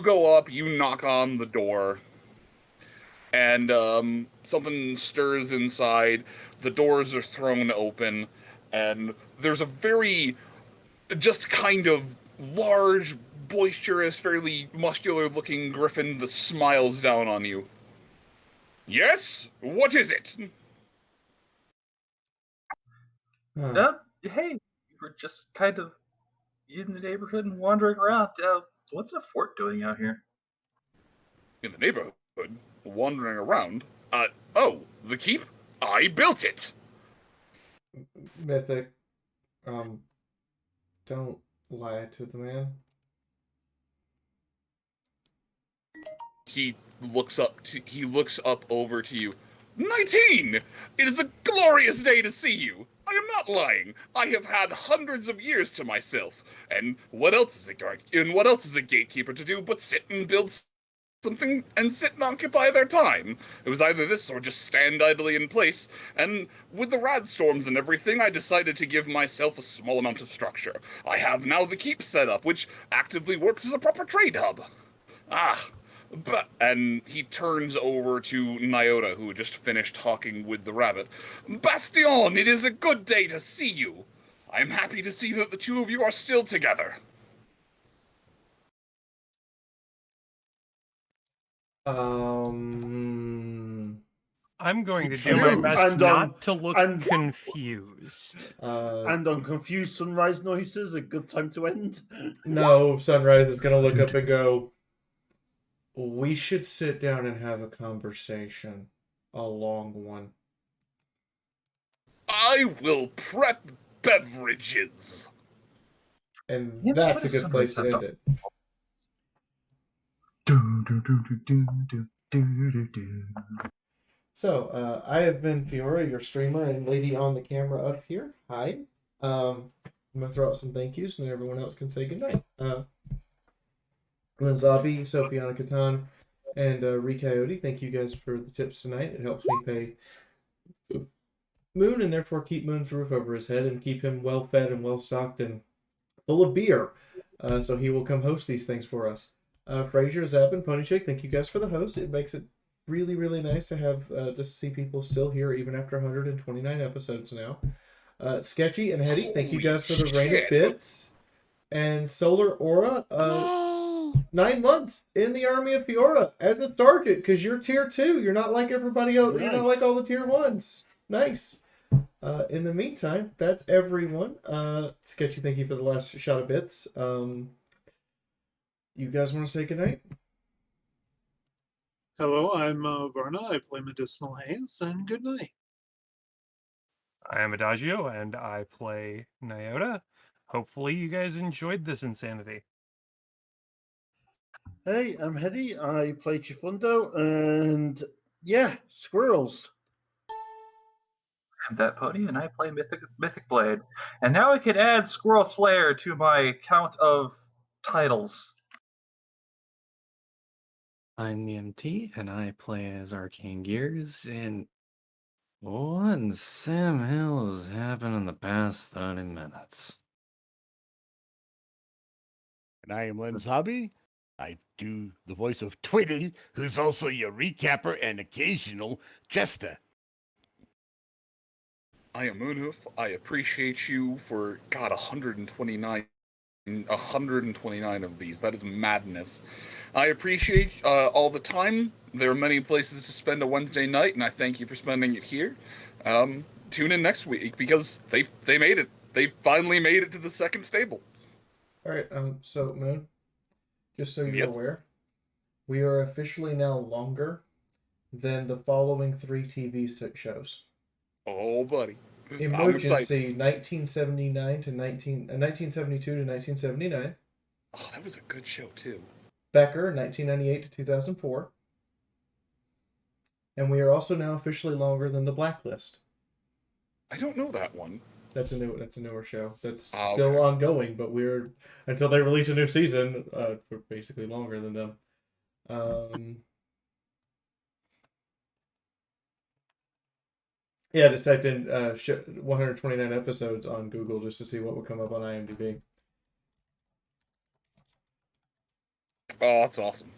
Speaker 2: go up, you knock on the door, and something stirs inside. The doors are thrown open, and there's a very just kind of large, boisterous, fairly muscular-looking griffin that smiles down on you. Yes? What is it?
Speaker 8: Hey, we're just kind of in the neighborhood and wandering around. What's a fort doing out here?
Speaker 2: In the neighborhood? Wandering around? Oh, the keep? I built it!
Speaker 1: Mythic, don't lie to the man.
Speaker 2: He looks up over to you. 19! It is a glorious day to see you! I I am not lying. I have had hundreds of years to myself. And what else is a gatekeeper to do but sit and build something and sit and occupy their time? It was either this or just stand idly in place. And with the rad storms and everything, I decided to give myself a small amount of structure. I have now the keep set up, which actively works as a proper trade hub. And he turns over to Nyota, who had just finished talking with the rabbit. Bastion, it is a good day to see you. I am happy to see that the two of you are still together.
Speaker 7: I'm going to do my best not to look confused.
Speaker 6: And on confused sunrise noises, a good time to end.
Speaker 1: No, Sunrise is going to look up and go, we should sit down and have a conversation. A long one.
Speaker 2: I will prep beverages.
Speaker 1: And that's a good place to end it. So, I have been Fiora, your streamer and lady on the camera up here. Hi. I'm going to throw out some thank yous and then everyone else can say goodnight. Glenn Zabi, Sophiana Katan, and Ree Coyote, thank you guys for the tips tonight. It helps me pay Moon and therefore keep Moon's roof over his head and keep him well fed and well stocked and full of beer. So he will come host these things for us. Frazier, Zab, and Ponychick, thank you guys for the host. It makes it really, really nice to have to see people still here even after 129 episodes now. Sketchy and Hetty, thank you guys for the rain of bits. And Solar Aura, 9 months in the army of Fiora as a sergeant, because you're tier 2. You're not like everybody else. Nice. You're not like all the tier 1s. Nice. In the meantime, that's everyone. Sketchy, thank you for the last shot of bits. You guys want to say goodnight?
Speaker 4: Hello, I'm Varna. I play Medicinal Haze, and good night.
Speaker 7: I am Adagio, and I play Nyota. Hopefully you guys enjoyed this insanity.
Speaker 6: Hey, I'm Hetty. I play Chifundo, and yeah, squirrels.
Speaker 8: I'm That Pony, and I play Mythic Blade. And now I can add Squirrel Slayer to my count of titles.
Speaker 10: I'm the MT, and I play as Arcane Gears, and what in Sam Hill has happened in the past 30 minutes?
Speaker 13: And I am Len Zabi. I do the voice of Twitty, who's also your recapper and occasional jester.
Speaker 2: I am Moonhoof. I appreciate you for, God, 129 of these. That is madness. I appreciate all the time. There are many places to spend a Wednesday night, and I thank you for spending it here. Tune in next week, because they made it. They finally made it to the second stable.
Speaker 1: All right, so Moon, just so you're aware, we are officially now longer than the following 3 TV shows.
Speaker 2: Oh, buddy.
Speaker 1: Emergency, 1979 to 1972 to 1979.
Speaker 2: Oh, that was a good show, too.
Speaker 1: Becker, 1998 to 2004. And we are also now officially longer than The Blacklist.
Speaker 2: I don't know that one.
Speaker 1: That's a newer show. That's still ongoing, but we're until they release a new season, we're basically longer than them. Yeah, just type in 129 episodes on Google just to see what would come up on IMDb.
Speaker 2: Oh, that's awesome.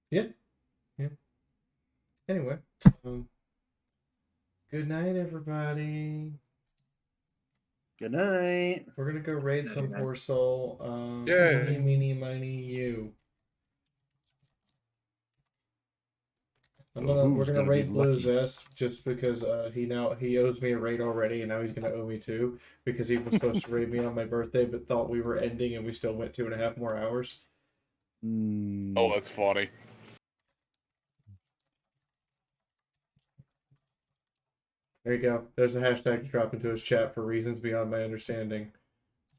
Speaker 1: Yeah. Anyway, good night, everybody.
Speaker 6: Good night.
Speaker 1: We're gonna go raid some poor soul.
Speaker 2: Yay.
Speaker 1: Meeny, miny, you. We're gonna raid Blue Zest just because he owes me a raid already, and now he's gonna owe me 2 because he was supposed to raid me on my birthday, but thought we were ending, and we still went 2.5 more hours.
Speaker 2: Oh, that's funny.
Speaker 1: There you go. There's a hashtag to drop into his chat for reasons beyond my understanding.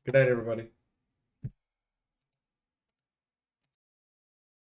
Speaker 1: Good night, everybody.